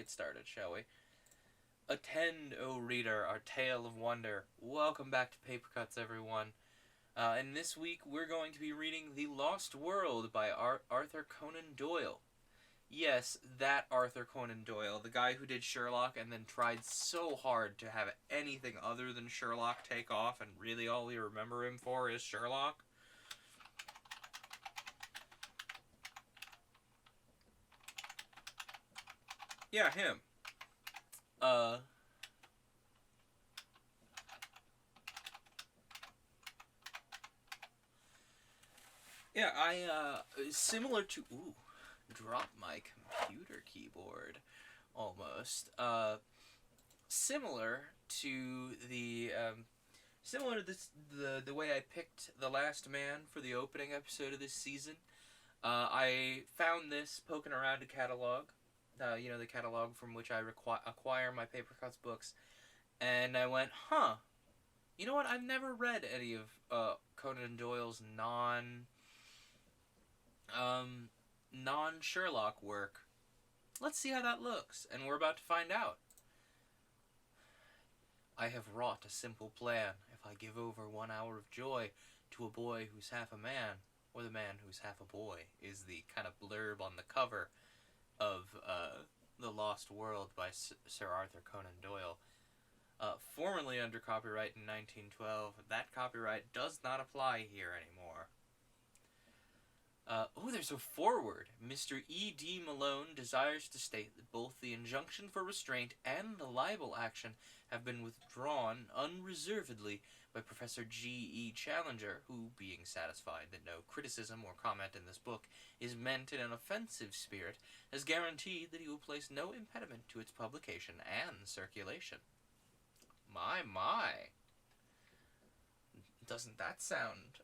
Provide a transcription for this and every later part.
get started, shall we? Attend, O reader, our tale of wonder. Welcome back to Paper Cuts, everyone. And this week we're going to be reading The Lost World by Arthur Conan Doyle. Yes, that Arthur Conan Doyle, the guy who did Sherlock and then tried so hard to have anything other than Sherlock take off, and really all we remember him for is Sherlock. Yeah, him. Yeah, similar to, drop my computer keyboard, almost, similar to similar to the way I picked The Last Man for the opening episode of this season. I found this poking around a catalog, the catalog from which I acquire my Paper Cuts books, and I went, huh, you know what, I've never read any of Conan Doyle's non-Sherlock work. Let's see how that looks, and we're about to find out. I have wrought a simple plan. If I give over 1 hour of joy to a boy who's half a man, or the man who's half a boy, is the kind of blurb on the cover of The Lost World by Sir Arthur Conan Doyle. Formerly under copyright in 1912, that copyright does not apply here anymore. There's a foreword. Mr. E.D. Malone desires to state that both the injunction for restraint and the libel action have been withdrawn unreservedly by Professor G.E. Challenger, who, being satisfied that no criticism or comment in this book is meant in an offensive spirit, has guaranteed that he will place no impediment to its publication and circulation. My. Doesn't that sound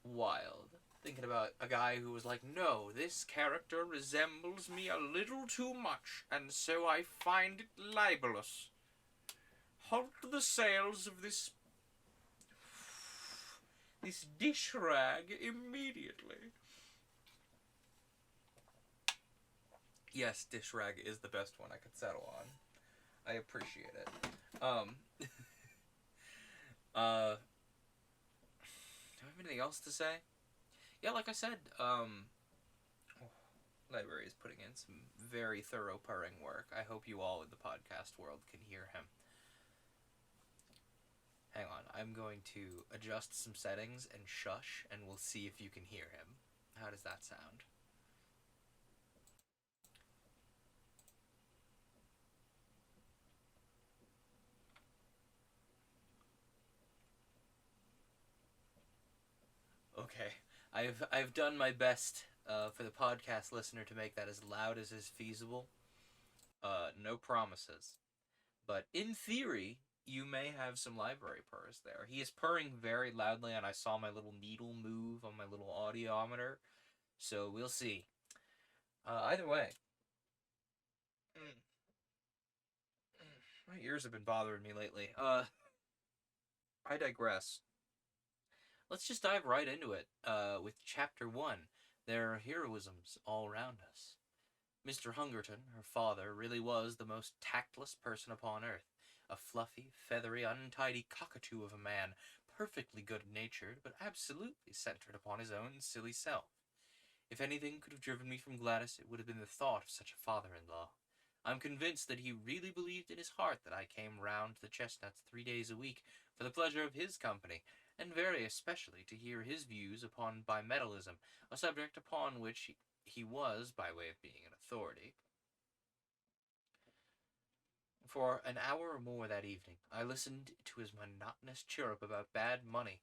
wild? Thinking about a guy who was like, no, this character resembles me a little too much, and so I find it libelous. Halt the sales of this dish rag immediately. Yes, dish rag is the best one I could settle on. I appreciate it. Do I have anything else to say? Yeah, like I said, Library is putting in some very thorough purring work. I hope you all in the podcast world can hear him. Hang on, I'm going to adjust some settings and shush, and we'll see if you can hear him. How does that sound? Okay, I've done my best for the podcast listener to make that as loud as is feasible. No promises. But in theory, you may have some library purrs there. He is purring very loudly, and I saw my little needle move on my little audiometer. So we'll see. Either way. My ears have been bothering me lately. I digress. Let's just dive right into it, with Chapter 1. There are heroisms all round us. Mr. Hungerton, her father, really was the most tactless person upon earth. A fluffy, feathery, untidy cockatoo of a man, perfectly good-natured, but absolutely centered upon his own silly self. If anything could have driven me from Gladys, it would have been the thought of such a father-in-law. I'm convinced that he really believed in his heart that I came round to the Chestnuts 3 days a week for the pleasure of his company, and very especially to hear his views upon bimetallism, a subject upon which he was, by way of being an authority. For an hour or more that evening, I listened to his monotonous chirrup about bad money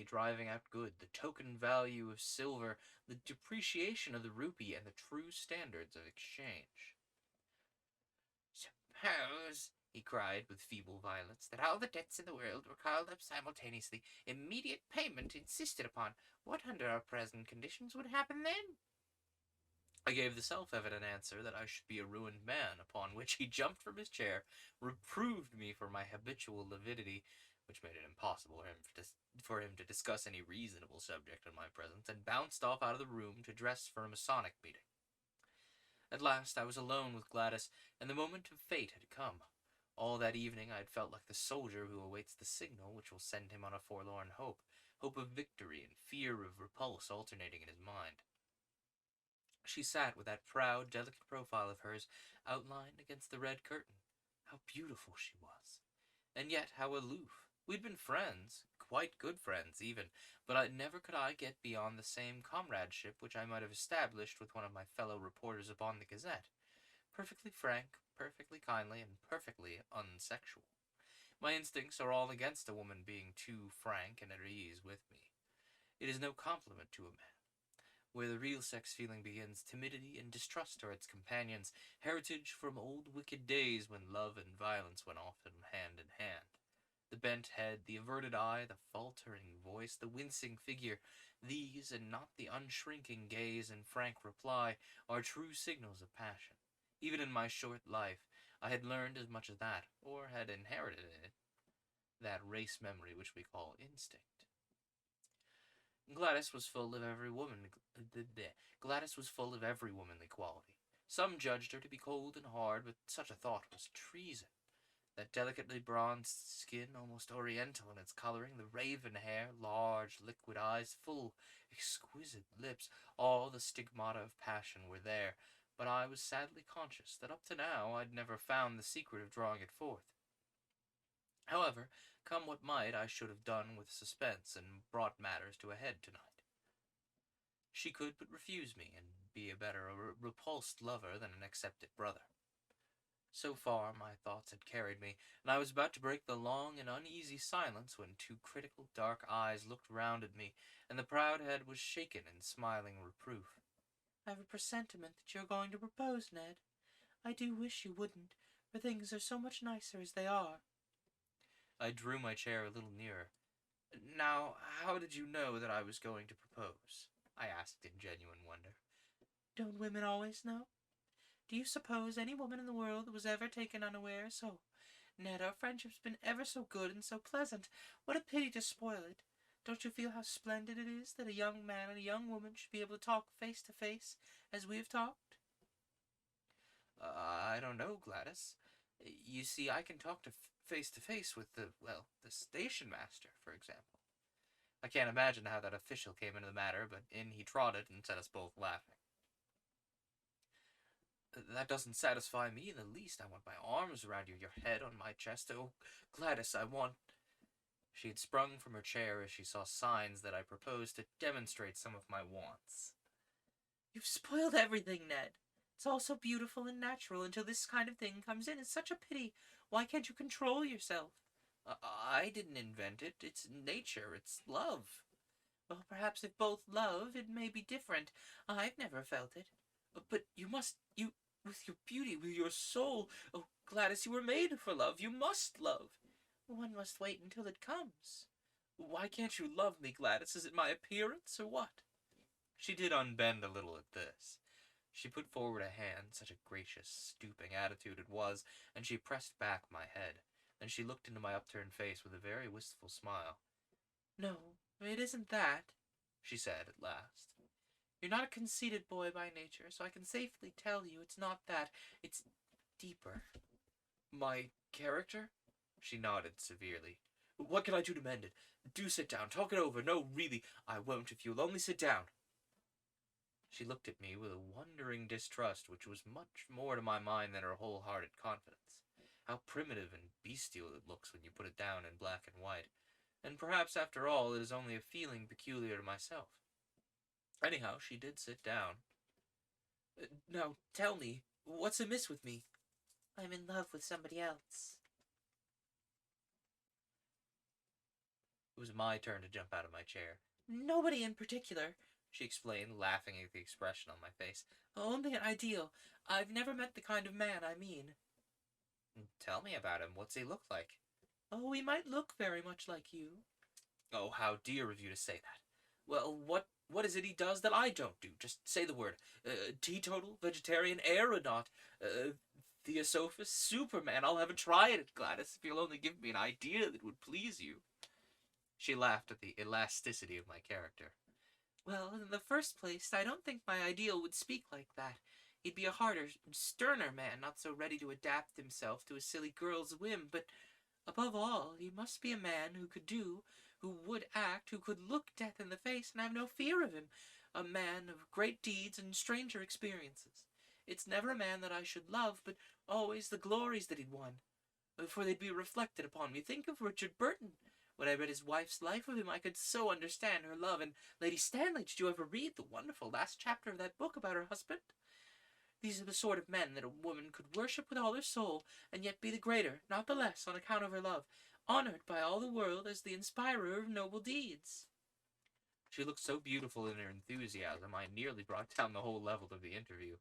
driving out good, the token value of silver, the depreciation of the rupee, and the true standards of exchange. Suppose, he cried with feeble violence, that all the debts in the world were called up simultaneously, immediate payment insisted upon. What, under our present conditions, would happen then? I gave the self-evident answer that I should be a ruined man, upon which he jumped from his chair, reproved me for my habitual lividity, which made it impossible for him to discuss any reasonable subject in my presence, and bounced off out of the room to dress for a Masonic meeting. At last I was alone with Gladys, and the moment of fate had come. All that evening I had felt like the soldier who awaits the signal which will send him on a forlorn hope, hope of victory and fear of repulse alternating in his mind. She sat with that proud, delicate profile of hers outlined against the red curtain. How beautiful she was! And yet how aloof. We'd been friends, quite good friends even, but never could I get beyond the same comradeship which I might have established with one of my fellow reporters upon the Gazette. Perfectly frank, perfectly kindly, and perfectly unsexual. My instincts are all against a woman being too frank and at ease with me. It is no compliment to a man. Where the real sex feeling begins, timidity and distrust are its companions, heritage from old wicked days when love and violence went often hand in hand. The bent head, the averted eye, the faltering voice, the wincing figure, these, and not the unshrinking gaze and frank reply, are true signals of passion. Even in my short life, I had learned as much as that, or had inherited in it, that race memory which we call instinct. Gladys was full of every woman. Gladys was full of every womanly quality. Some judged her to be cold and hard, but such a thought was treason. That delicately bronzed skin, almost oriental in its coloring, the raven hair, large, liquid eyes, full, exquisite lips, all the stigmata of passion were there, but I was sadly conscious that up to now I'd never found the secret of drawing it forth. However, come what might, I should have done with suspense and brought matters to a head tonight. She could but refuse me, and be a better repulsed lover than an accepted brother. So far my thoughts had carried me, and I was about to break the long and uneasy silence when two critical dark eyes looked round at me, and the proud head was shaken in smiling reproof. "I've a presentiment that you're going to propose, Ned. I do wish you wouldn't, for things are so much nicer as they are." I drew my chair a little nearer. "Now, how did you know that I was going to propose?" I asked in genuine wonder. "Don't women always know? Do you suppose any woman in the world was ever taken unawares? Oh, Ned, our friendship's been ever so good and so pleasant. What a pity to spoil it. Don't you feel how splendid it is that a young man and a young woman should be able to talk face to face, as we have talked?" "I don't know, Gladys. You see, I can talk face to face with the station master, for example." I can't imagine how that official came into the matter, but in he trotted and set us both laughing. "That doesn't satisfy me in the least. I want my arms around you, your head on my chest. Oh, Gladys, I want—" She had sprung from her chair as she saw signs that I proposed to demonstrate some of my wants. "You've spoiled everything, Ned. It's all so beautiful and natural until this kind of thing comes in. It's such a pity. Why can't you control yourself?" I didn't invent it. It's nature. It's love." "Well, perhaps if both love, it may be different. I've never felt it. But you must, with your beauty, with your soul. Oh, Gladys, you were made for love. You must love." "One must wait until it comes." "Why can't you love me, Gladys? Is it my appearance, or what?" She did unbend a little at this. She put forward a hand, such a gracious, stooping attitude it was, and she pressed back my head. Then she looked into my upturned face with a very wistful smile. "No, it isn't that," she said at last. "You're not a conceited boy by nature, so I can safely tell you it's not that. It's deeper." "My character?" She nodded severely. "What can I do to mend it? Do sit down. Talk it over. No, really, I won't if you'll only sit down." She looked at me with a wondering distrust which was much more to my mind than her wholehearted confidence. How primitive and bestial it looks when you put it down in black and white. And perhaps, after all, it is only a feeling peculiar to myself. Anyhow, she did sit down. "Now, tell me, what's amiss with me?" "I'm in love with somebody else." It was my turn to jump out of my chair. "Nobody in particular," she explained, laughing at the expression on my face. "Only an ideal. I've never met the kind of man I mean." "Tell me about him. What's he look like?" "Oh, he might look very much like you." "Oh, how dear of you to say that. Well, what is it he does that I don't do? Just say the word. Teetotal, vegetarian, aeronaut, theosophist, Superman. I'll have a try at it, Gladys, if you'll only give me an idea that would please you." She laughed at the elasticity of my character. "Well, in the first place, I don't think my ideal would speak like that. He'd be a harder, sterner man, not so ready to adapt himself to a silly girl's whim, but above all, he must be a man who could do, who would act, who could look death in the face and have no fear of him, a man of great deeds and stranger experiences. It's never a man that I should love, but always the glories that he'd won, for they'd be reflected upon me. Think of Richard Burton. When I read his wife's life of him, I could so understand her love. And Lady Stanley, did you ever read the wonderful last chapter of that book about her husband? These are the sort of men that a woman could worship with all her soul, and yet be the greater, not the less, on account of her love, honored by all the world as the inspirer of noble deeds. She looked so beautiful in her enthusiasm, I nearly brought down the whole level of the interview.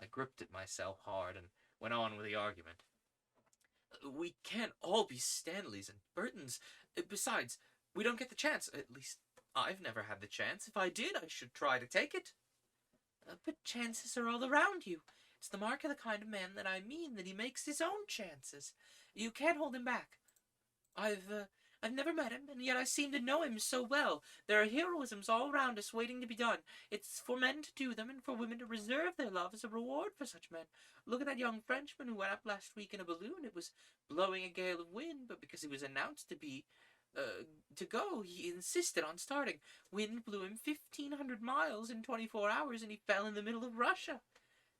I gripped at myself hard and went on with the argument. We can't all be Stanleys and Burtons. Besides, we don't get the chance. At least, I've never had the chance. If I did, I should try to take it. But chances are all around you. It's the mark of the kind of man that I mean, that he makes his own chances. You can't hold him back. I've never met him, and yet I seem to know him so well. There are heroisms all around us waiting to be done. It's for men to do them, and for women to reserve their love as a reward for such men. Look at that young Frenchman who went up last week in a balloon. It was blowing a gale of wind, but because he was announced to go, he insisted on starting. Wind blew him 1,500 miles in 24 hours, and he fell in the middle of Russia.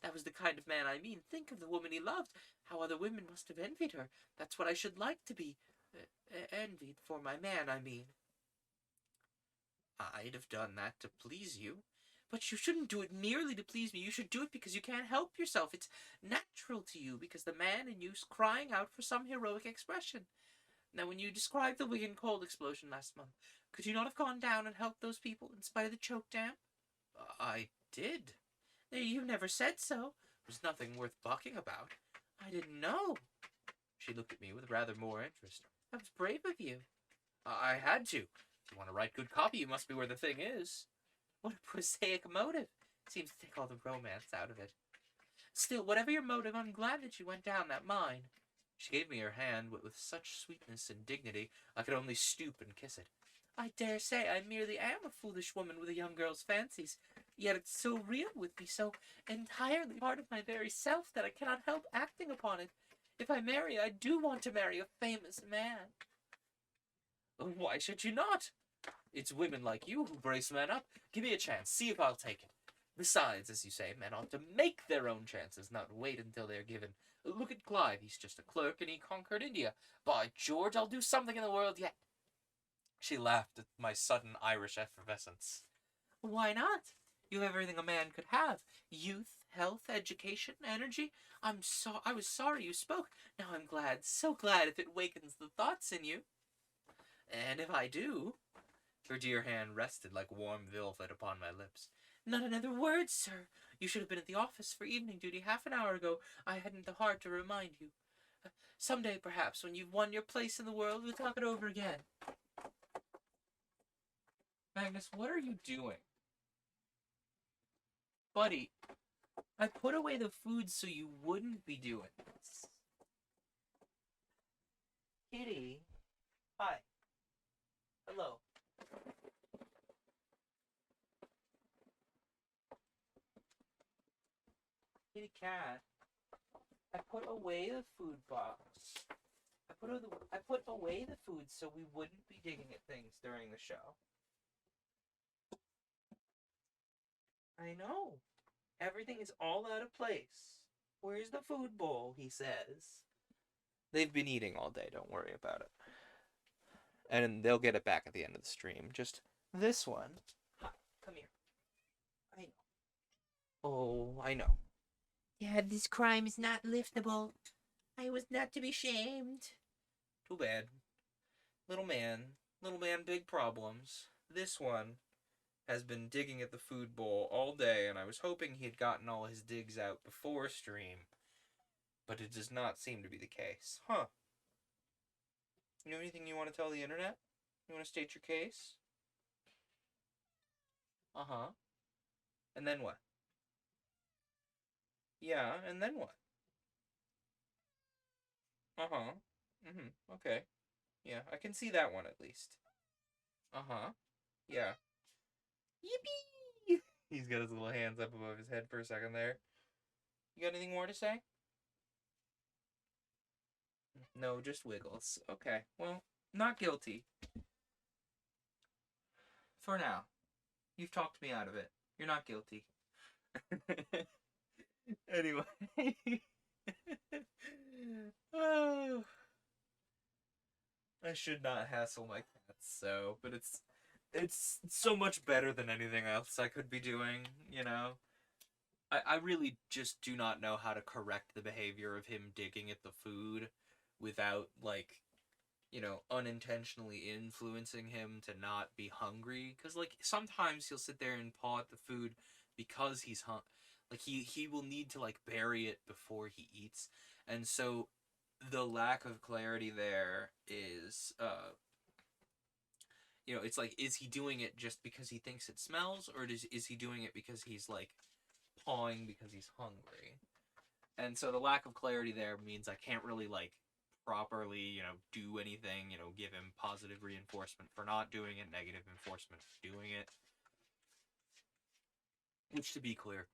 That was the kind of man I mean. Think of the woman he loved. How other women must have envied her. That's what I should like to be. Envied for my man, I mean. I'd have done that to please you. But you shouldn't do it merely to please me. You should do it because you can't help yourself. It's natural to you, because the man in you's crying out for some heroic expression. Now, when you described the Wigan coal explosion last month, could you not have gone down and helped those people in spite of the choke dam? I did. You never said so. It was nothing worth bucking about. I didn't know. She looked at me with rather more interest. That was brave of you. I had to. If you want to write good copy, you must be where the thing is. What a prosaic motive. Seems to take all the romance out of it. Still, whatever your motive, I'm glad that you went down that mine. She gave me her hand with such sweetness and dignity, I could only stoop and kiss it. I dare say I merely am a foolish woman with a young girl's fancies, yet it's so real with me, so entirely part of my very self, that I cannot help acting upon it. If I marry, I do want to marry a famous man. Why should you not? It's women like you who brace men up. Give me a chance. See if I'll take it. Besides, as you say, men ought to make their own chances, not wait until they're given. Look at Clive. He's just a clerk and he conquered India. By George, I'll do something in the world yet. She laughed at my sudden Irish effervescence. Why not? You have everything a man could have. Youth, health, education, energy. I was sorry you spoke. Now I'm glad, so glad, if it wakens the thoughts in you. And if I do... Her dear hand rested like warm velvet upon my lips. Not another word, sir. You should have been at the office for evening duty half an hour ago. I hadn't the heart to remind you. Some day, perhaps, when you've won your place in the world, we'll talk it over again. Magnus, what are you doing? Buddy, I put away the food so you wouldn't be doing this. Kitty. Hi. Hello. Kitty cat. I put away the food box. I put away the food so we wouldn't be digging at things during the show. I know. Everything is all out of place. Where's the food bowl, he says. They've been eating all day, don't worry about it. And they'll get it back at the end of the stream. Just this one. Hi, come here. I know. Oh, I know. Dad, this crime is not liftable. I was not to be shamed. Too bad. Little man, big problems. This one has been digging at the food bowl all day, and I was hoping he had gotten all his digs out before stream. But it does not seem to be the case. Huh. You know anything you want to tell the internet? You want to state your case? Uh-huh. And then what? Yeah, and then what? Uh-huh. Mm-hmm. Okay. Yeah, I can see that one at least. Uh-huh. Yeah. Yippee! He's got his little hands up above his head for a second there. You got anything more to say? No, just wiggles. Okay, well, not guilty. For now. You've talked me out of it. You're not guilty. Anyway. Oh, I should not hassle my cats, but it's so much better than anything else I could be doing, you know? I really just do not know how to correct the behavior of him digging at the food without, like, unintentionally influencing him to not be hungry. Because, like, sometimes he'll sit there and paw at the food because he's like, he will need to, like, bury it before he eats. And so the lack of clarity there is, it's like, is he doing it just because he thinks it smells, or is he doing it because he's, like, pawing because he's hungry? And so the lack of clarity there means I can't really, like, properly, do anything, give him positive reinforcement for not doing it, negative reinforcement for doing it. Which, to be clear,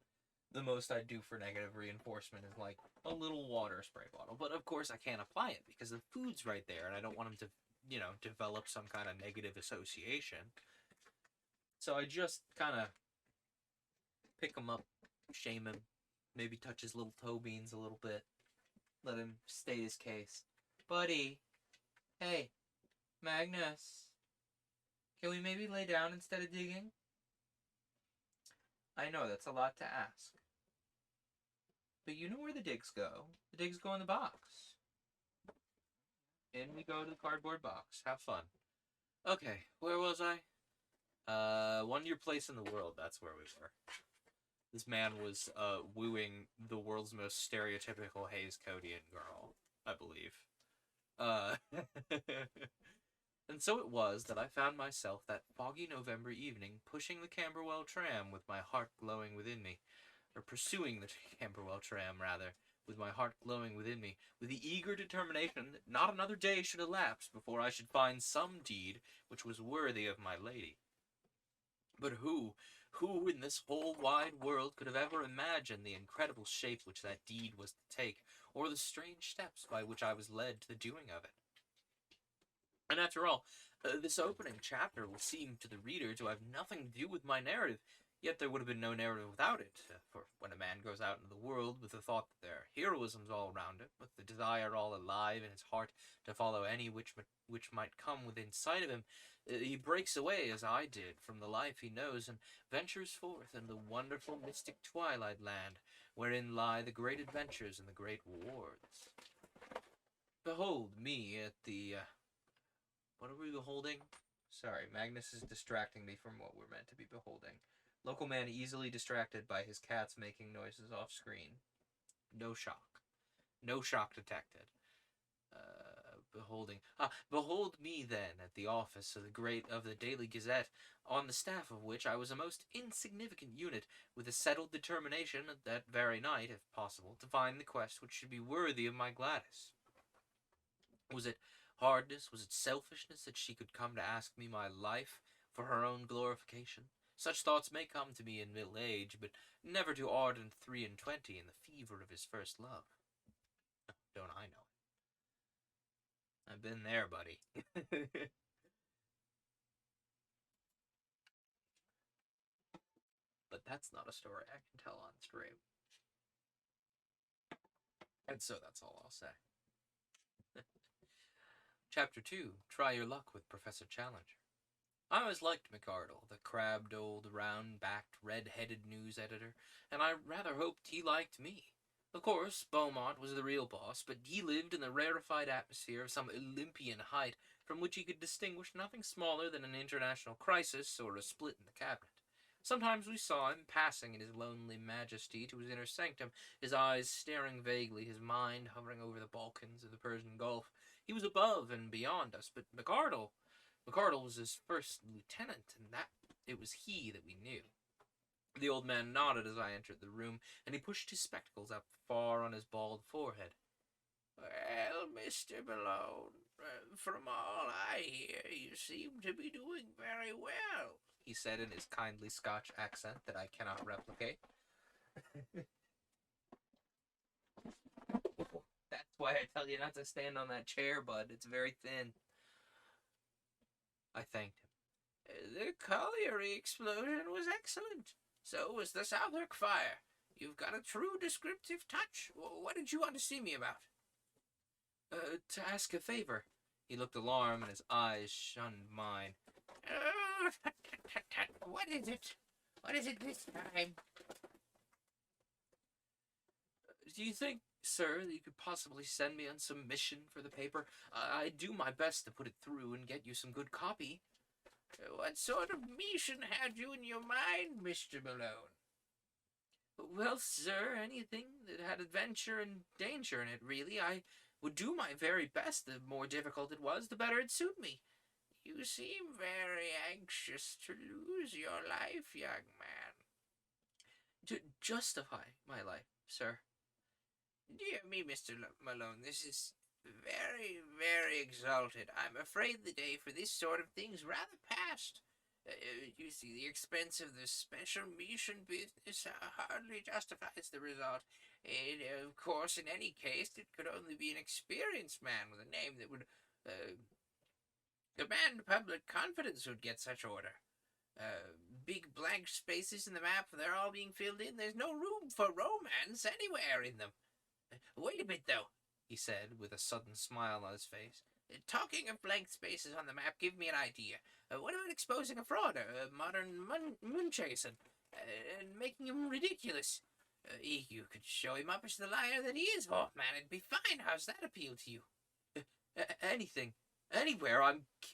the most I do for negative reinforcement is, like, a little water spray bottle. But, of course, I can't apply it because the food's right there, and I don't want him to, develop some kind of negative association. So I just kind of pick him up, shame him, maybe touch his little toe beans a little bit, let him state his case. Buddy, hey, Magnus, can we maybe lay down instead of digging? I know, that's a lot to ask. But you know where the digs go. The digs go in the box. In we go to the cardboard box. Have fun. Okay, where was I? One Year Place in the World, that's where we were. This man was, wooing the world's most stereotypical Hays Codian girl, I believe. And so it was that I found myself that foggy November evening pushing the Camberwell tram with my heart glowing within me, or pursuing the Camberwell tram, rather, with my heart glowing within me, with the eager determination that not another day should elapse before I should find some deed which was worthy of my lady. But who in this whole wide world could have ever imagined the incredible shape which that deed was to take, or the strange steps by which I was led to the doing of it? And after all, this opening chapter will seem to the reader to have nothing to do with my narrative, yet there would have been no narrative without it, for when a man goes out into the world with the thought that there are heroisms all around him, with the desire all alive in his heart to follow any which might come within sight of him, he breaks away, as I did, from the life he knows, and ventures forth in the wonderful mystic twilight land, wherein lie the great adventures and the great rewards. Behold me at the... what are we beholding? Sorry, Magnus is distracting me from what we're meant to be beholding. Local man easily distracted by his cats making noises off screen. No shock. No shock detected. Behold me then at the office of the Daily Gazette, on the staff of which I was a most insignificant unit, with a settled determination that very night, if possible, to find the quest which should be worthy of my Gladys. Was it hardness, was it selfishness that she could come to ask me my life for her own glorification? Such thoughts may come to me in middle age, but never to ardent 23 in the fever of his first love. Don't I know it? I've been there, buddy. But that's not a story I can tell on stream. And so that's all I'll say. Chapter 2, Try Your Luck with Professor Challenger. I always liked McArdle, the crabbed old round-backed, red-headed news editor, and I rather hoped he liked me. Of course, Beaumont was the real boss, but he lived in the rarefied atmosphere of some Olympian height from which he could distinguish nothing smaller than an international crisis or a split in the cabinet. Sometimes we saw him passing in his lonely majesty to his inner sanctum, his eyes staring vaguely, his mind hovering over the Balkans or the Persian Gulf. He was above and beyond us, but McArdle was his first lieutenant, and that it was he that we knew. The old man nodded as I entered the room, and he pushed his spectacles up far on his bald forehead. Well, Mr. Malone, from all I hear, you seem to be doing very well, he said in his kindly Scotch accent that I cannot replicate. why I tell you not to stand on that chair, bud. It's very thin. I thanked him. The colliery explosion was excellent. So was the Southwark fire. You've got a true descriptive touch. What did you want to see me about? To ask a favor. He looked alarmed, and his eyes shunned mine. Oh, tut, tut, tut, tut. What is it? What is it this time? Do you think, sir, that you could possibly send me on some mission for the paper? I'd do my best to put it through and get you some good copy. What sort of mission had you in your mind, Mr. Malone? Well, sir, anything that had adventure and danger in it, really. I would do my very best. The more difficult it was, the better it'd suit me. You seem very anxious to lose your life, young man. To justify my life, sir. Dear me, Mr. Malone, this is very, very exalted. I'm afraid the day for this sort of thing's rather past. You see, the expense of the special mission business hardly justifies the result. And, of course, in any case, it could only be an experienced man with a name that would demand public confidence would get such order. Big blank spaces in the map, they're all being filled in. There's no room for romance anywhere in them. Wait a bit, though, he said, with a sudden smile on his face. Talking of blank spaces on the map, give me an idea. What about exposing a fraud, a modern moon-chaser, and making him ridiculous? You could show him up as the liar that he is, Hawkman. It'd be fine. How's that appeal to you? Anything. Anywhere.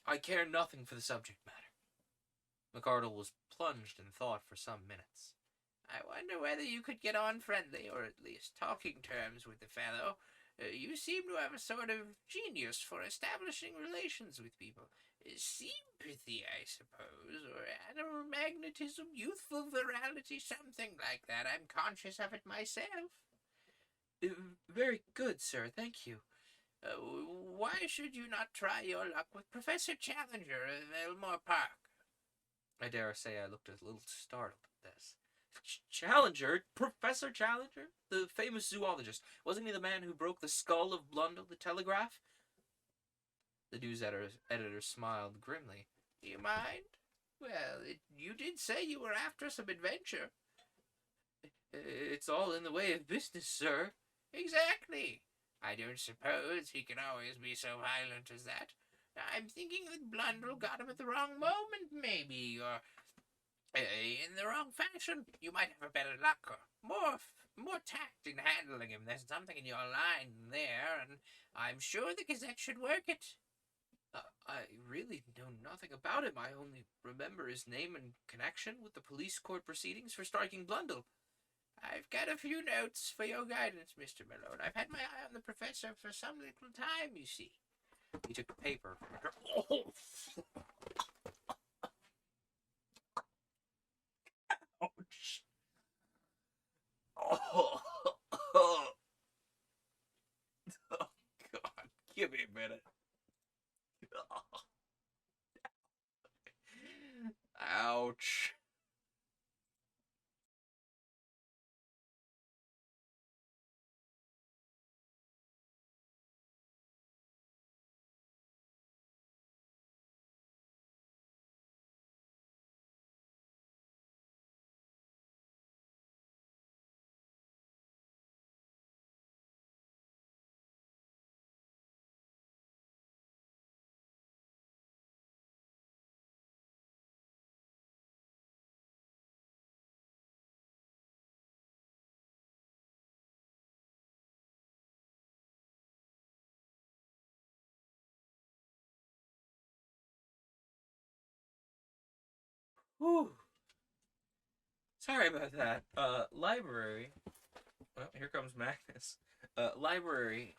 I care nothing for the subject matter. McArdle was plunged in thought for some minutes. I wonder whether you could get on friendly, or at least talking terms with the fellow. You seem to have a sort of genius for establishing relations with people. Sympathy, I suppose, or animal magnetism, youthful virality, something like that. I'm conscious of it myself. Very good, sir. Thank you. Why should you not try your luck with Professor Challenger of Elmore Park? I dare say I looked a little startled at this. Challenger? Professor Challenger? The famous zoologist. Wasn't he the man who broke the skull of Blundell, the telegraph? The news editor smiled grimly. Do you mind? Well, you did say you were after some adventure. It's all in the way of business, sir. Exactly. I don't suppose he can always be so violent as that. I'm thinking that Blundell got him at the wrong moment, maybe, or in the wrong fashion. You might have a better luck, or more tact in handling him. There's something in your line there, and I'm sure the Gazette should work it. I really know nothing about him. I only remember his name and connection with the police court proceedings for striking Blundell. I've got a few notes for your guidance, Mr. Malone. I've had my eye on the professor for some little time, you see. He took the paper from her. Oh! Ouch! Oh! Oh, God. Give me a minute. Ouch. Whew. Sorry about that. Library. Well, here comes Magnus. Library,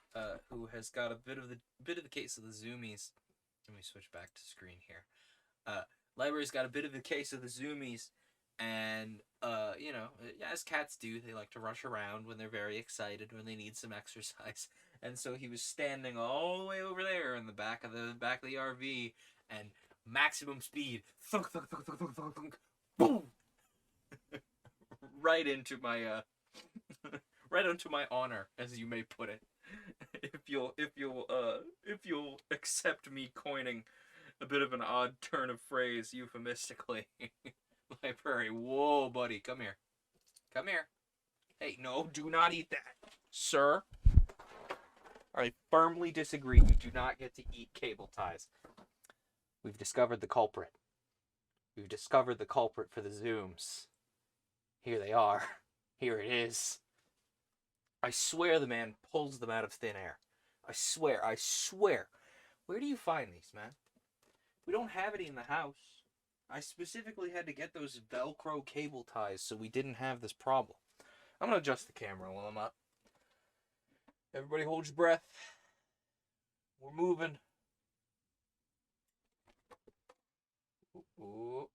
who has got a bit of the case of the zoomies. Let me switch back to screen here. Library's got a bit of the case of the zoomies, and as cats do, they like to rush around when they're very excited, when they need some exercise. And so he was standing all the way over there in the back of the RV, and maximum speed, thunk, thunk, thunk, thunk, thunk, thunk, thunk, boom, right into my right onto my honor, as you may put it. if you'll accept me coining a bit of an odd turn of phrase euphemistically. Library, whoa, buddy, come here. Come here. Hey, no, do not eat that. Sir, I firmly disagree. You do not get to eat cable ties. We've discovered the culprit. We've discovered the culprit for the Zooms. Here they are. Here it is. I swear the man pulls them out of thin air. I swear. Where do you find these, man? We don't have any in the house. I specifically had to get those Velcro cable ties so we didn't have this problem. I'm going to adjust the camera while I'm up. Everybody hold your breath. We're moving. Ooh.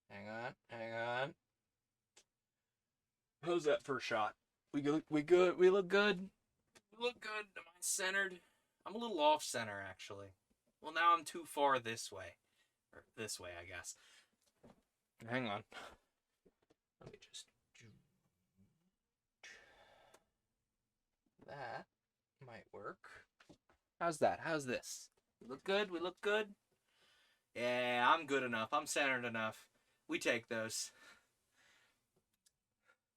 Hang on. How's that first shot? We good? We good? We look good? We look good. Am I centered? I'm a little off center, actually. Well, now I'm too far this way. Or this way, I guess. Hang on. Let me just... That might work. How's that? How's this? We look good? We look good? Yeah, I'm good enough. I'm centered enough. We take those.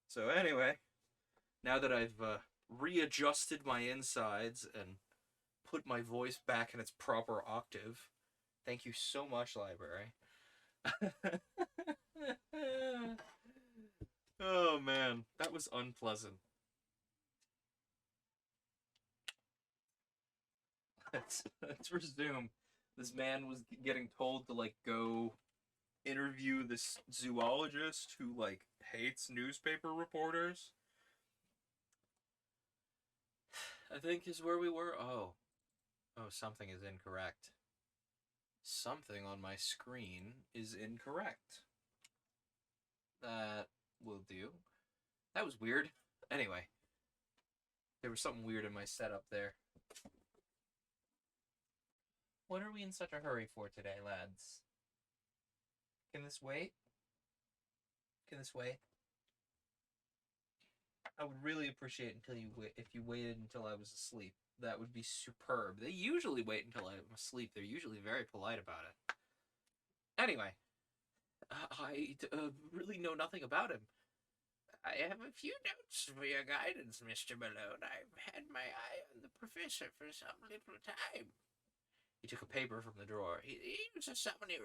So anyway, now that I've readjusted my insides and put my voice back in its proper octave, thank you so much, library. Oh man, that was unpleasant. Let's resume. This man was getting told to like go interview this zoologist who like hates newspaper reporters. I think is where we were. Oh, something is incorrect. Something on my screen is incorrect. That will do. That was weird. Anyway, there was something weird in my setup there. What are we in such a hurry for today, lads? Can this wait? Can this wait? I would really appreciate if you waited until I was asleep. That would be superb. They usually wait until I'm asleep. They're usually very polite about it. Anyway, I really know nothing about him. I have a few notes for your guidance, Mr. Malone. I've had my eye on the professor for some little time. He took a paper from the drawer. Here's a summary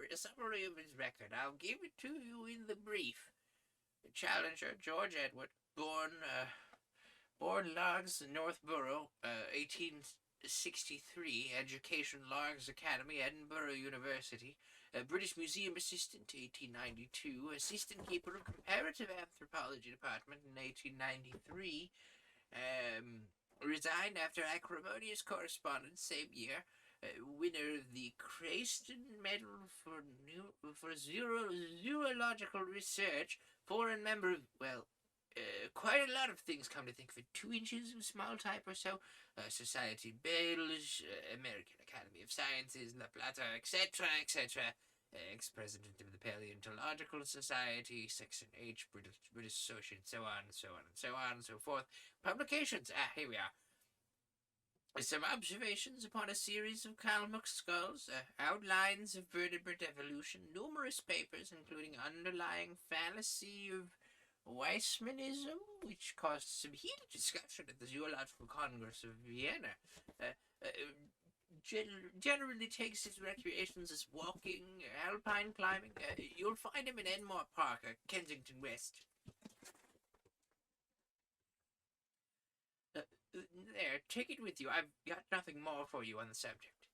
of his record. I'll give it to you in the brief. The challenger, George Edward, born Largs, Northborough, 1863. Education, Largs Academy, Edinburgh University. British Museum Assistant, 1892. Assistant Keeper of Comparative Anthropology Department in 1893. Resigned after acrimonious correspondence, same year. Winner of the Crayston Medal for Zoological Research. Foreign member of, quite a lot of things, come to think of it. 2 inches of small type or so. Society Belge, American Academy of Sciences, La Plata, etc., etc. Ex-president of the Paleontological Society, Section H, British Associate, so on and so on and so on and so forth. Publications. Here we are. Some observations upon a series of Kalmuck skulls, outlines of vertebrate evolution, numerous papers including underlying fallacy of Weissmanism, which caused some heated discussion at the Zoological Congress of Vienna. Generally takes his recreations as walking, alpine climbing. You'll find him in Enmore Park, Kensington West. There, take it with you. I've got nothing more for you on the subject.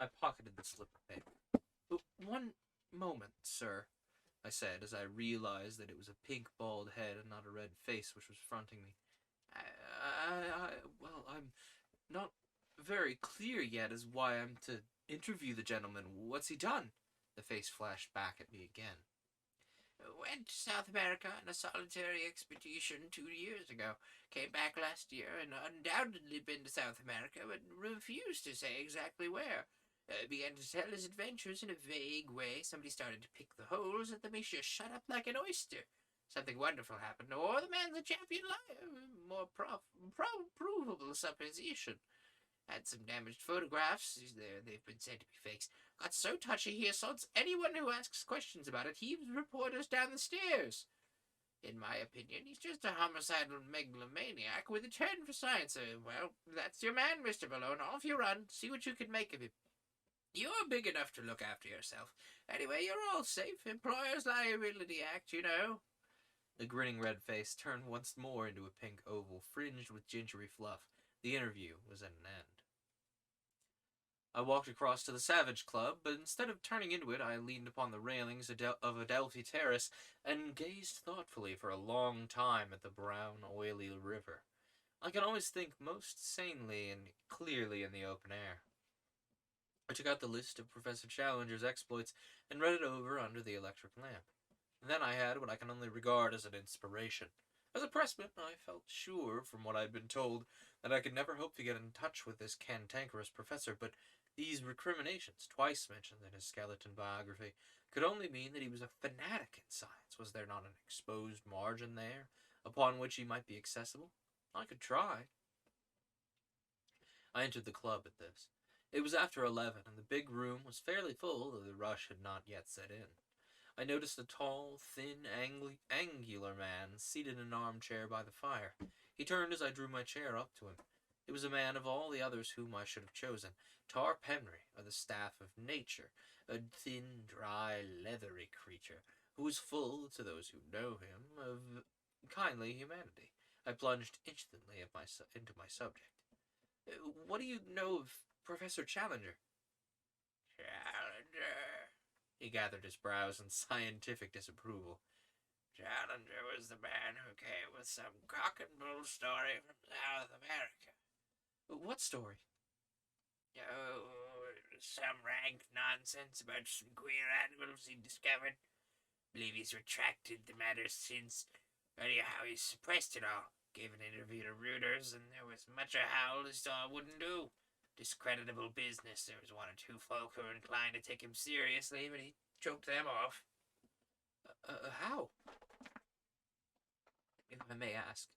I pocketed the slip of paper. One moment, sir, I said, as I realized that it was a pink, bald head and not a red face which was fronting me. I'm not very clear yet as why I'm to interview the gentleman. What's he done? The face flashed back at me again. Went to South America on a solitary expedition 2 years ago. Came back last year and undoubtedly been to South America, but refused to say exactly where. Began to tell his adventures in a vague way. Somebody started to pick the holes, and then he just shut up like an oyster. Something wonderful happened, or the man's a champion liar. More provable supposition. Had some damaged photographs. They've been said to be fakes. Got so touchy he assaults anyone who asks questions about it. Heaves reporters down the stairs. In my opinion, he's just a homicidal megalomaniac with a turn for science. Well, that's your man, Mr. Malone. Off you run. See what you can make of him. You're big enough to look after yourself. Anyway, you're all safe. Employer's Liability Act, you know. The grinning red face turned once more into a pink oval, fringed with gingery fluff. The interview was at an end. I walked across to the Savage Club, but instead of turning into it, I leaned upon the railings of Adelphi Terrace and gazed thoughtfully for a long time at the brown, oily river. I can always think most sanely and clearly in the open air. I took out the list of Professor Challenger's exploits and read it over under the electric lamp. Then I had what I can only regard as an inspiration. As a pressman, I felt sure, from what I had been told, that I could never hope to get in touch with this cantankerous professor, but these recriminations, twice mentioned in his skeleton biography, could only mean that he was a fanatic in science. Was there not an exposed margin there, upon which he might be accessible? I could try. I entered the club at this. It was after 11, and the big room was fairly full, though the rush had not yet set in. I noticed a tall, thin, angular man seated in an armchair by the fire. He turned as I drew my chair up to him. It was a man of all the others whom I should have chosen, Tar Penry, of the staff of nature, a thin, dry, leathery creature, who was full, to those who know him, of kindly humanity. I plunged instantly into my subject. What do you know of Professor Challenger? Challenger. He gathered his brows in scientific disapproval. Challenger was the man who came with some cock and bull story from South America. What story? Oh, some rank nonsense about some queer animals he discovered. Believe he's retracted the matter since. Anyhow, he suppressed it all. Gave an interview to Reuters, and there was much a howl he saw it wouldn't do. Discreditable business. There was one or two folk who were inclined to take him seriously, but he choked them off. How? If I may ask.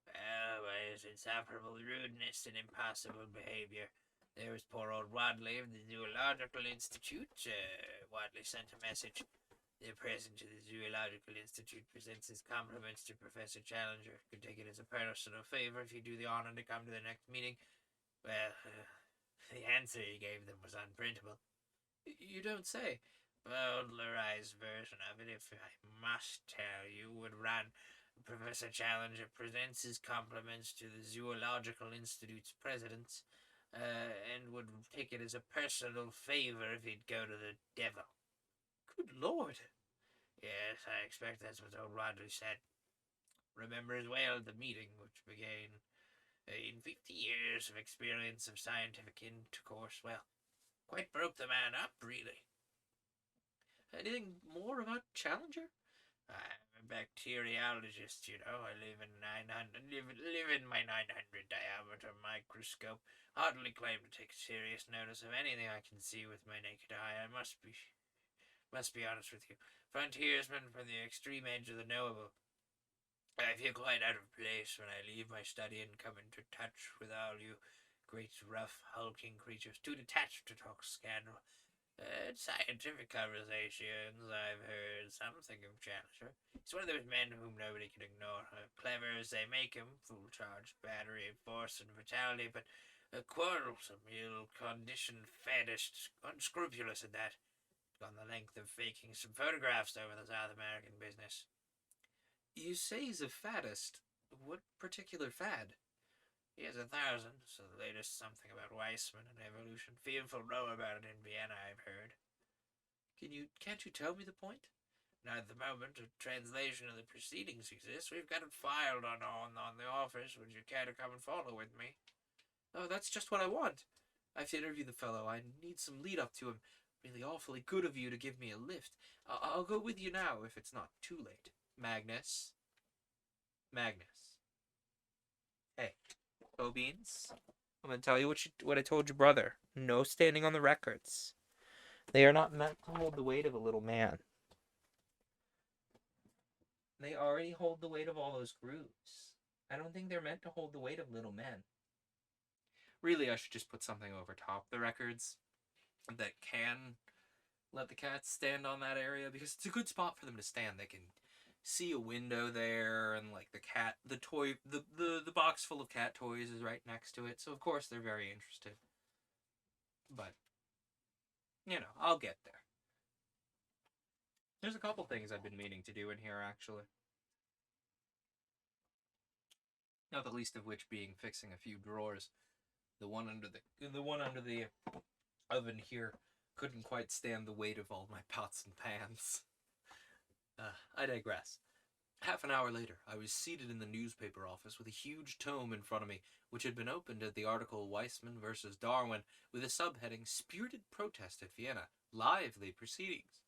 Well, by his insufferable rudeness and impossible behavior. There was poor old Wadley of the Zoological Institute. Wadley sent a message. The president of the Zoological Institute presents his compliments to Professor Challenger. Could take it as a personal favor if you do the honor to come to the next meeting. Well, the answer he gave them was unprintable. You don't say. Bowdlerized version of it, if I must tell you, would run. Professor Challenger presents his compliments to the Zoological Institute's president, and would take it as a personal favor if he'd go to the devil. Good Lord. Yes, I expect that's what old Rodley said. Remember as well the meeting, which began in 50 years of experience of scientific intercourse. Well, quite broke the man up, really. Anything more about Challenger? I'm a bacteriologist, you know. I live in my 900 diameter microscope. Hardly claim to take serious notice of anything I can see with my naked eye. I must be honest with you. Frontiersman from the extreme edge of the knowable. I feel quite out of place when I leave my study and come into touch with all you great, rough, hulking creatures, too detached to talk scandal. In scientific conversations, I've heard something of Challenger. He's one of those men whom nobody can ignore. Clever as they make him, full-charged battery, force, and vitality, but quarrelsome, ill-conditioned, fadist, unscrupulous at that. Gone the length of faking some photographs over the South American business. You say he's a faddist. What particular fad? He has 1,000, so the latest something about Weissman and evolution. Fearful row about it in Vienna, I've heard. Can't you tell me the point? Not at the moment. A translation of the proceedings exists. We've got it filed on the office. Would you care to come and follow with me? Oh, that's just what I want. I have to interview the fellow. I need some lead up to him. Really awfully good of you to give me a lift. I'll go with you now if it's not too late. Magnus. Hey. Beans. I'm going to tell you what I told your brother. No standing on the records. They are not meant to hold the weight of a little man. They already hold the weight of all those groups. I don't think they're meant to hold the weight of little men. Really, I should just put something over top the records that can let the cats stand on that area, because it's a good spot for them to stand. They can see a window there, and like the box full of cat toys is right next to it, so of course they're very interested. But I'll get there. There's a couple things I've been meaning to do in here, actually. Not the least of which being fixing a few drawers. The one under the oven here couldn't quite stand the weight of all my pots and pans. I digress. Half an hour later, I was seated in the newspaper office with a huge tome in front of me, which had been opened at the article Weissman versus Darwin, with a subheading Spirited Protest at Vienna, Lively Proceedings.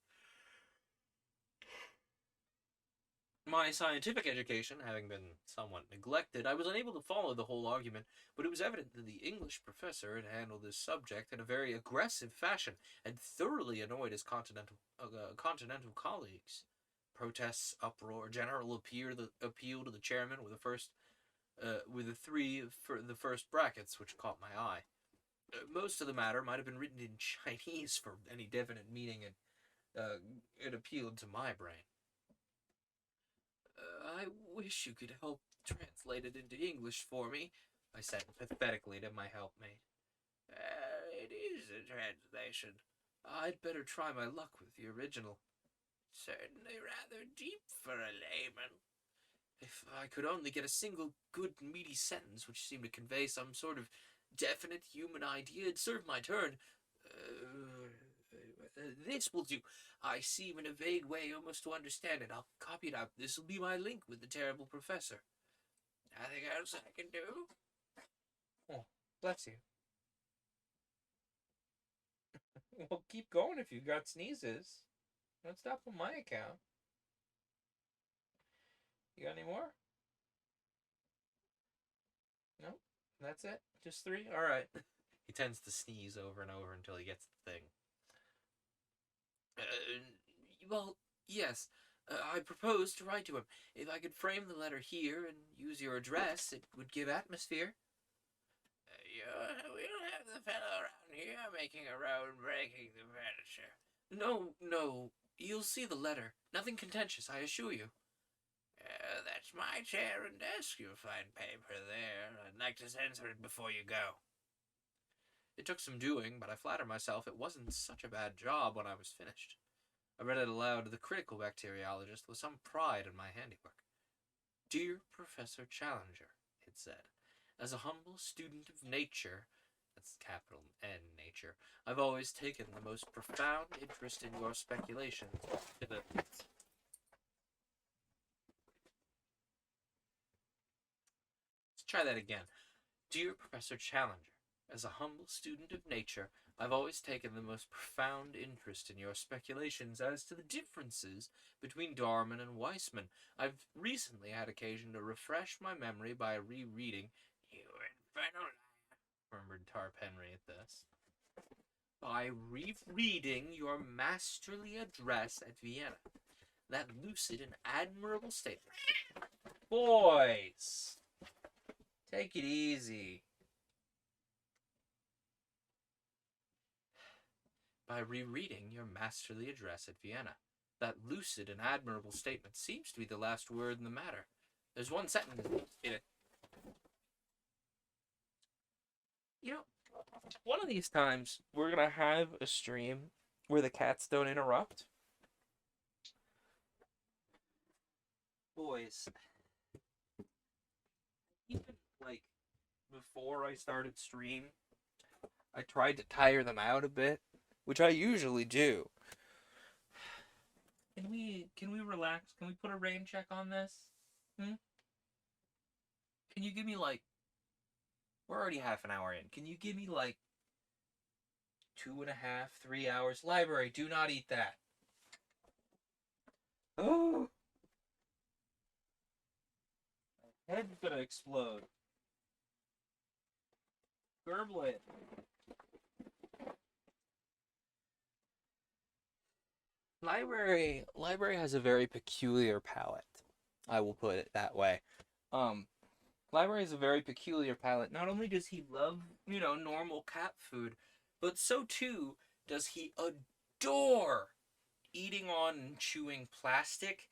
My scientific education having been somewhat neglected, I was unable to follow the whole argument, but it was evident that the English professor had handled this subject in a very aggressive fashion, and thoroughly annoyed his continental colleagues. Protests, uproar, general appeal to the chairman were the first brackets which caught my eye. Most of the matter might have been written in Chinese for any definite meaning, and it appealed to my brain. I wish you could help translate it into English for me, I said pathetically to my helpmate. It is a translation. I'd better try my luck with the original. Certainly rather deep for a layman. If I could only get a single good meaty sentence which seemed to convey some sort of definite human idea, it'd serve my turn. This will do. I seem in a vague way almost to understand it. I'll copy it out. This will be my link with the terrible professor. Nothing else I can do? Oh, bless you. Well, keep going if you've got sneezes. Don't stop on my account. You got any more? No? That's it? Just 3? Alright. He tends to sneeze over and over until he gets the thing. Well, yes. I propose to write to him. If I could frame the letter here and use your address, it would give atmosphere. We'll have the fellow around here making a road breaking the furniture. No. You'll see the letter. Nothing contentious, I assure you. That's my chair and desk. You'll find paper there. I'd like to censor it before you go. It took some doing, but I flatter myself it wasn't such a bad job when I was finished. I read it aloud to the critical bacteriologist with some pride in my handiwork. Dear Professor Challenger, it said, as a humble student of nature, that's capital N nature, I've always taken the most profound interest in your speculations. Let's try that again. Dear Professor Challenger, as a humble student of nature, I've always taken the most profound interest in your speculations as to the differences between Darwin and Weissman. I've recently had occasion to refresh my memory by rereading You Infernal Liar, murmured Tarp Henry at this. By rereading your masterly address at Vienna. That lucid and admirable statement. Boys! Take it easy. By rereading your masterly address at Vienna. That lucid and admirable statement seems to be the last word in the matter. There's one sentence in it. One of these times, we're going to have a stream where the cats don't interrupt. Boys. Even, before I started stream, I tried to tire them out a bit, which I usually do. Can we relax? Can we put a rain check on this? Can you give me we're already half an hour in. Can you give me 2.5, 3 hours? Library, do not eat that. Oh! My head's gonna explode. Gerblet. Library has a very peculiar palate. I will put it that way. Um, Library is a very peculiar palate. Not only does he love, normal cat food, but so too does he adore eating on and chewing plastic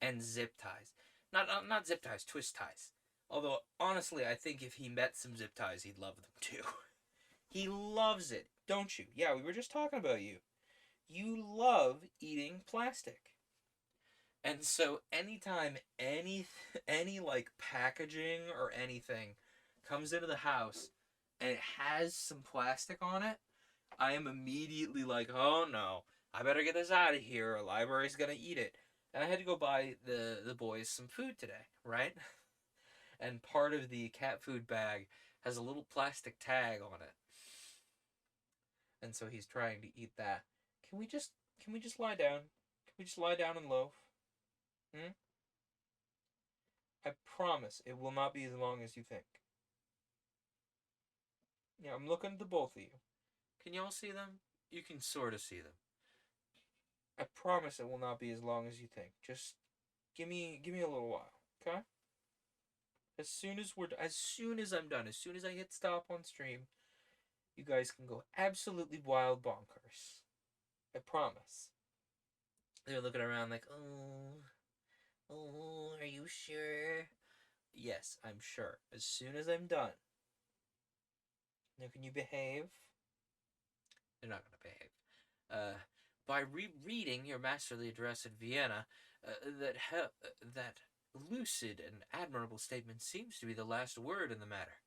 and zip ties. Not zip ties, twist ties. Although honestly, I think if he met some zip ties, he'd love them too. He loves it, don't you? Yeah, we were just talking about you. You love eating plastic. And so anytime any like packaging or anything comes into the house and it has some plastic on it, I am immediately like, "Oh no. I better get this out of here. A library's going to eat it." And I had to go buy the boys some food today, right? And part of the cat food bag has a little plastic tag on it. And so he's trying to eat that. Can we just lie down? Can we just lie down and loaf? Hmm? I promise it will not be as long as you think. Yeah, I'm looking at the both of you. Can y'all see them? You can sort of see them. I promise it will not be as long as you think. Just give me a little while, okay? As soon as I'm done, as soon as I hit stop on stream, you guys can go absolutely wild bonkers. I promise. They're looking around like, are you sure? Yes, I'm sure. As soon as I'm done. Now, can you behave? They're not going to behave. By rereading your masterly address in Vienna, that lucid and admirable statement seems to be the last word in the matter.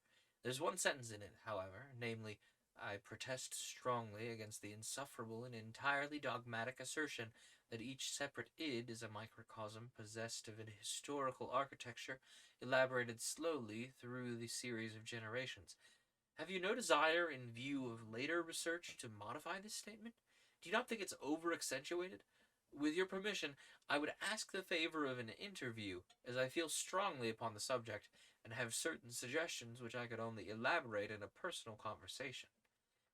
There's one sentence in it, however, namely, "I protest strongly against the insufferable and entirely dogmatic assertion that each separate id is a microcosm possessed of an historical architecture elaborated slowly through the series of generations. Have you no desire, in view of later research, to modify this statement? Do you not think it's over-accentuated? With your permission, I would ask the favor of an interview, as I feel strongly upon the subject, and have certain suggestions which I could only elaborate in a personal conversation.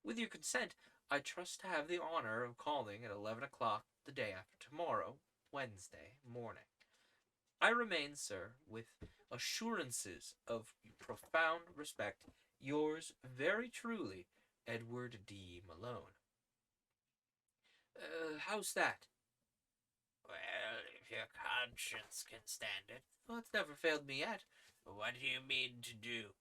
With your consent, I trust to have the honor of calling at 11 o'clock the day after tomorrow, Wednesday, morning. I remain, sir, with assurances of profound respect, yours very truly, Edward D. Malone." How's that? "Well, if your conscience can stand it." "Well, it's never failed me yet." "What do you mean to do?"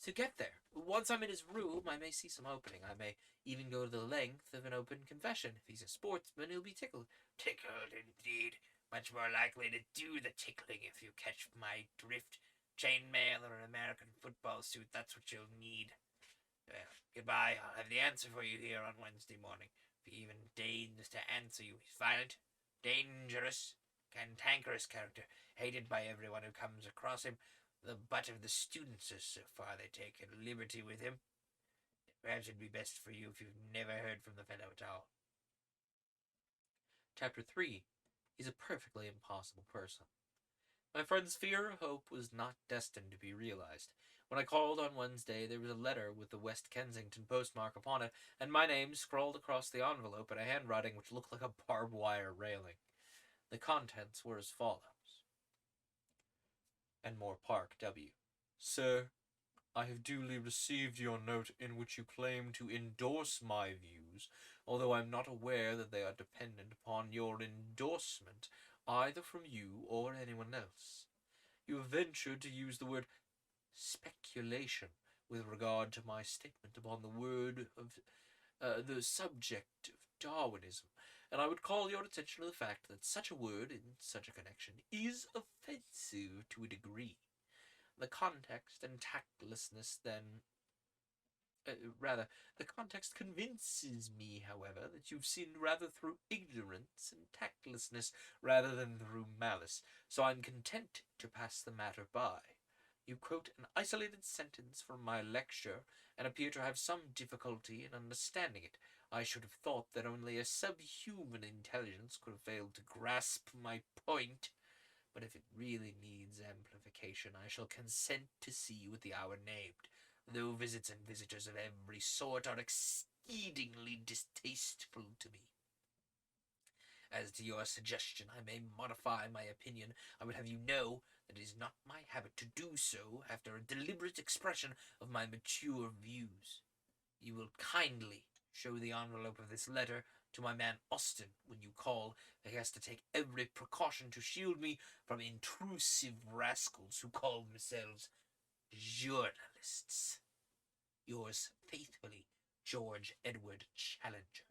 "To get there. Once I'm in his room, I may see some opening. I may even go to the length of an open confession. If he's a sportsman, he'll be tickled." "Tickled, indeed. Much more likely to do the tickling, if you catch my drift. Chainmail or an American football suit, that's what you'll need. Well, goodbye. I'll have the answer for you here on Wednesday morning. If he even deigns to answer you, he's violent, dangerous, cantankerous character, hated by everyone who comes across him. The butt of the students, so far they take a liberty with him. Perhaps it'd be best for you if you've never heard from the fellow at all." Chapter 3. He's a perfectly impossible person. My friend's fear of hope was not destined to be realized. When I called on Wednesday, there was a letter with the West Kensington postmark upon it, and my name scrawled across the envelope in a handwriting which looked like a barbed wire railing. The contents were as follows. And more Park W. "Sir, I have duly received your note in which you claim to endorse my views, although I am not aware that they are dependent upon your endorsement either from you or anyone else. You have ventured to use the word speculation with regard to my statement upon the word of the subject of Darwinism, and I would call your attention to the fact that such a word in such a connection is offensive to a degree. The context and tactlessness then rather, the context convinces me, however, that you've sinned rather through ignorance and tactlessness rather than through malice, so I'm content to pass the matter by. You quote an isolated sentence from my lecture, and appear to have some difficulty in understanding it. I should have thought that only a subhuman intelligence could have failed to grasp my point. But if it really needs amplification, I shall consent to see you at the hour named, though visits and visitors of every sort are exceedingly distasteful to me. As to your suggestion, I may modify my opinion. I would have you know that it is not my habit to do so after a deliberate expression of my mature views. You will kindly show the envelope of this letter to my man Austin when you call. He has to take every precaution to shield me from intrusive rascals who call themselves journalists. Yours faithfully, George Edward Challenger.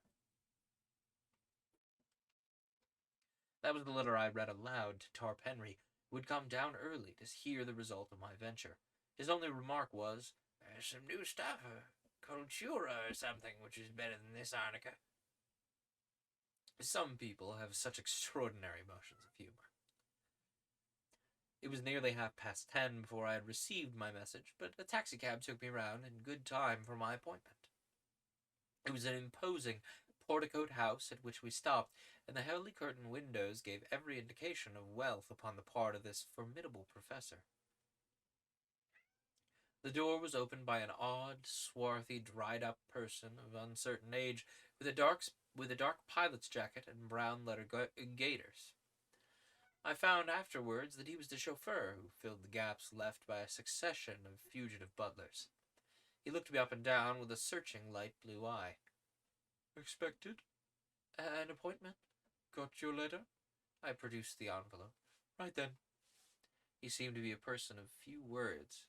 That was the letter I read aloud to Tarp Henry, who had come down early to hear the result of my venture. His only remark was, "There's some new stuff, cultura or something, which is better than this arnica." Some people have such extraordinary emotions of humor. It was nearly 10:30 before I had received my message, but a taxicab took me round in good time for my appointment. It was an imposing porticoed house at which we stopped, and the heavily curtained windows gave every indication of wealth upon the part of this formidable professor. The door was opened by an odd, swarthy, dried-up person of uncertain age, with a dark pilot's jacket and brown leather gaiters. I found afterwards that he was the chauffeur who filled the gaps left by a succession of fugitive butlers. He looked me up and down with a searching light blue eye. "Expected? An appointment? Got your letter?" I produced the envelope. "Right then." He seemed to be a person of few words.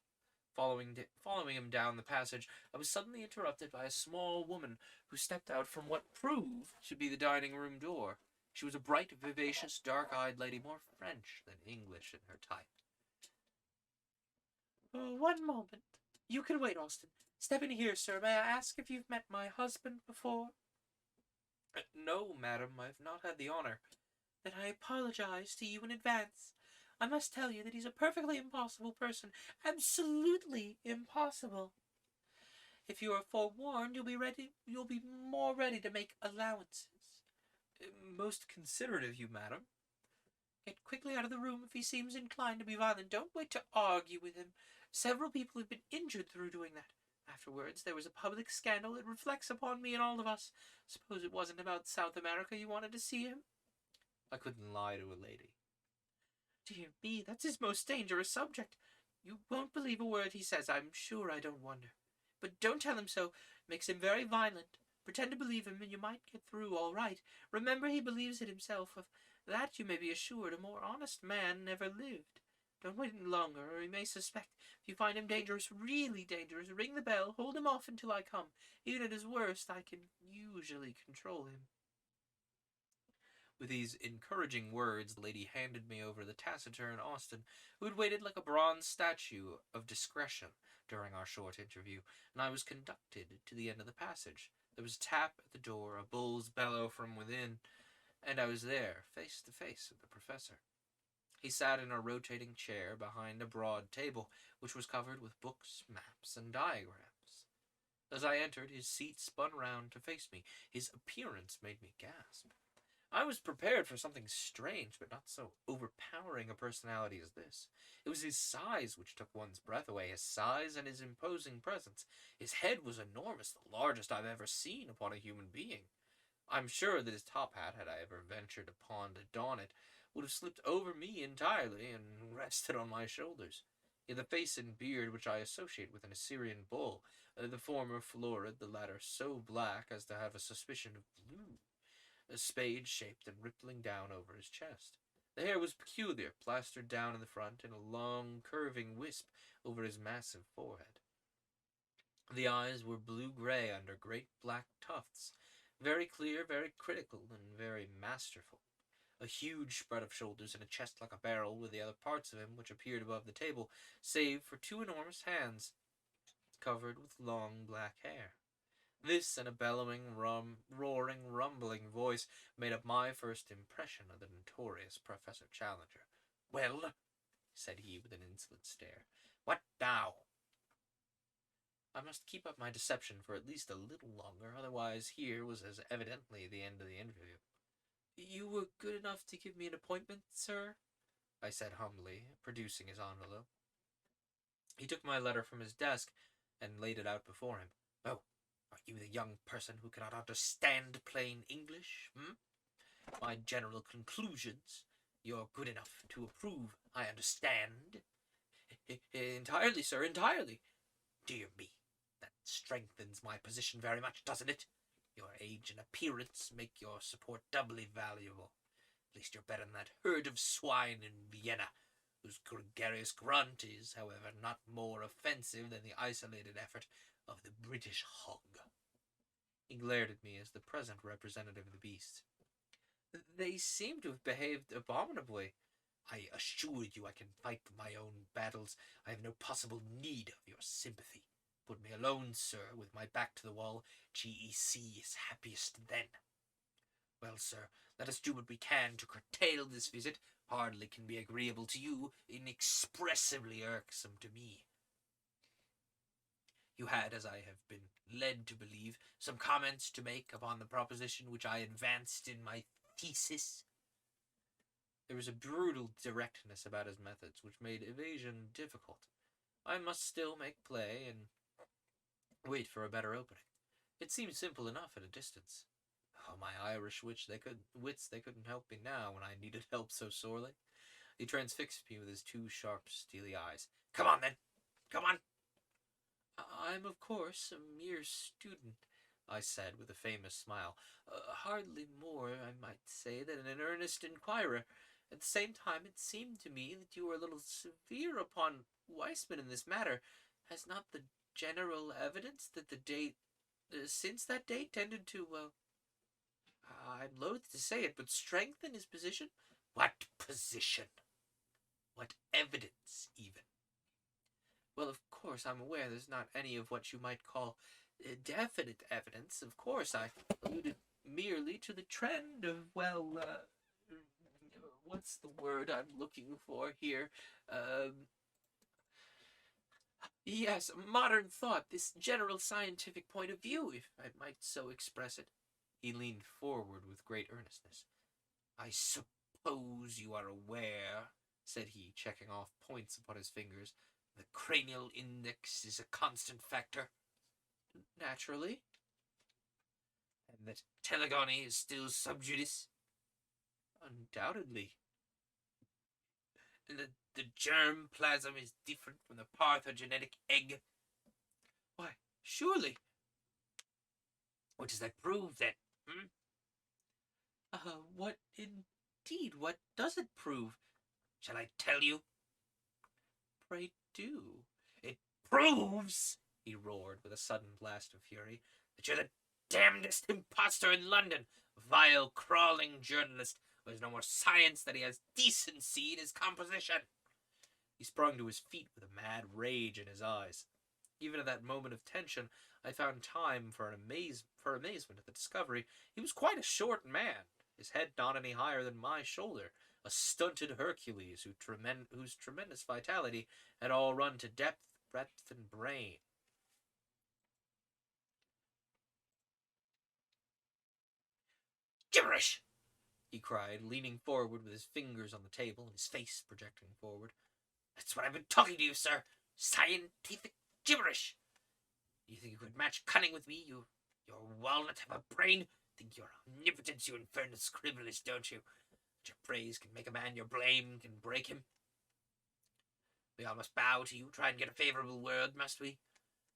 Following him down the passage, I was suddenly interrupted by a small woman who stepped out from what proved to be the dining-room door. She was a bright, vivacious, dark-eyed lady, more French than English in her type. "Oh, one moment. You can wait, Austin. Step in here, sir. May I ask if you've met my husband before?" "No, madam, I've not had the honor." "Then I apologize to you in advance. I must tell you that he's a perfectly impossible person. Absolutely impossible. If you are forewarned, you'll be more ready to make allowances." "Most considerate of you, madam." "Get quickly out of the room if he seems inclined to be violent. Don't wait to argue with him. Several people have been injured through doing that. Afterwards, there was a public scandal. It reflects upon me and all of us. Suppose it wasn't about South America you wanted to see him?" I couldn't lie to a lady. "Dear me, that's his most dangerous subject. You won't believe a word he says, I'm sure. I don't wonder. But don't tell him so. It makes him very violent. Pretend to believe him, and you might get through all right. Remember, he believes it himself. Of that you may be assured. A more honest man never lived. Don't wait any longer, or he may suspect. If you find him dangerous, really dangerous, ring the bell. Hold him off until I come. Even at his worst, I can usually control him." With these encouraging words, the lady handed me over the taciturn Austin, who had waited like a bronze statue of discretion during our short interview, and I was conducted to the end of the passage. There was a tap at the door, a bull's bellow from within, and I was there, face to face with the professor. He sat in a rotating chair behind a broad table, which was covered with books, maps, and diagrams. As I entered, his seat spun round to face me. His appearance made me gasp. I was prepared for something strange, but not so overpowering a personality as this. It was his size which took one's breath away, his size and his imposing presence. His head was enormous, the largest I've ever seen upon a human being. I'm sure that his top hat, had I ever ventured upon to don it, would have slipped over me entirely and rested on my shoulders. He had the face and beard which I associate with an Assyrian bull, the former florid, the latter so black as to have a suspicion of blue, a spade shaped and rippling down over his chest. The hair was peculiar, plastered down in the front in a long, curving wisp over his massive forehead. The eyes were blue-gray under great black tufts, very clear, very critical, and very masterful. A huge spread of shoulders and a chest like a barrel were the other parts of him which appeared above the table, save for two enormous hands covered with long black hair. This and a bellowing, roaring, rumbling voice made up my first impression of the notorious Professor Challenger. "Well," said he with an insolent stare, "what now?" I must keep up my deception for at least a little longer, otherwise here was as evidently the end of the interview. "You were good enough to give me an appointment, sir?" I said humbly, producing his envelope. He took my letter from his desk and laid it out before him. "Oh, are you the young person who cannot understand plain English, My general conclusions. You're good enough to approve, I understand. Entirely, sir, entirely. Dear me, that strengthens my position very much, doesn't it? Your age and appearance make your support doubly valuable. At least you're better than that herd of swine in Vienna, whose gregarious grunt is, however, not more offensive than the isolated effort of the British hog. He glared at me as the present representative of the beasts. They seem to have behaved abominably. I assure you I can fight my own battles. I have no possible need of your sympathy. Put me alone, sir, with my back to the wall. GEC is happiest then. Well, sir, let us do what we can to curtail this visit. Hardly can be agreeable to you, inexpressibly irksome to me. You had, as I have been led to believe, some comments to make upon the proposition which I advanced in my thesis. There was a brutal directness about his methods which made evasion difficult. I must still make play and wait for a better opening. It seemed simple enough at a distance. Oh, my Irish wits, they couldn't help me now when I needed help so sorely. He transfixed me with his two sharp, steely eyes. Come on, then. Come on. I'm, of course, a mere student, I said with a famous smile. Hardly more, I might say, than an earnest inquirer. At the same time, it seemed to me that you were a little severe upon Weissman in this matter. Has not the general evidence that the date, since that date, tended to, I'm loath to say it, but strengthen his position? What position? What evidence, even? Well, of course, I'm aware there's not any of what you might call definite evidence. Of course, I alluded merely to the trend of, what's the word I'm looking for here? Yes, modern thought, this general scientific point of view, if I might so express it. He leaned forward with great earnestness. I suppose you are aware, said he, checking off points upon his fingers, the cranial index is a constant factor. Naturally. And that telegony is still sub judice? Undoubtedly. And that the germ plasm is different from the parthenogenetic egg? Why, surely. What does that prove, then? What indeed? What does it prove? Shall I tell you? Pray do. It proves, he roared with a sudden blast of fury, that you're the damnedest impostor in London, vile, crawling journalist who has no more science than he has decency in his composition. He sprung to his feet with a mad rage in his eyes. Even at that moment of tension, I found time for amazement at the discovery. He was quite a short man, his head not any higher than my shoulder, a stunted Hercules whose tremendous vitality had all run to depth, breadth, and brain. Gibberish! He cried, leaning forward with his fingers on the table and his face projecting forward. That's what I've been talking to you, sir. Scientific gibberish. You think you could match cunning with me? Your walnut have a brain? Think your omnipotence, you infernal scribblers, don't you? That your praise can make a man, your blame can break him. We all must bow to you, try and get a favourable word, must we?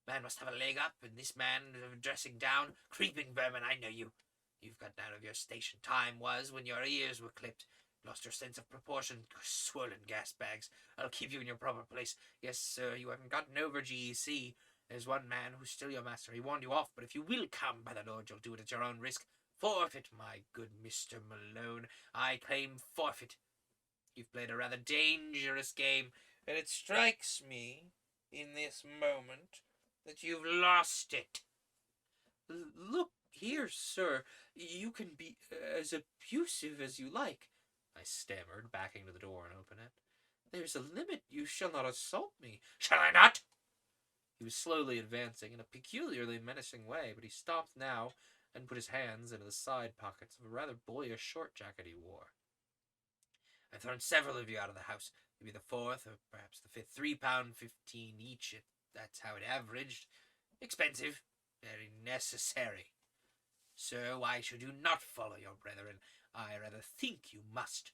Man must have a leg up, and this man dressing down. Creeping vermin, I know you. You've gotten out of your station. Time was when your ears were clipped. Lost your sense of proportion. Swollen gas bags. I'll keep you in your proper place. Yes, sir, you haven't gotten over GEC. There's one man who's still your master. He warned you off, but if you will come, by the Lord, you'll do it at your own risk. Forfeit, my good Mr. Malone. I claim forfeit. You've played a rather dangerous game, and it strikes me, in this moment, that you've lost it. Look here, sir. You can be as abusive as you like, I stammered, backing to the door and opening it. There's a limit. You shall not assault me. Shall I not? He was slowly advancing in a peculiarly menacing way, but he stopped now and put his hands into the side pockets of a rather boyish short jacket he wore. I've thrown several of you out of the house. Maybe the fourth, or perhaps the fifth. £3.15 each, if that's how it averaged. Expensive. Very necessary. So why should you not follow your brethren? I rather think you must.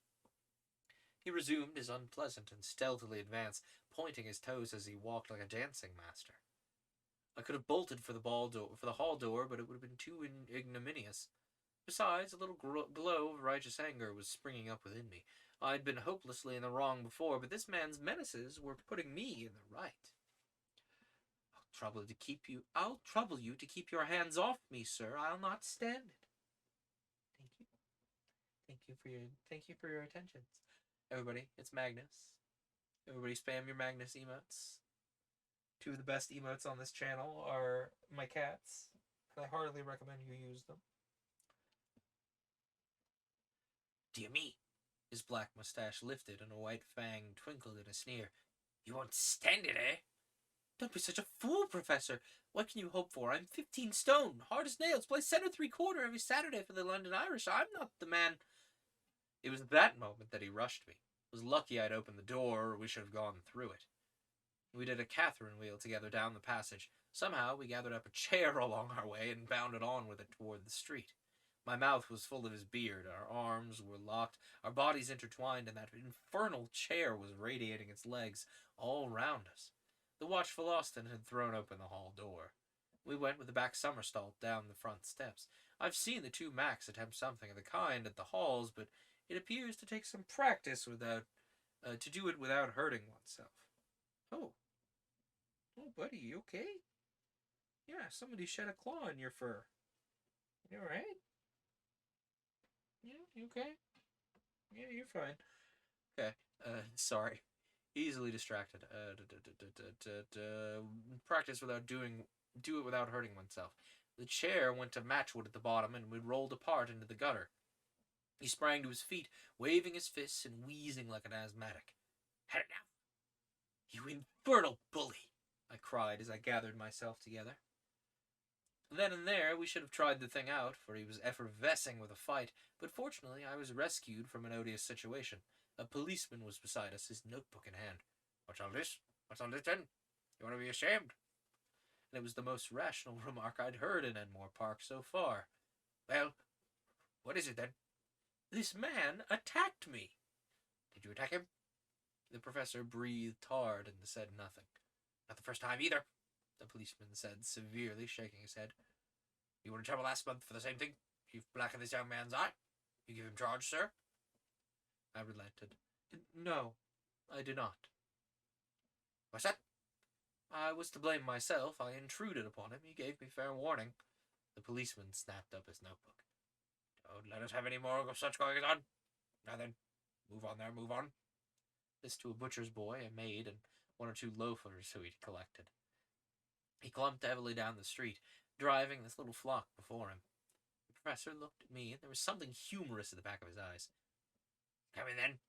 He resumed his unpleasant and stealthily advance, pointing his toes as he walked like a dancing master. I could have bolted for the hall door, but it would have been too ignominious. Besides, a little glow of righteous anger was springing up within me. I'd been hopelessly in the wrong before, but this man's menaces were putting me in the right. I'll trouble you to keep your hands off me, sir. I'll not stand it. Thank you. Thank you for your attentions. Everybody, it's Magnus. Everybody spam your Magnus emotes. Two of the best emotes on this channel are my cats. I heartily recommend you use them. Dear me. His black mustache lifted and a white fang twinkled in a sneer. You won't stand it, eh? Don't be such a fool, Professor. What can you hope for? I'm 15 stone, hard as nails, play center 3/4 every Saturday for the London Irish. I'm not the man. It was at that moment that he rushed me. It was lucky I'd opened the door, or we should have gone through it. We did a Catherine wheel together down the passage. Somehow we gathered up a chair along our way and bounded on with it toward the street. My mouth was full of his beard, our arms were locked, our bodies intertwined, and that infernal chair was radiating its legs all round us. The watchful Austin had thrown open the hall door. We went with a back somersault down the front steps. I've seen the two Macs attempt something of the kind at the halls, but it appears to take some practice to do it without hurting oneself. Oh, buddy, you okay? Yeah, somebody shed a claw in your fur. You alright? Yeah, you okay? Yeah, you're fine. Okay, sorry. Easily distracted. Practice do it without hurting oneself. The chair went to matchwood at the bottom, and we rolled apart into the gutter. He sprang to his feet, waving his fists and wheezing like an asthmatic. Had it now? You infernal bully! I cried as I gathered myself together. Then and there we should have tried the thing out, for he was effervescing with a fight, but fortunately I was rescued from an odious situation. A policeman was beside us, his notebook in hand. What's all this? What's all this then? You want to be ashamed? And it was the most rational remark I'd heard in Enmore Park so far. Well, what is it then? This man attacked me. Did you attack him? The professor breathed hard and said nothing. Not the first time either, the policeman said, severely shaking his head. You were in trouble last month for the same thing? You've blackened this young man's eye? You give him charge, sir? I relented. No, I did not. What's that? I was to blame myself. I intruded upon him. He gave me fair warning. The policeman snapped up his notebook. Don't let us have any more of such goings on. Now then, move on there, move on. This to a butcher's boy, a maid, and one or two loafers who he'd collected. He clumped heavily down the street, driving this little flock before him. The professor looked at me, and there was something humorous at the back of his eyes. Come in, then.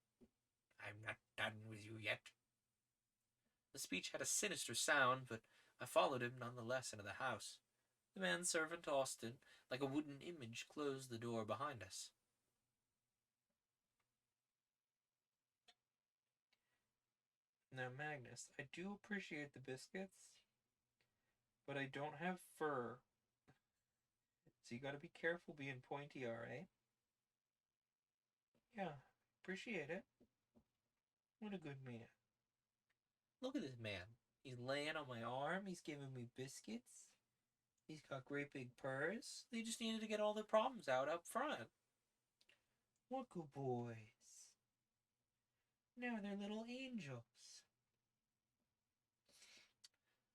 I'm not done with you yet. The speech had a sinister sound, but I followed him nonetheless into the house. The manservant, Austin, like a wooden image, closed the door behind us. Now, Magnus, I do appreciate the biscuits, but I don't have fur. So you gotta be careful being pointy, alright? Yeah, appreciate it. What a good man. Look at this man. He's laying on my arm. He's giving me biscuits. He's got great big purrs. They just needed to get all their problems out up front. What good boys. Now they're little angels.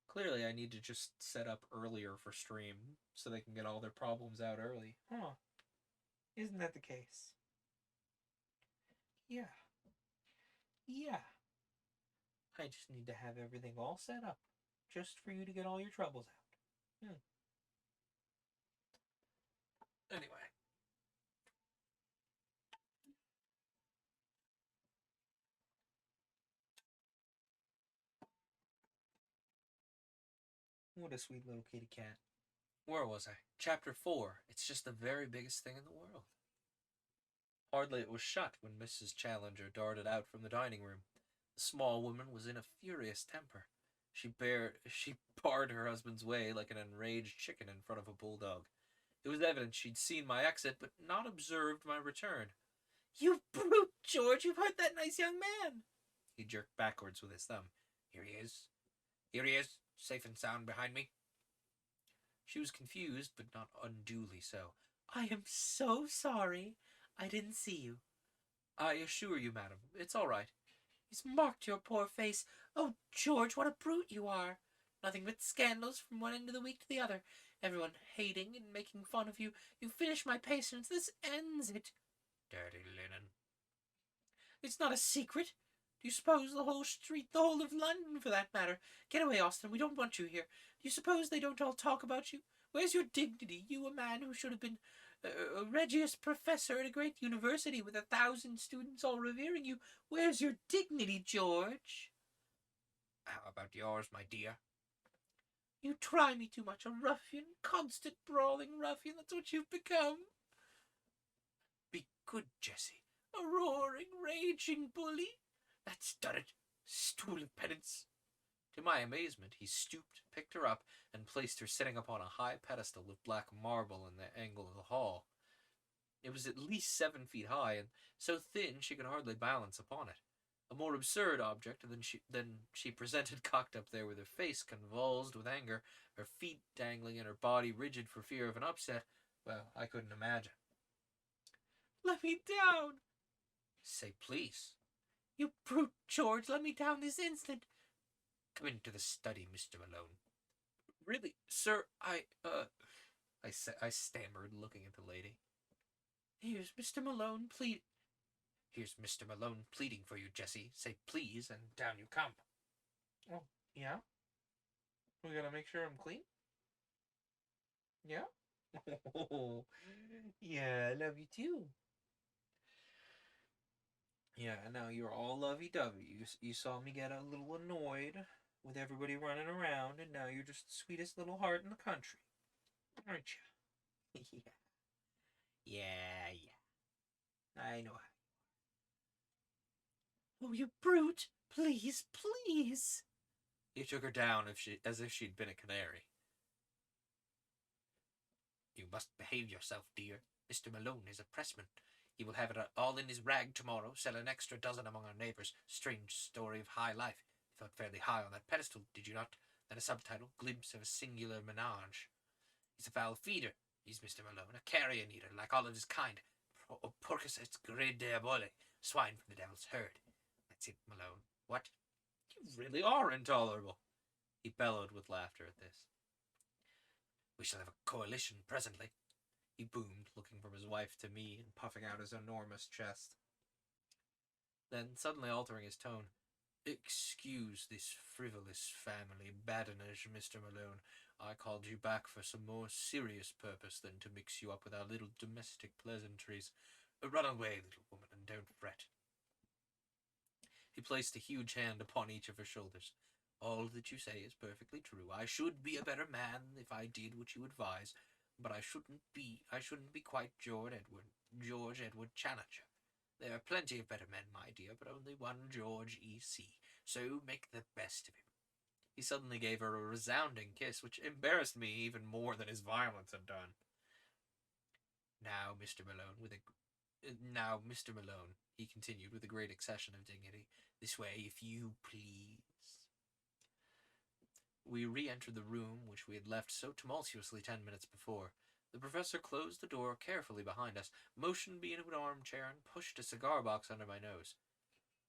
Clearly, I need to just set up earlier for stream so they can get all their problems out early. Huh. Isn't that the case? Yeah. Yeah. I just need to have everything all set up just for you to get all your troubles out. Anyway. What a sweet little kitty cat. Where was I? Chapter 4. It's just the very biggest thing in the world. Hardly it was shut when Mrs. Challenger darted out from the dining room. The small woman was in a furious temper. She barred her husband's way like an enraged chicken in front of a bulldog. It was evident she'd seen my exit, but not observed my return. "You brute, George! You've hurt that nice young man!" He jerked backwards with his thumb. "Here he is. Here he is, safe and sound behind me." She was confused, but not unduly so. "I am so sorry. I didn't see you." "I assure you, madam, it's all right." "He's marked your poor face. Oh, George, what a brute you are! Nothing but scandals from one end of the week to the other. Everyone hating and making fun of you. You finish my patience. This ends it." "Dirty linen." "It's not a secret. Do you suppose the whole street, the whole of London for that matter— Get away, Austin, we don't want you here. Do you suppose they don't all talk about you? Where's your dignity, you, a man who should have been a Regius Professor at a great university with 1,000 students all revering you? Where's your dignity, George?" "How about yours, my dear?" "You try me too much. A ruffian, constant brawling ruffian, that's what you've become." "Be good, Jessie." "A roaring, raging bully." "That's done it. Stool of penance." To my amazement, he stooped, picked her up, and placed her sitting upon a high pedestal of black marble in the angle of the hall. It was at least 7 feet high, and so thin she could hardly balance upon it. A more absurd object than she presented cocked up there with her face convulsed with anger, her feet dangling and her body rigid for fear of an upset. Well, I couldn't imagine. "Let me down." "Say please." "You brute, George, let me down this instant." "Come into the study, Mr. Malone." "Really, sir, I stammered, looking at the lady. "Here's Mr. Malone, please." "Here's Mr. Malone pleading for you, Jessie. Say please, and down you come." "Oh, yeah? We gotta make sure I'm clean?" "Yeah?" "Oh, yeah, I love you too." "Yeah, now you're all lovey-dovey. You saw me get a little annoyed with everybody running around, and now you're just the sweetest little heart in the country, aren't you?" Yeah. I know how. "Oh, you brute! Please, please!" He took her down as if she'd been a canary. "You must behave yourself, dear. Mr. Malone is a pressman. He will have it all in his rag tomorrow, sell an extra dozen among our neighbours. Strange story of high life. You felt fairly high on that pedestal, did you not? Then a subtitle, Glimpse of a Singular Menage. He's a foul feeder. He's Mr. Malone, a carrion eater, like all of his kind. Porcus et gre diabole, swine from the devil's herd. That's it, Malone. What? You really are intolerable." He bellowed with laughter at this. "We shall have a coalition presently," he boomed, looking from his wife to me and puffing out his enormous chest. Then, suddenly altering his tone, "Excuse this frivolous family badinage, Mr. Malone. I called you back for some more serious purpose than to mix you up with our little domestic pleasantries. Run away, little woman, and don't fret." He placed a huge hand upon each of her shoulders. "All that you say is perfectly true. I should be a better man if I did what you advise, but I shouldn't be quite George Edward Challenger. There are plenty of better men, my dear, but only one George E.C., so make the best of him." He suddenly gave her a resounding kiss, which embarrassed me even more than his violence had done. Now, Mr. Malone, he continued with a great accession of dignity, "this way, if you please." We re-entered the room which we had left so tumultuously 10 minutes before. The professor closed the door carefully behind us, motioned me into an armchair, and pushed a cigar box under my nose.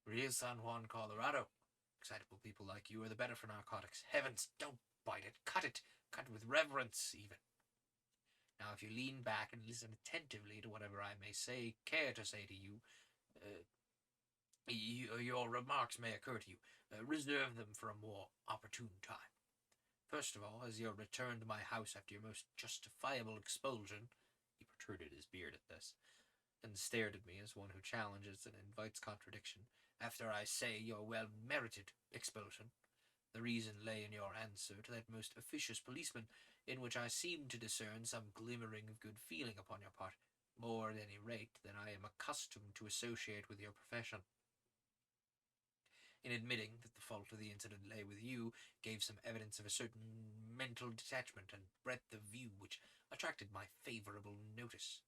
"Real San Juan, Colorado. Excitable people like you are the better for narcotics. Heavens, don't bite it. Cut it. Cut it with reverence, even. Now, if you lean back and listen attentively to whatever I may care to say to you, your remarks may occur to you. Reserve them for a more opportune time. First of all, as your return to my house after your most justifiable expulsion," he protruded his beard at this, and stared at me as one who challenges and invites contradiction, "after I say your well-merited expulsion, the reason lay in your answer to that most officious policeman, in which I seemed to discern some glimmering of good feeling upon your part, more at any rate than I am accustomed to associate with your profession. in admitting that the fault of the incident lay with you, gave some evidence of a certain mental detachment and breadth of view which attracted my favourable notice.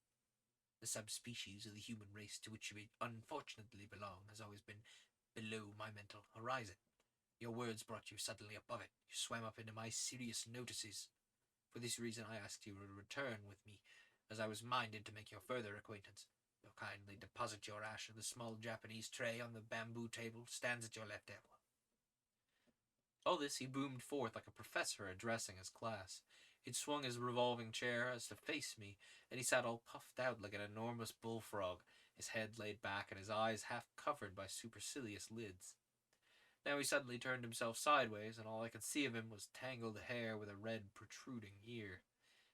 The subspecies of the human race to which you unfortunately belong has always been below my mental horizon. Your words brought you suddenly above it. You swam up into my serious notices. For this reason I asked you to return with me, as I was minded to make your further acquaintance. You'll kindly deposit your ash in the small Japanese tray on the bamboo table stands at your left elbow. All this he boomed forth like a professor addressing his class. He'd swung his revolving chair as to face me, and he sat all puffed out like an enormous bullfrog, his head laid back and his eyes half covered by supercilious lids. Now he suddenly turned himself sideways, and all I could see of him was tangled hair with a red protruding ear.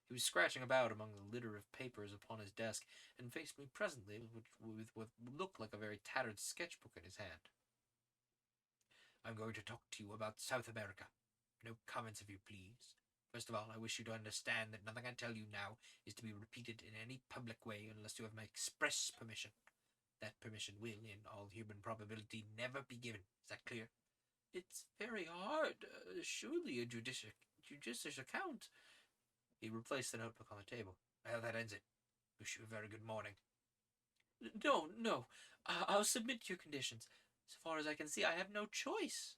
He was scratching about among the litter of papers upon his desk, and faced me presently with what looked like a very tattered sketchbook in his hand. I'm going to talk to you about South America. No comments, if you please. First of all, I wish you to understand that nothing I tell you now is to be repeated in any public way unless you have my express permission. That permission will, in all human probability, never be given. Is that clear? It's very hard. Surely a judicious account. He replaced the notebook on the table. Well, that ends it. Wish you a very good morning. No. I'll submit to your conditions. So far as I can see, I have no choice.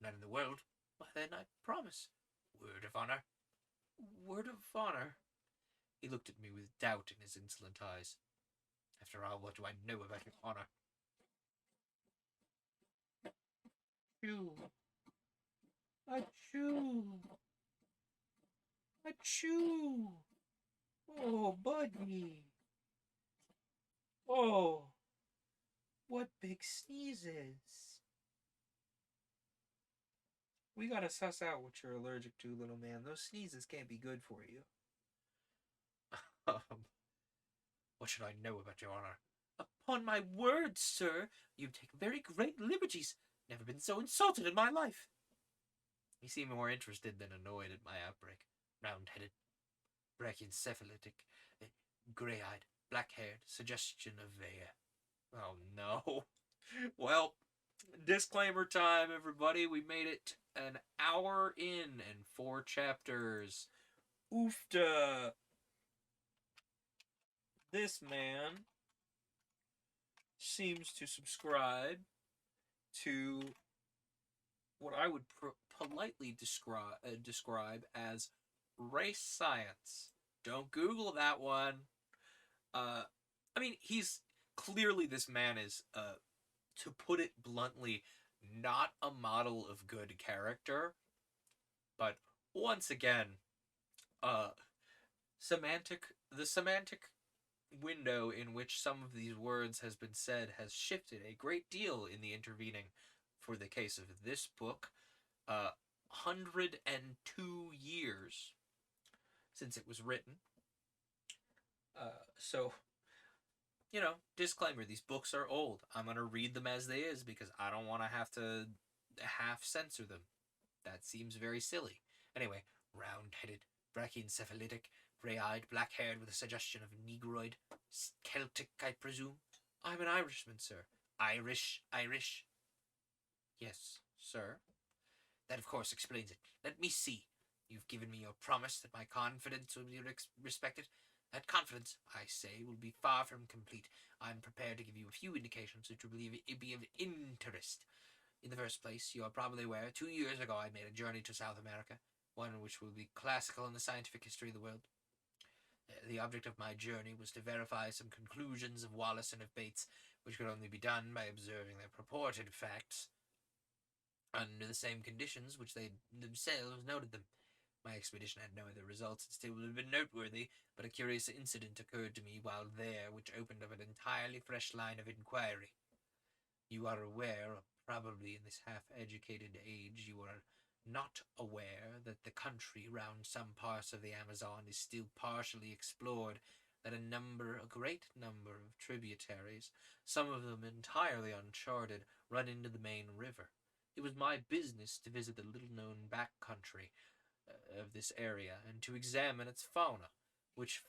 Not in the world. Why, then, I promise. Word of honor. Word of honor. He looked at me with doubt in his insolent eyes. After all, what do I know about your honor? Achoo. Achoo. Achoo. Oh, buddy. Oh, what big sneezes. We gotta suss out what you're allergic to, little man. Those sneezes can't be good for you. What should I know about your honor? Upon my word, sir, you take very great liberties. Never been so insulted in my life. He seemed more interested than annoyed at my outbreak. Round-headed, brachycephalic, grey-eyed, black-haired, suggestion of Vaya. Oh, no. Well, disclaimer time, everybody. We made it an hour in and 4 chapters. Oofta. This man seems to subscribe to what I would politely describe as race science. Don't Google that one. I mean, he's clearly, this man is, to put it bluntly, not a model of good character. But once again, the semantic window in which some of these words has been said has shifted a great deal in the intervening, for the case of this book, 102 years since it was written. So, disclaimer, these books are old. I'm going to read them as they is because I don't want to have to half censor them. That seems very silly. Anyway, round-headed, brachycephalic, grey-eyed, black-haired with a suggestion of negroid, Celtic, I presume. I'm an Irishman, sir. Irish. Yes, sir. That, of course, explains it. Let me see. You've given me your promise that my confidence will be respected. That confidence, I say, will be far from complete. I'm prepared to give you a few indications which will be of interest. In the first place, you are probably aware, 2 years ago I made a journey to South America, one which will be classical in the scientific history of the world. The object of my journey was to verify some conclusions of Wallace and of Bates, which could only be done by observing their purported facts under the same conditions which they themselves noted them. My expedition had no other results and still would have been noteworthy, but a curious incident occurred to me while there, which opened up an entirely fresh line of inquiry. You are aware, probably in this half-educated age, you are not aware that the country round some parts of the Amazon is still partially explored, that a great number of tributaries, some of them entirely uncharted, run into the main river. It was my business to visit the little-known back country of this area and to examine its fauna. which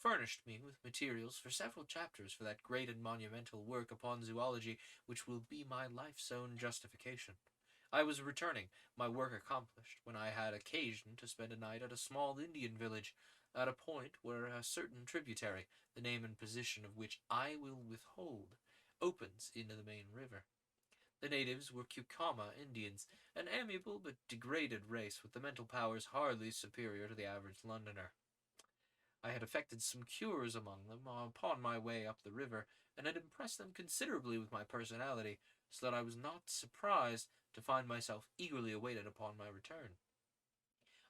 furnished me with materials for several chapters for that great and monumental work upon zoology which will be my life's own justification. I was returning, my work accomplished, when I had occasion to spend a night at a small Indian village, at a point where a certain tributary, the name and position of which I will withhold, opens into the main river. The natives were Kukama Indians, an amiable but degraded race with the mental powers hardly superior to the average Londoner. I had effected some cures among them upon my way up the river, and had impressed them considerably with my personality, so that I was not surprised to find myself eagerly awaited upon my return.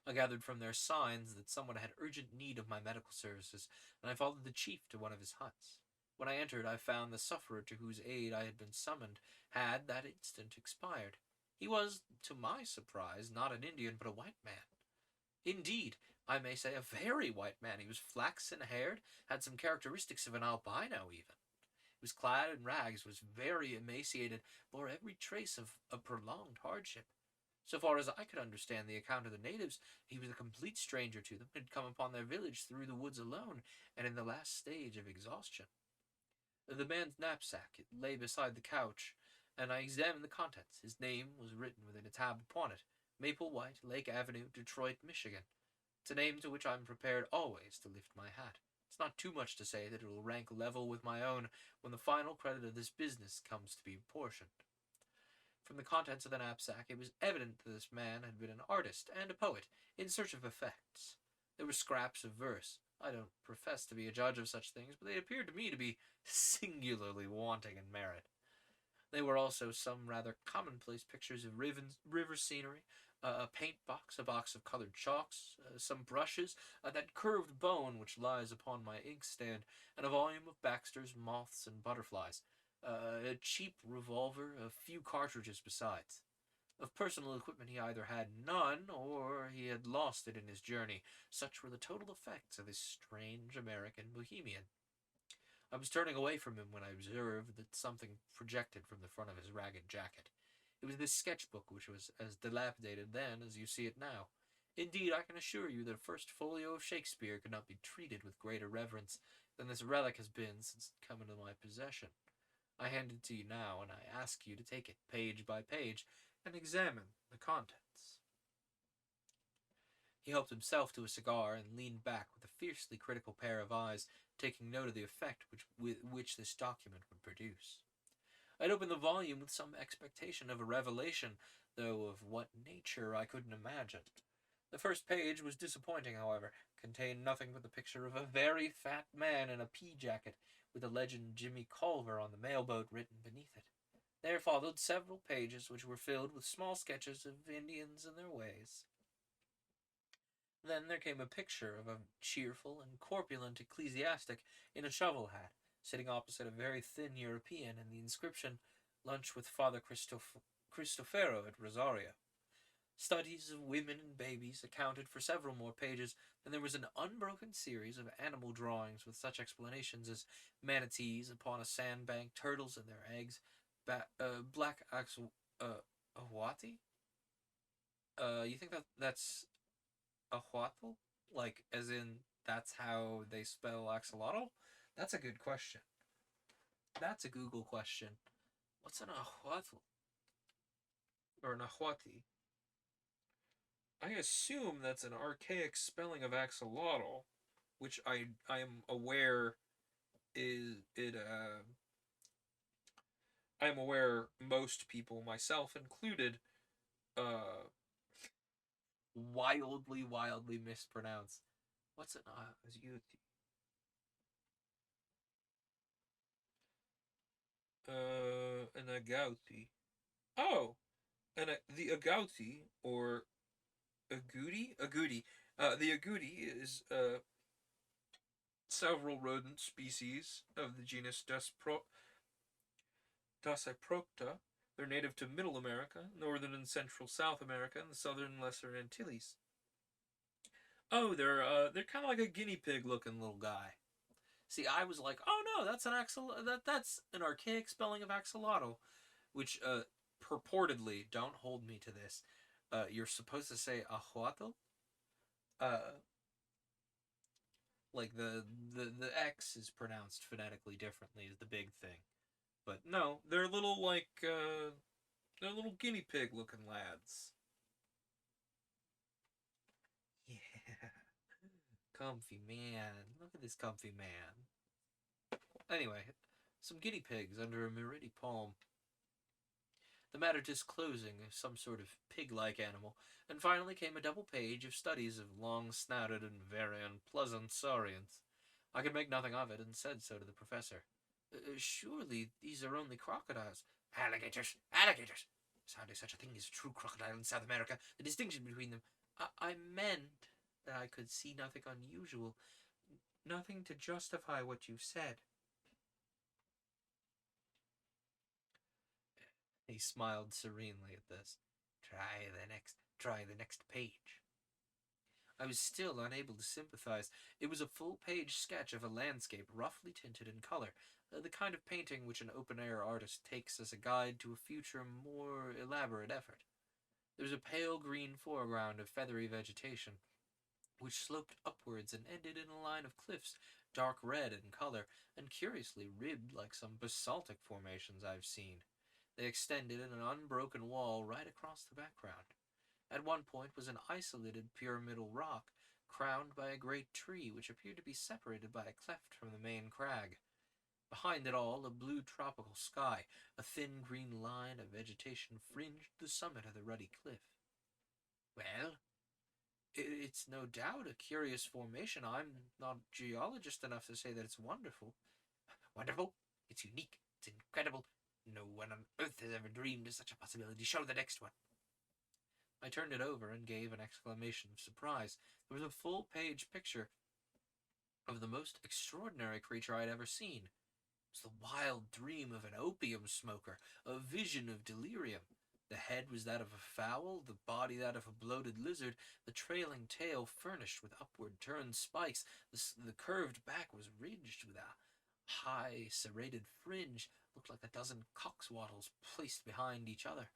I gathered from their signs that someone had urgent need of my medical services, and I followed the chief to one of his huts. When I entered, I found the sufferer to whose aid I had been summoned had that instant expired. He was, to my surprise, not an Indian, but a white man. Indeed, I may say a very white man. He was flaxen-haired, had some characteristics of an albino even. He was clad in rags, was very emaciated, bore every trace of a prolonged hardship. So far as I could understand the account of the natives, he was a complete stranger to them, had come upon their village through the woods alone, and in the last stage of exhaustion. The man's knapsack lay beside the couch, and I examined the contents. His name was written within a tab upon it: Maple White, Lake Avenue, Detroit, Michigan. It's a name to which I'm prepared always to lift my hat. It's not too much to say that it will rank level with my own when the final credit of this business comes to be apportioned. From the contents of the knapsack, it was evident that this man had been an artist and a poet in search of effects. There were scraps of verse. I don't profess to be a judge of such things, but they appeared to me to be singularly wanting in merit. They were also some rather commonplace pictures of river scenery, a paint box, a box of colored chalks, some brushes, that curved bone which lies upon my inkstand, and a volume of Baxter's Moths and Butterflies, a cheap revolver, a few cartridges besides. Of personal equipment he either had none, or he had lost it in his journey. Such were the total effects of this strange American bohemian. I was turning away from him when I observed that something projected from the front of his ragged jacket. It was this sketchbook, which was as dilapidated then as you see it now. Indeed, I can assure you that a first folio of Shakespeare could not be treated with greater reverence than this relic has been since it came into my possession. I hand it to you now, and I ask you to take it page by page and examine the contents. He helped himself to a cigar and leaned back with a fiercely critical pair of eyes, taking note of the effect which this document would produce. I had opened the volume with some expectation of a revelation, though of what nature I couldn't imagine. The first page was disappointing, however, contained nothing but the picture of a very fat man in a pea jacket, with the legend Jimmy Culver on the mailboat written beneath it. There followed several pages which were filled with small sketches of Indians and their ways. Then there came a picture of a cheerful and corpulent ecclesiastic in a shovel hat, sitting opposite a very thin European, and the inscription, Lunch with Father Cristofero at Rosario. Studies of women and babies accounted for several more pages, and there was an unbroken series of animal drawings with such explanations as manatees upon a sandbank, turtles and their eggs, black ahwati? You think that's ahwatl? Like, as in, that's how they spell axolotl? That's a good question. That's a Google question. What's an ahwatl? Or an ahwati? I assume that's an archaic spelling of axolotl, which I am aware is it I am aware most people, myself included, uh wildly mispronounce. What's an an agouti? Oh, the agouti or agouti. The agouti is several rodent species of the genus Dasyprocta. They're native to Middle America, northern and central South America, and the southern Lesser Antilles. Oh, they're kind of like a guinea pig looking little guy. See, I was like, oh no, that's an archaic spelling of axolotl, which purportedly, don't hold me to this. You're supposed to say ahuatl. Uh, Like the X is pronounced phonetically differently is the big thing. But no, they're little they're little guinea pig looking lads. Yeah. Comfy man. Look at this comfy man. Anyway, some guinea pigs under a miridi palm. The matter disclosing some sort of pig-like animal, and finally came a double page of studies of long-snouted and very unpleasant saurians. I could make nothing of it, and said so to the professor. Surely these are only crocodiles. Alligators! Alligators! There's hardly such a thing as a true crocodile in South America. The distinction between them... I meant that I could see nothing unusual, nothing to justify what you said. He smiled serenely at this. Try the next page. I was still unable to sympathize. It was a full-page sketch of a landscape roughly tinted in color, the kind of painting which an open-air artist takes as a guide to a future more elaborate effort. There was a pale green foreground of feathery vegetation, which sloped upwards and ended in a line of cliffs, dark red in color, and curiously ribbed like some basaltic formations I've seen. They extended in an unbroken wall right across the background. At one point was an isolated pyramidal rock, crowned by a great tree which appeared to be separated by a cleft from the main crag. Behind it all, a blue tropical sky, a thin green line of vegetation fringed the summit of the ruddy cliff. Well, it's no doubt a curious formation. I'm not geologist enough to say that it's wonderful. Wonderful? It's unique. It's incredible. No one on earth has ever dreamed of such a possibility. Show the next one. I turned it over and gave an exclamation of surprise. There was a full-page picture of the most extraordinary creature I had ever seen. It was the wild dream of an opium smoker, a vision of delirium. The head was that of a fowl, the body that of a bloated lizard, the trailing tail furnished with upward turned spikes, the curved back was ridged with a high serrated fringe, looked like a dozen cockswattles placed behind each other.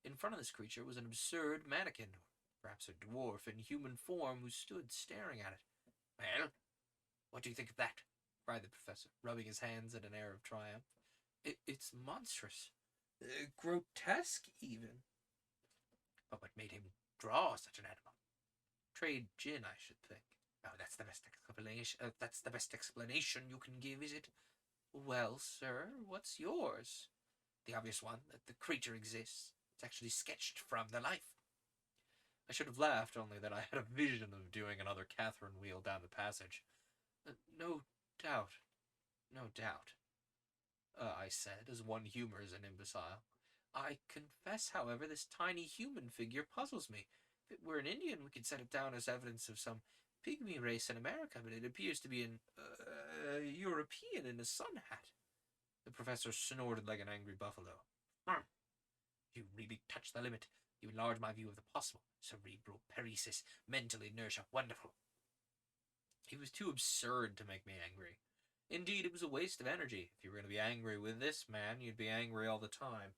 In front of this creature was an absurd mannequin, perhaps a dwarf in human form, who stood staring at it. Well, what do you think of that? Cried the professor, rubbing his hands in an air of triumph. It's monstrous. Grotesque, even. But what made him draw such an animal? Trade gin, I should think. Oh, that's the best explanation. That's the best explanation you can give, is it? Well, sir, what's yours? The obvious one, that the creature exists. It's actually sketched from the life. I should have laughed, only that I had a vision of doing another Catherine wheel down the passage. No doubt. No doubt. I said, as one humors an imbecile. I confess, however, this tiny human figure puzzles me. If it were an Indian, we could set it down as evidence of some pygmy race in America, but it appears to be an European in a sun hat. The professor snorted like an angry buffalo. You really touch the limit. You enlarge my view of the possible. Cerebral paresis, mental inertia, wonderful. It was too absurd to make me angry. Indeed, it was a waste of energy. If you were going to be angry with this man, you'd be angry all the time.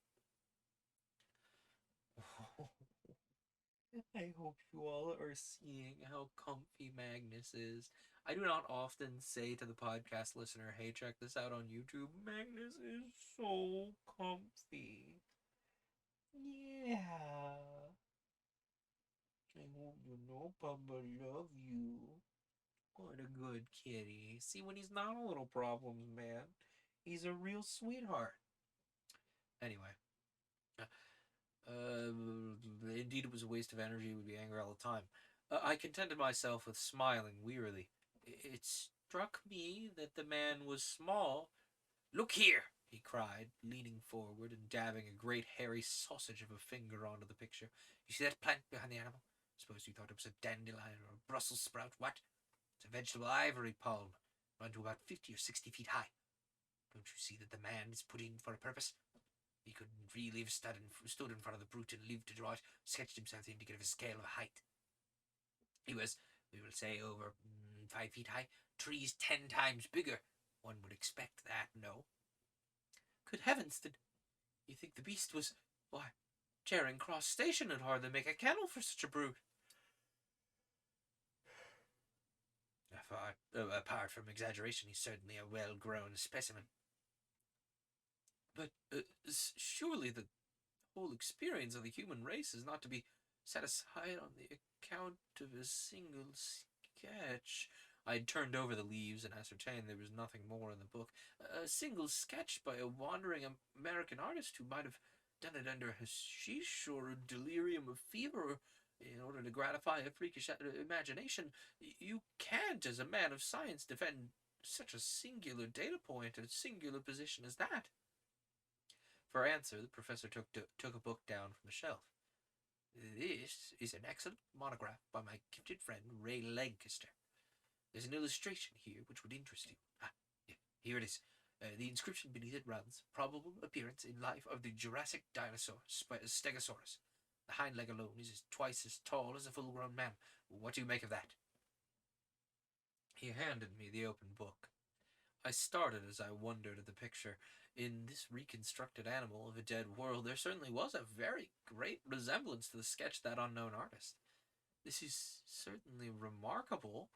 I hope you all are seeing how comfy Magnus is. I do not often say to the podcast listener, hey, check this out on YouTube. Magnus is so comfy. Yeah. I hope you know Papa love you. What a good kitty. See, when he's not a little problems, man, he's a real sweetheart. Anyway. Indeed, it was a waste of energy. Would be angry all the time. I contented myself with smiling wearily. It struck me that the man was small. Look here, he cried, leaning forward and dabbing a great hairy sausage of a finger onto the picture. You see that plant behind the animal? Suppose you thought it was a dandelion or a Brussels sprout. What? It's a vegetable ivory palm, run to about 50 or 60 feet high. Don't you see that the man is put in for a purpose? He could really have stood in front of the brute and lived to draw it, sketched himself the indicative scale of height. He was, we will say, over 5 feet high, trees 10 times bigger. One would expect that, no? Good heavens, then you think the beast was, why, Charing Cross Station would hardly make a kennel for such a brute. apart from exaggeration, he's certainly a well-grown specimen. But surely the whole experience of the human race is not to be set aside on the account of a single sketch. I had turned over the leaves and ascertained there was nothing more in the book. A single sketch by a wandering American artist who might have done it under hashish or a delirium of fever, in order to gratify a freakish imagination. You can't, as a man of science, defend such a singular data point, a singular position as that. For answer, the professor took a book down from the shelf. This is an excellent monograph by my gifted friend Ray Lancaster. There's an illustration here which would interest you. Here it is. The inscription beneath it runs, probable appearance in life of the Jurassic dinosaur, Stegosaurus. The hind leg alone is twice as tall as a full-grown man. What do you make of that? He handed me the open book. I started as I wondered at the picture. In this reconstructed animal of a dead world, there certainly was a very great resemblance to the sketch of that unknown artist. This is certainly remarkable,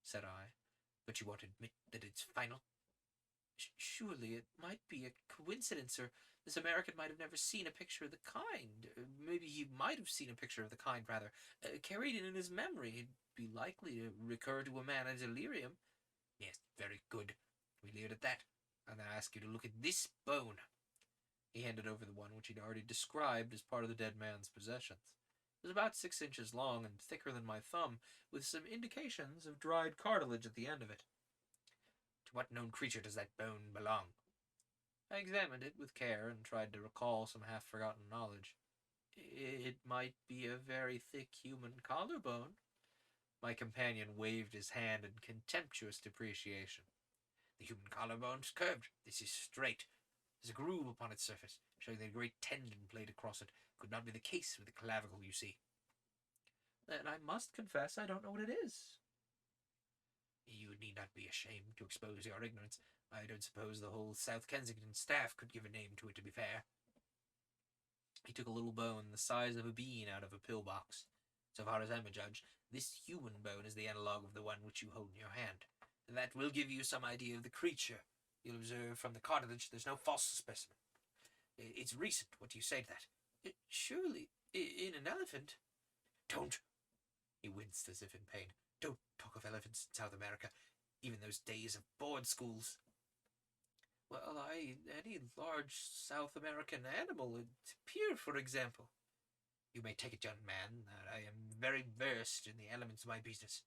said I, but you won't admit that it's final? Surely it might be a coincidence, or this American might have never seen a picture of the kind. Maybe he might have seen a picture of the kind, rather, carried it in his memory. It'd be likely to recur to a man in delirium. Yes, very good. We leave it at that. And I ask you to look at this bone. He handed over the one which he'd already described as part of the dead man's possessions. It was about 6 inches long and thicker than my thumb, with some indications of dried cartilage at the end of it. To what known creature does that bone belong? I examined it with care and tried to recall some half-forgotten knowledge. It might be a very thick human collarbone. My companion waved his hand in contemptuous depreciation. The human collarbone's curved. This is straight. There's a groove upon its surface, showing that a great tendon played across it. Could not be the case with the clavicle, you see. Then I must confess I don't know what it is. You need not be ashamed to expose your ignorance. I don't suppose the whole South Kensington staff could give a name to it, to be fair. He took a little bone the size of a bean out of a pillbox. So far as I'm a judge, this human bone is the analogue of the one which you hold in your hand. That will give you some idea of the creature. You'll observe from the cartilage there's no fossil specimen. It's recent. What do you say to that? Surely, in an elephant. Don't. He winced as if in pain. Don't talk of elephants in South America, even those days of board schools. Well, any large South American animal, a tapir, for example. You may take it, young man, that I am very versed in the elements of my business.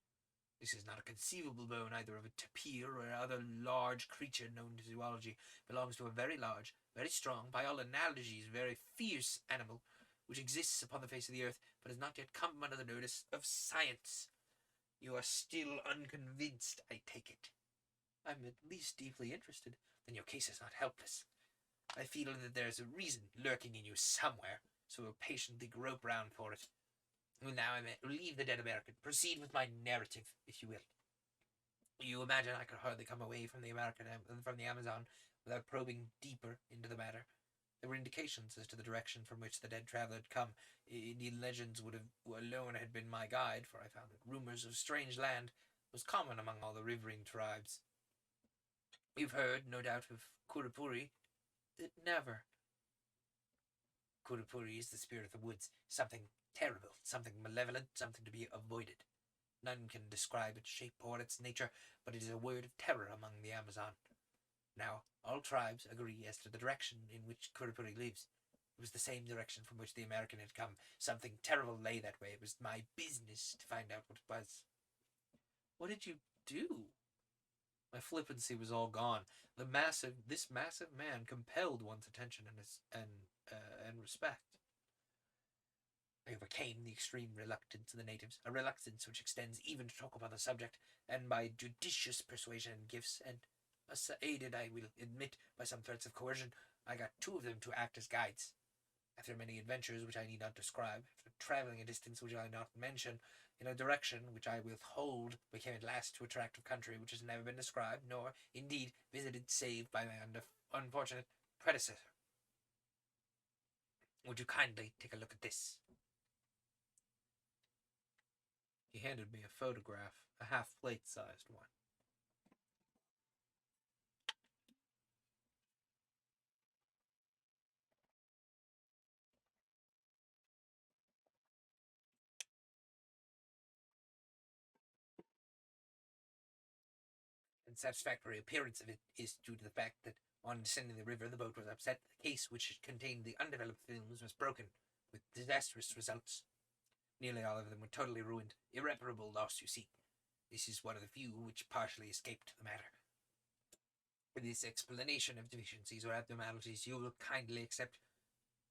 This is not a conceivable bone either of a tapir or other large creature known to zoology. It belongs to a very large, very strong, by all analogies, very fierce animal, which exists upon the face of the earth, but has not yet come under the notice of science. You are still unconvinced, I take it. I'm at least deeply interested. Then your case is not helpless. I feel that there's a reason lurking in you somewhere, so we'll patiently grope round for it. Well, now I may leave the dead American. Proceed with my narrative, if you will. You imagine I could hardly come away from the Amazon without probing deeper into the matter. There were indications as to the direction from which the dead traveler had come. Indian legends would have alone had been my guide, for I found that rumors of strange land was common among all the rivering tribes. You've heard, no doubt, of Kurupuri? Never. Kurupuri is the spirit of the woods, something terrible, something malevolent, something to be avoided. None can describe its shape or its nature, but it is a word of terror among the Amazon. Now, all tribes agree as to the direction in which Kurupuri lives. It was the same direction from which the American had come. Something terrible lay that way. It was my business to find out what it was. What did you do? My flippancy was all gone. This massive man compelled one's attention and respect. I overcame the extreme reluctance of the natives, a reluctance which extends even to talk upon the subject, and by judicious persuasion and gifts, and aided, I will admit, by some threats of coercion, I got 2 of them to act as guides. After many adventures which I need not describe, after travelling a distance which I will not mention, in a direction which I withhold, we came at last to a tract of country which has never been described, nor, indeed, visited save by my unfortunate predecessor. Would you kindly take a look at this? He handed me a photograph, a half-plate-sized one. The satisfactory appearance of it is due to the fact that on descending the river, the boat was upset. The case which contained the undeveloped films was broken, with disastrous results. Nearly all of them were totally ruined. Irreparable loss, you see. This is one of the few which partially escaped the matter. For this explanation of deficiencies or abnormalities, you will kindly accept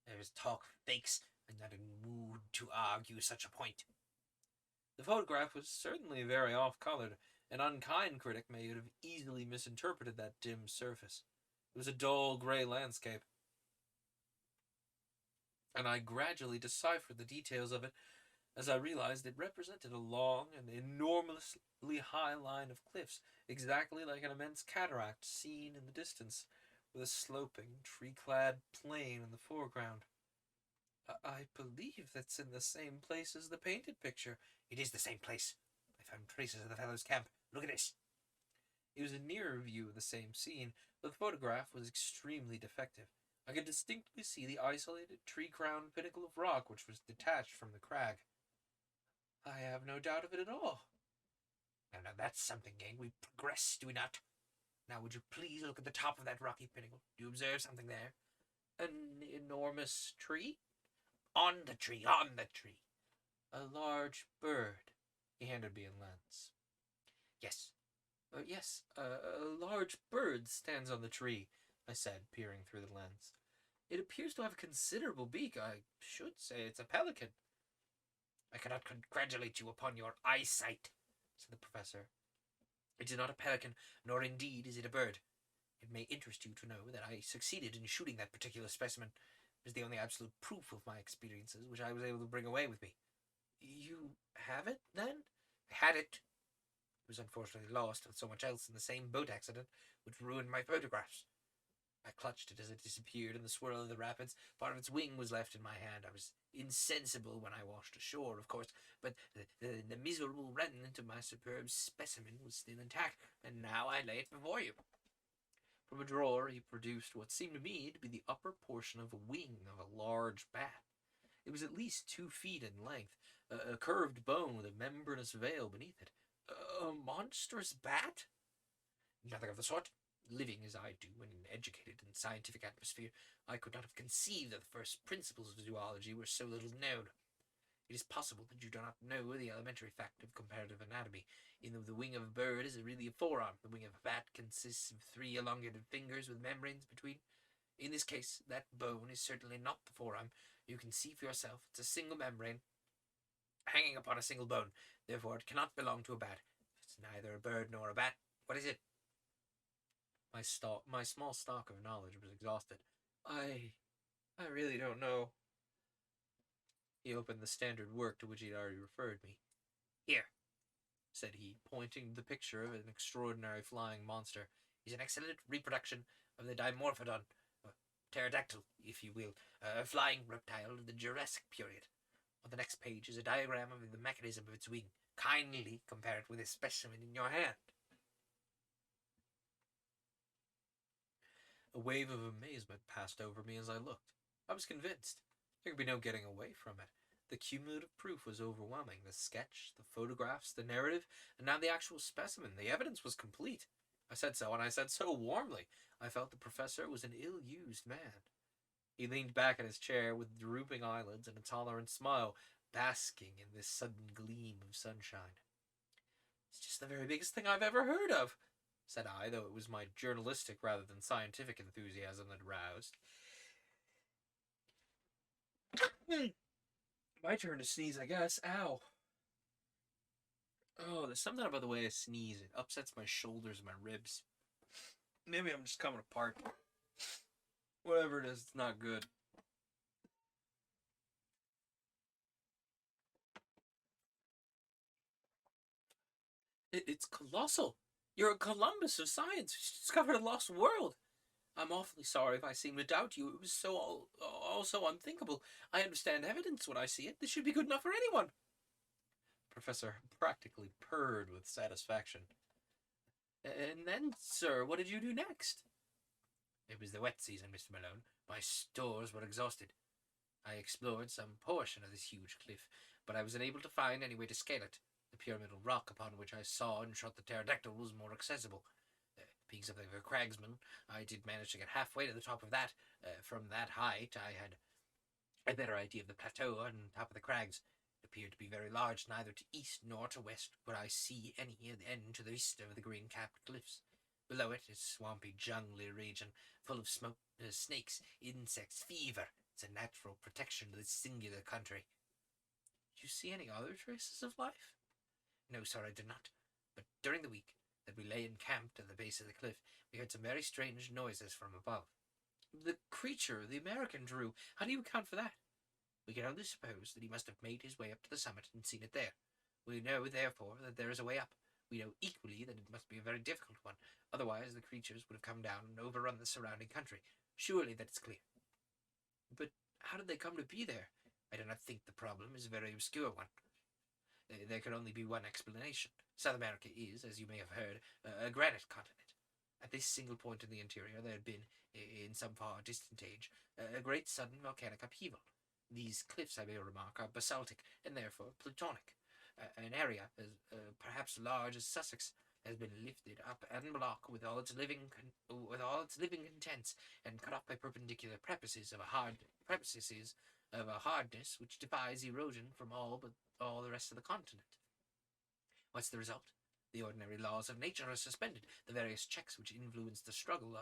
there is talk of fakes. I'm not in the mood to argue such a point. The photograph was certainly very off-colored. An unkind critic may have easily misinterpreted that dim surface. It was a dull gray landscape, and I gradually deciphered the details of it as I realized it represented a long and enormously high line of cliffs, exactly like an immense cataract seen in the distance, with a sloping, tree-clad plain in the foreground. I believe that's in the same place as the painted picture. It is the same place. I found traces of the fellow's camp. Look at this. It was a nearer view of the same scene, but the photograph was extremely defective. I could distinctly see the isolated, tree-crowned pinnacle of rock which was detached from the crag. I have no doubt of it at all. Now that's something, gang. We progress, do we not? Now would you please look at the top of that rocky pinnacle? Do you observe something there? An enormous tree? On the tree, on the tree. A large bird. He handed me a lens. Yes. Yes, a large bird stands on the tree, I said, peering through the lens. It appears to have a considerable beak. I should say it's a pelican. I cannot congratulate you upon your eyesight, said the professor. It is not a pelican, nor indeed is it a bird. It may interest you to know that I succeeded in shooting that particular specimen. It is the only absolute proof of my experiences which I was able to bring away with me. You have it, then? I had it. It was unfortunately lost with so much else in the same boat accident, which ruined my photographs. I clutched it as it disappeared in the swirl of the rapids. Part of its wing was left in my hand. I was insensible when I washed ashore, of course, but the miserable remnant of my superb specimen was still intact, and now I lay it before you. From a drawer he produced what seemed to me to be the upper portion of a wing of a large bat. It was at least 2 feet in length, a curved bone with a membranous veil beneath it. A monstrous bat? Nothing of the sort. Living as I do in an educated and scientific atmosphere, I could not have conceived that the first principles of zoology were so little known. It is possible that you do not know the elementary fact of comparative anatomy. In the wing of a bird is really a forearm. The wing of a bat consists of 3 elongated fingers with membranes between. In this case, that bone is certainly not the forearm. You can see for yourself it's a single membrane hanging upon a single bone. Therefore, it cannot belong to a bat. It's neither a bird nor a bat. What is it? My small stock of knowledge was exhausted. I really don't know. He opened the standard work to which he had already referred me. Here, said he, pointing to the picture of an extraordinary flying monster, is an excellent reproduction of the Dimorphodon, pterodactyl, if you will, a flying reptile of the Jurassic period. On the next page is a diagram of the mechanism of its wing. Kindly compare it with a specimen in your hand. A wave of amazement passed over me as I looked. I was convinced. There could be no getting away from it. The cumulative proof was overwhelming. The sketch, the photographs, the narrative, and now the actual specimen. The evidence was complete. I said so, and I said so warmly. I felt the professor was an ill-used man. He leaned back in his chair with drooping eyelids and a tolerant smile, basking in this sudden gleam of sunshine. It's just the very biggest thing I've ever heard of, said I, though it was my journalistic rather than scientific enthusiasm that roused. My turn to sneeze, I guess. Ow. Oh, there's something about the way I sneeze. It upsets my shoulders and my ribs. Maybe I'm just coming apart. Whatever it is, it's not good. It's colossal. You're a Columbus of science who's discovered a lost world. I'm awfully sorry if I seem to doubt you. It was so all so unthinkable. I understand evidence when I see it. This should be good enough for anyone. The professor practically purred with satisfaction. And then, sir, what did you do next? It was the wet season, Mr. Malone. My stores were exhausted. I explored some portion of this huge cliff, but I was unable to find any way to scale it. The pyramidal rock upon which I saw and shot the pterodactyl was more accessible. Being something of a cragsman, I did manage to get halfway to the top of that. From that height, I had a better idea of the plateau on top of the crags. It appeared to be very large, neither to east nor to west could I see any end to the vista of the green-capped cliffs. Below it is swampy, jungly region, full of smoke, snakes, insects, fever. It's a natural protection to this singular country. Did you see any other traces of life? No, sir, I did not. But during the week that we lay encamped at the base of the cliff, we heard some very strange noises from above. The creature the American drew, how do you account for that? We can only suppose that he must have made his way up to the summit and seen it there. We know, therefore, that there is a way up. We know equally that it must be a very difficult one. Otherwise, the creatures would have come down and overrun the surrounding country. Surely that is clear. But how did they come to be there? I do not think the problem is a very obscure one. There can only be one explanation. South America is, as you may have heard, a granite continent. At this single point in the interior there had been, in some far distant age, a great sudden volcanic upheaval. These cliffs, I may remark, are basaltic and therefore plutonic. An area as perhaps large as Sussex has been lifted up and blocked with all its living contents, and cut off by perpendicular precipices of a hardness which defies erosion from all but all the rest of the continent. What's the result? The ordinary laws of nature are suspended. The various checks which influence the struggle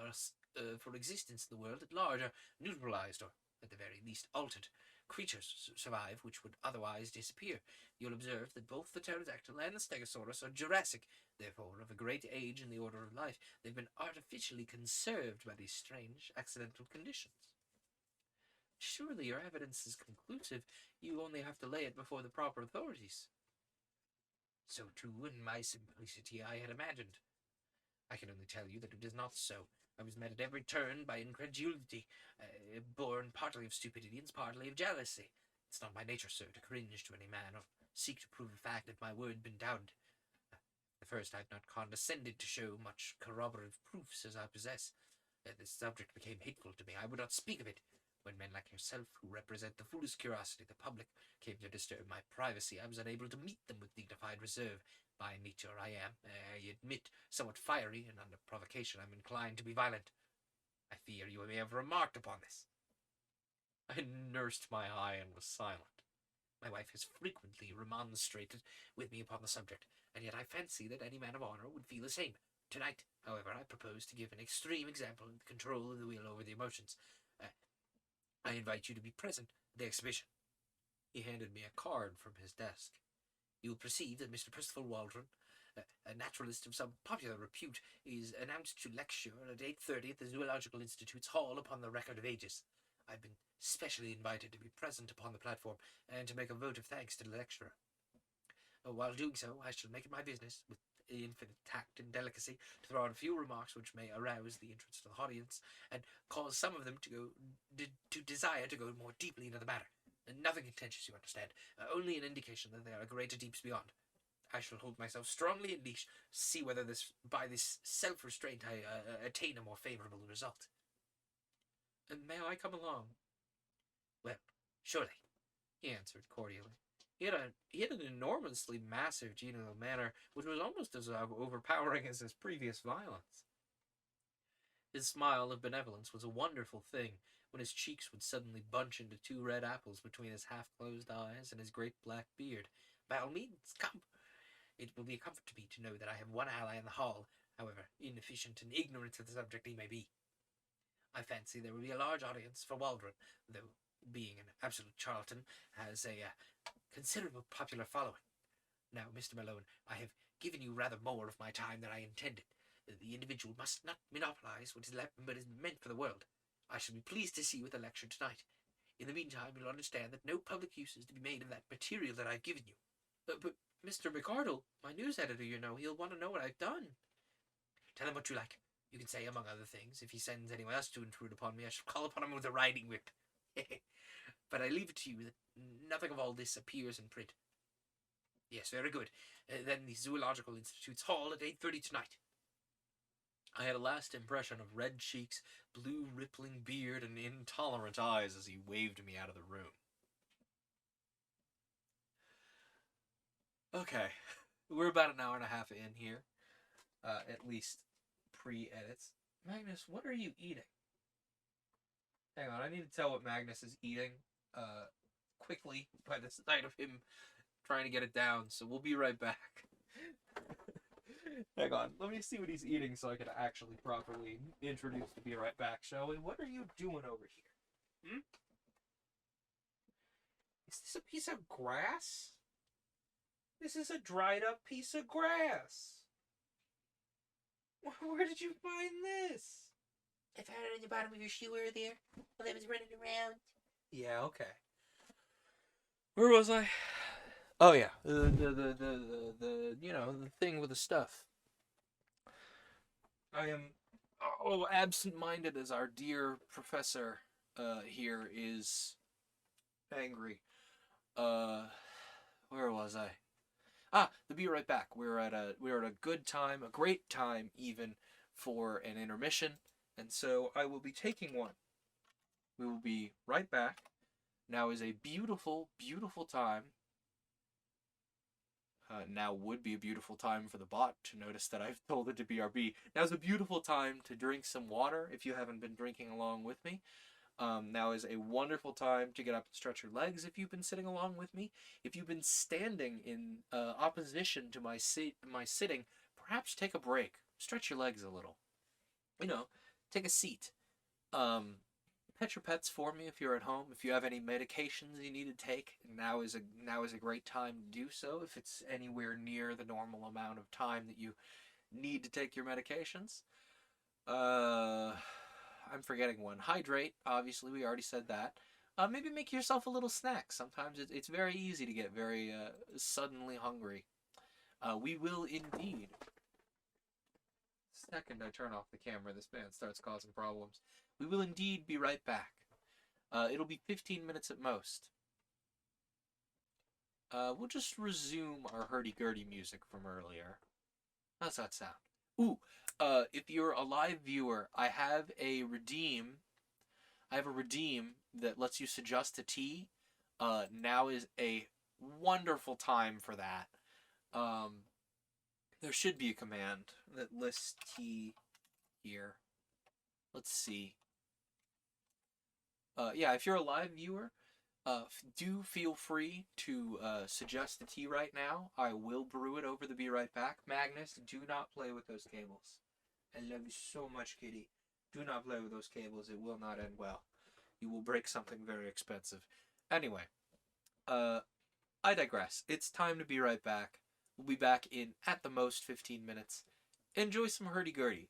for existence in the world at large are neutralized, or at the very least altered. Creatures survive which would otherwise disappear. You'll observe that both the pterodactyl and the stegosaurus are Jurassic, therefore of a great age in the order of life. They've been artificially conserved by these strange accidental conditions. Surely your evidence is conclusive. You only have to lay it before the proper authorities. So true in my simplicity I had imagined. I can only tell you that it is not so. I was met at every turn by incredulity, born partly of stupidity and partly of jealousy. It's not my nature, sir, to cringe to any man, or seek to prove a fact if my word been doubted. At first I had not condescended to show much corroborative proofs as I possess. This subject became hateful to me. I would not speak of it. When men like yourself, who represent the foolish curiosity of the public, came to disturb my privacy, I was unable to meet them with dignified reserve. By nature I am, I admit, somewhat fiery, and under provocation I'm inclined to be violent. I fear you may have remarked upon this. I nursed my eye and was silent. My wife has frequently remonstrated with me upon the subject, and yet I fancy that any man of honour would feel the same. Tonight, however, I propose to give an extreme example of the control of the will over the emotions. I invite you to be present at the exhibition. He handed me a card from his desk. You will perceive that Mr. Percival Waldron, a naturalist of some popular repute, is announced to lecture at 8:30 at the Zoological Institute's Hall upon the Record of Ages. I've been specially invited to be present upon the platform and to make a vote of thanks to the lecturer. While doing so, I shall make it my business, with infinite tact and delicacy, to throw out a few remarks which may arouse the interest of the audience, and cause some of them to desire to go more deeply into the matter. Nothing contentious, you understand, only an indication that there are greater deeps beyond. I shall hold myself strongly in leash, see whether by this self-restraint I attain a more favourable result. May I come along? Well, surely, he answered cordially. He had an enormously massive genial manner, which was almost as overpowering as his previous violence. His smile of benevolence was a wonderful thing, when his cheeks would suddenly bunch into two red apples between his half-closed eyes and his great black beard. By all means, come. It will be a comfort to me to know that I have one ally in the hall, however inefficient and ignorant of the subject he may be. I fancy there will be a large audience for Waldron, though, being an absolute charlatan, has a considerable popular following. Now, Mr. Malone, I have given you rather more of my time than I intended. The individual must not monopolize what is meant for the world. I shall be pleased to see you at the lecture tonight. In the meantime, you'll understand that no public use is to be made of that material that I've given you. But Mr. McArdle, my news editor, you know, he'll want to know what I've done. Tell him what you like. You can say, among other things, if he sends anyone else to intrude upon me, I shall call upon him with a riding whip. But I leave it to you that nothing of all this appears in print. Yes, very good. Then the Zoological Institute's hall at 8:30 tonight. I had a last impression of red cheeks, blue rippling beard, and intolerant eyes as he waved me out of the room. Okay, we're about an hour and a half in here, at least pre-edits. Magnus, what are you eating? Hang on, I need to tell what Magnus is eating quickly by the sight of him trying to get it down, so we'll be right back. Hang on, let me see what he's eating so I can actually properly introduce the Be Right Back, shall we? What are you doing over here? Hmm? Is this a piece of grass? This is a dried up piece of grass. Where did you find this? I found it in the bottom of your shoe earlier while I was running around. Yeah, okay. Where was I? Oh yeah, the you know, the thing with the stuff. I am absent-minded as our dear professor here is angry. Where was I? The Be Right Back. We're at a good time, a great time even for an intermission, and so I will be taking one. We will be right back. Now is a beautiful, beautiful time. Now would be a beautiful time for the bot to notice that I've told it to BRB. Now's a beautiful time to drink some water if you haven't been drinking along with me. Now is a wonderful time to get up and stretch your legs if you've been sitting along with me. If you've been standing in opposition to my sitting, perhaps take a break. Stretch your legs a little. You know, take a seat. Pet your pets for me if you're at home. If you have any medications you need to take, now is a great time to do so. If it's anywhere near the normal amount of time that you need to take your medications. I'm forgetting one. Hydrate. Obviously, we already said that. Maybe make yourself a little snack. Sometimes it's very easy to get very suddenly hungry. We will indeed. Second I turn off the camera, this man starts causing problems. We will indeed be right back. It'll be 15 minutes at most. We'll just resume our hurdy-gurdy music from earlier. How's that sound? Ooh, if you're a live viewer, I have a redeem that lets you suggest a tea. Now is a wonderful time for that. There should be a command that lists tea here. Let's see. Yeah, if you're a live viewer, do feel free to suggest the tea right now. I will brew it over the Be Right Back. Magnus, do not play with those cables. I love you so much, kitty. Do not play with those cables. It will not end well. You will break something very expensive. Anyway, I digress. It's time to be right back. We'll be back in, at the most, 15 minutes. Enjoy some hurdy-gurdy.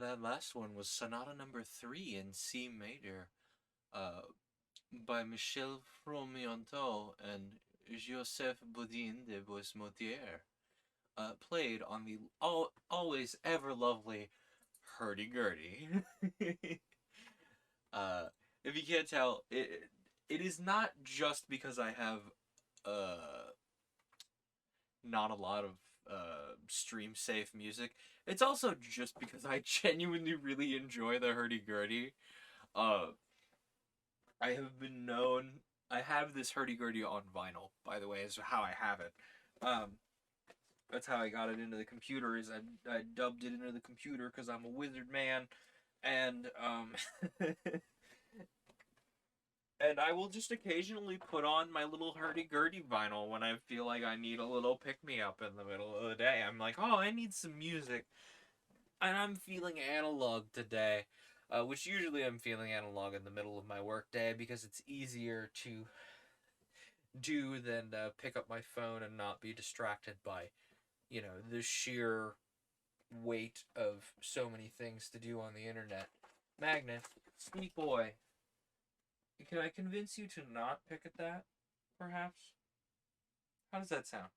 That last one was Sonata Number 3 in C major, uh, by Michel Fromental and Joseph Bodin de Boismotier, played on the always ever lovely hurdy-gurdy. uh, if you can't tell, it is not just because I have uh, not a lot of stream safe music. It's also just because I genuinely really enjoy the hurdy-gurdy. Uh, I have been known. I have this hurdy-gurdy on vinyl, by the way, is how I have it. Um, that's how I got it into the computer. Is I dubbed it into the computer because I'm a wizard man, and and I will just occasionally put on my little hurdy-gurdy vinyl when I feel like I need a little pick-me-up in the middle of the day. I'm like, oh, I need some music, and I'm feeling analog today. Which usually I'm feeling analog in the middle of my workday because it's easier to do than pick up my phone and not be distracted by, the sheer weight of so many things to do on the internet. Magnus, sweet boy, can I convince you to not pick at that, perhaps? How does that sound?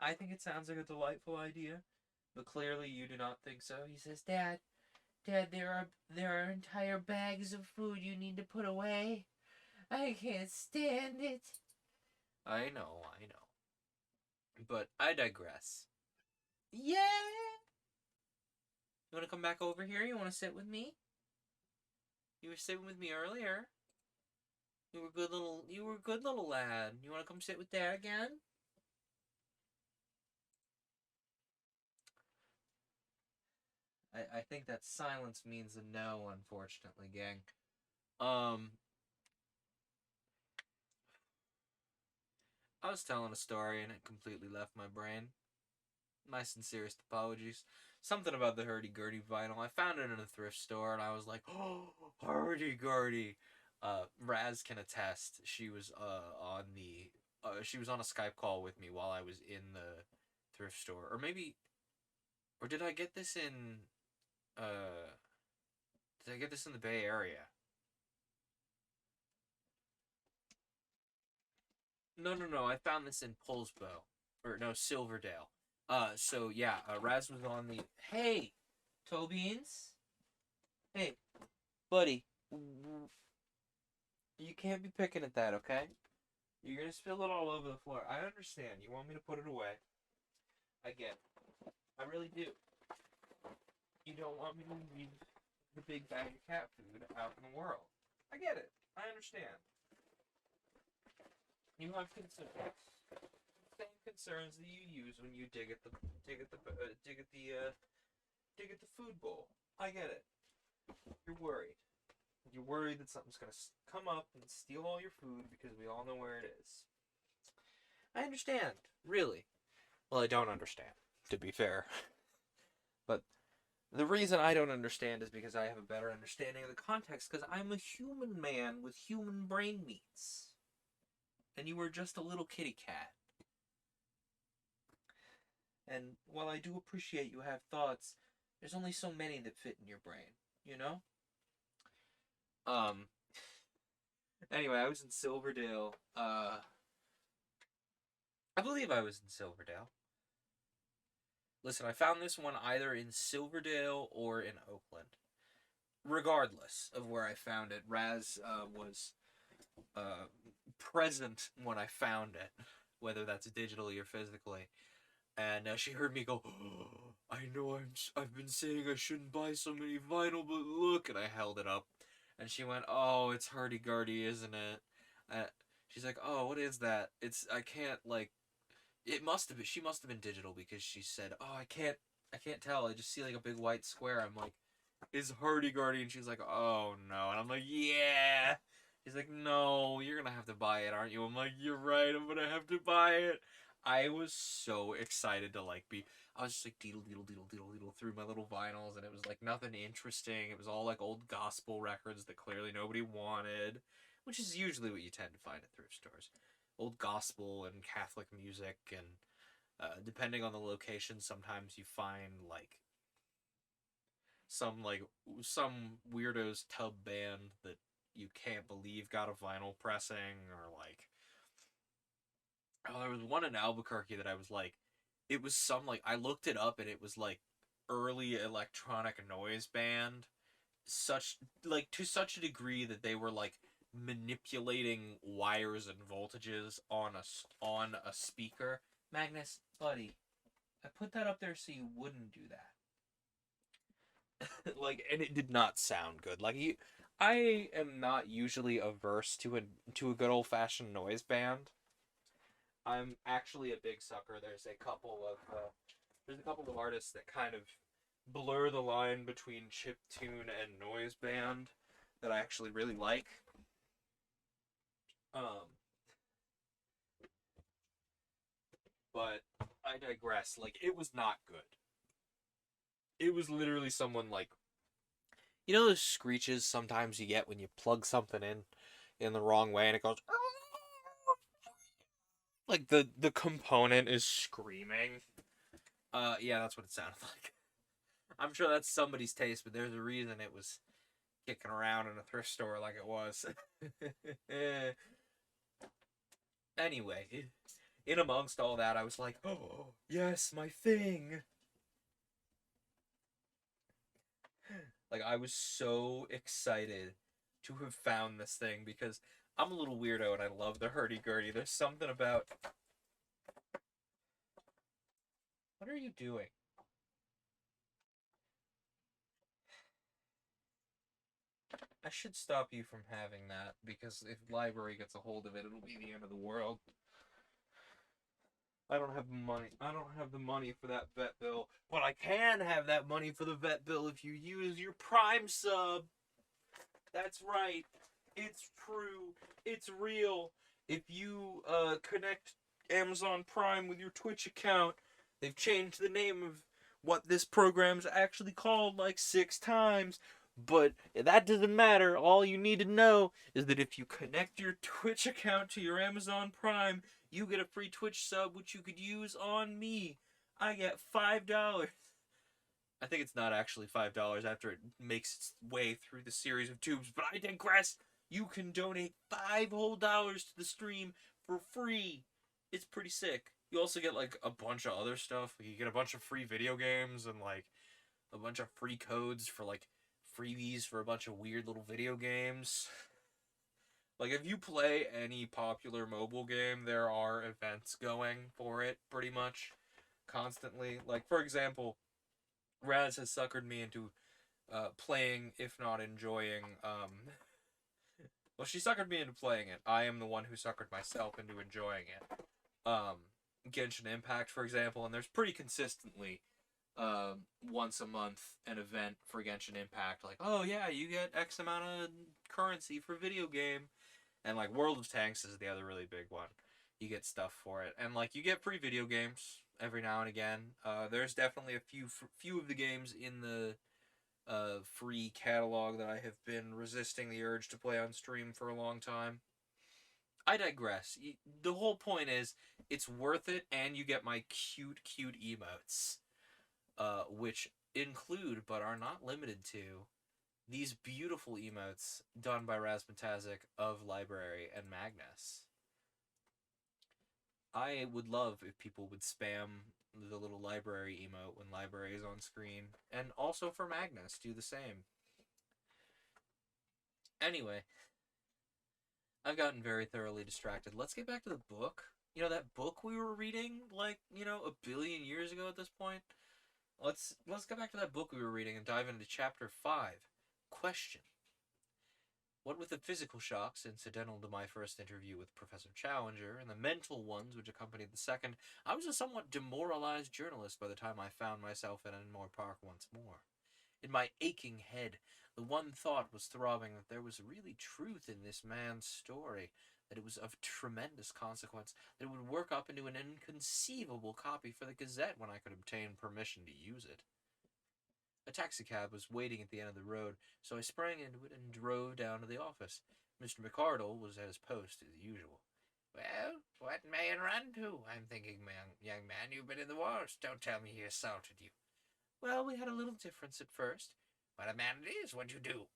I think it sounds like a delightful idea, but clearly you do not think so. He says, Dad, there are entire bags of food you need to put away. I can't stand it. I know. But I digress. Yeah. You want to come back over here? You want to sit with me? You were sitting with me earlier. You were a good little lad. You want to come sit with Dad again? I think that silence means a no, unfortunately, gang. Um, I was telling a story and it completely left my brain. My sincerest apologies. Something about the hurdy-gurdy vinyl. I found it in a thrift store and I was like, oh, hurdy-gurdy. Raz can attest. She was she was on a Skype call with me while I was in the thrift store. Or did I get this in, uh, the Bay Area? No. I found this in Poulsbo. Or, no, Silverdale. So yeah, Raz was on the. Hey, Tobeans. Hey, buddy. You can't be picking at that, okay? You're gonna spill it all over the floor. I understand. You want me to put it away. I get it. I really do. You don't want me to leave the big bag of cat food out in the world. I get it. I understand. You have concerns. Same concerns that you use when you dig at the food bowl. I get it. You're worried. You're worried that something's gonna come up and steal all your food because we all know where it is. I understand, really. Well, I don't understand, to be fair. But the reason I don't understand is because I have a better understanding of the context, because I'm a human man with human brain meats. And you were just a little kitty cat. And while I do appreciate you have thoughts, there's only so many that fit in your brain, you know? Anyway, I was in Silverdale. I believe I was in Silverdale. Listen, I found this one either in Silverdale or in Oakland. Regardless of where I found it, Raz was present when I found it, whether that's digitally or physically. And she heard me go, oh, I know I've been saying I shouldn't buy so many vinyl, but look, and I held it up. And she went, oh, it's hurdy-gurdy, isn't it? She's like, oh, what is that? I can't, like, she must have been digital because she said, oh, I can't tell. I just see, like, a big white square. I'm like, it's hurdy-gurdy. And she's like, oh, no. And I'm like, yeah. She's like, no, you're gonna have to buy it, aren't you? I'm like, you're right, I'm gonna have to buy it. I was so excited to, like, I was just like deedle through my little vinyls, and it was like nothing interesting. It was all like old gospel records that clearly nobody wanted, which is usually what you tend to find at thrift stores. Old gospel and Catholic music, and depending on the location, sometimes you find like some weirdo's tub band that you can't believe got a vinyl pressing, or like, oh, there was one in Albuquerque that I was like, it was some, like, I looked it up and it was like early electronic noise band, such, like, to such a degree that they were like manipulating wires and voltages on a speaker. Magnus, buddy, I put that up there so you wouldn't do that. Like, and it did not sound good. Like, I am not usually averse to a good old fashioned noise band. I'm actually a big sucker. There's a couple of artists that kind of blur the line between chiptune and noise band that I actually really like. Um, but I digress. Like, it was not good. It was literally someone, like, you know those screeches sometimes you get when you plug something in the wrong way and it goes, like, the component is screaming. Yeah, that's what it sounded like. I'm sure that's somebody's taste, but there's a reason it was kicking around in a thrift store like it was. Anyway, in amongst all that, I was like, oh, yes, my thing. Like, I was so excited to have found this thing because I'm a little weirdo and I love the hurdy-gurdy. There's something about... What are you doing? I should stop you from having that, because if library gets a hold of it, it'll be the end of the world. I don't have money. I don't have the money for that vet bill, but I can have that money for the vet bill if you use your Prime sub. That's right. It's true. It's real. If you connect Amazon Prime with your Twitch account, they've changed the name of what this program's actually called like 6 times. But that doesn't matter. All you need to know is that if you connect your Twitch account to your Amazon Prime, you get a free Twitch sub, which you could use on me. I get $5. I think it's not actually $5 after it makes its way through the series of tubes, but I digress. You can donate $5 to the stream for free. It's pretty sick. You also get like a bunch of other stuff. Like, you get a bunch of free video games and like a bunch of free codes for like freebies for a bunch of weird little video games. Like, if you play any popular mobile game, there are events going for it pretty much constantly. Like, for example, Raz has suckered me into playing, if not enjoying. Well, she suckered me into playing it. I am the one who suckered myself into enjoying it. Genshin Impact, for example, and there's pretty consistently once a month an event for Genshin Impact. Like, oh yeah, you get X amount of currency for video game, and like World of Tanks is the other really big one. You get stuff for it, and like you get free video games every now and again. There's definitely a few of the games in the free catalog that I have been resisting the urge to play on stream for a long time. I digress. The whole point is, it's worth it, and you get my cute emotes, which include, but are not limited to, these beautiful emotes done by Razmatazik of Library and Magnus. I would love if people would spam the little library emote when library is on screen, and also for Magnus, do the same. Anyway, I've gotten very thoroughly distracted. Let's get back to the book. You know, that book we were reading, like, you know, a billion years ago at this point? Let's get back to that book we were reading and dive into chapter 5. Question. What with the physical shocks incidental to my first interview with Professor Challenger, and the mental ones which accompanied the second, I was a somewhat demoralized journalist by the time I found myself in Enmore Park once more. In my aching head, the one thought was throbbing that there was really truth in this man's story, that it was of tremendous consequence, that it would work up into an inconceivable copy for the Gazette when I could obtain permission to use it. A taxicab was waiting at the end of the road, so I sprang into it and drove down to the office. Mr. McArdle was at his post as usual. Well, what may it run to? I'm thinking, young man, you've been in the wars. Don't tell me he assaulted you. Well, we had a little difference at first. What a man it is, what'd you do?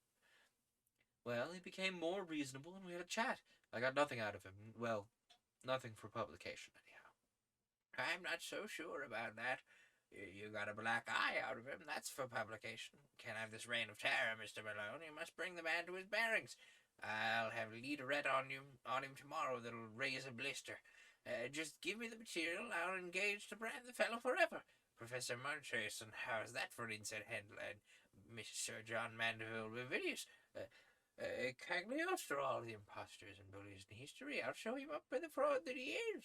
Well, he became more reasonable and we had a chat. I got nothing out of him. Well, nothing for publication, anyhow. I'm not so sure about that. You got a black eye out of him, that's for publication. Can't have this reign of terror, Mr. Malone. You must bring the man to his bearings. I'll have a leaderette on him tomorrow that'll raise a blister. Just give me the material, I'll engage to brand the fellow forever. Professor Munchausen, how's that for an inside handle? And Sir John Mandeville Revidius. Cagliostro, all the impostors and bullies in history. I'll show him up by the fraud that he is.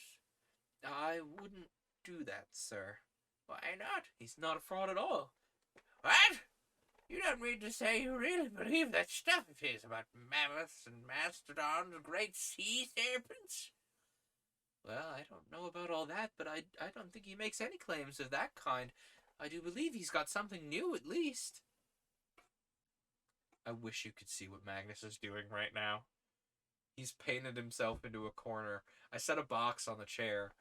I wouldn't do that, sir. Why not? He's not a fraud at all. What? You don't mean to say you really believe that stuff of his about mammoths and mastodons and great sea serpents? Well, I don't know about all that, but I don't think he makes any claims of that kind. I do believe he's got something new, at least. I wish you could see what Magnus is doing right now. He's painted himself into a corner. I set a box on the chair,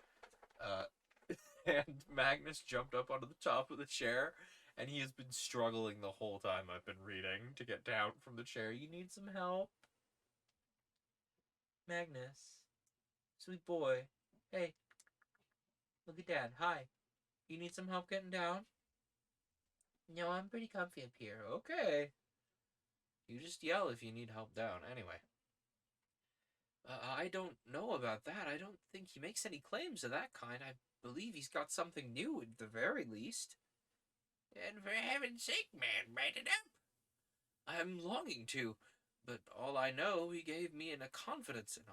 and Magnus jumped up onto the top of the chair, and he has been struggling the whole time I've been reading to get down from the chair. You need some help? Magnus. Sweet boy. Hey. Look at Dad. Hi. You need some help getting down? No, I'm pretty comfy up here. Okay. You just yell if you need help down. Anyway. I don't know about that. I don't think he makes any claims of that kind. I believe he's got something new at the very least. And for heaven's sake, man, write it up. I'm longing to, but all I know, he gave me in a confidence and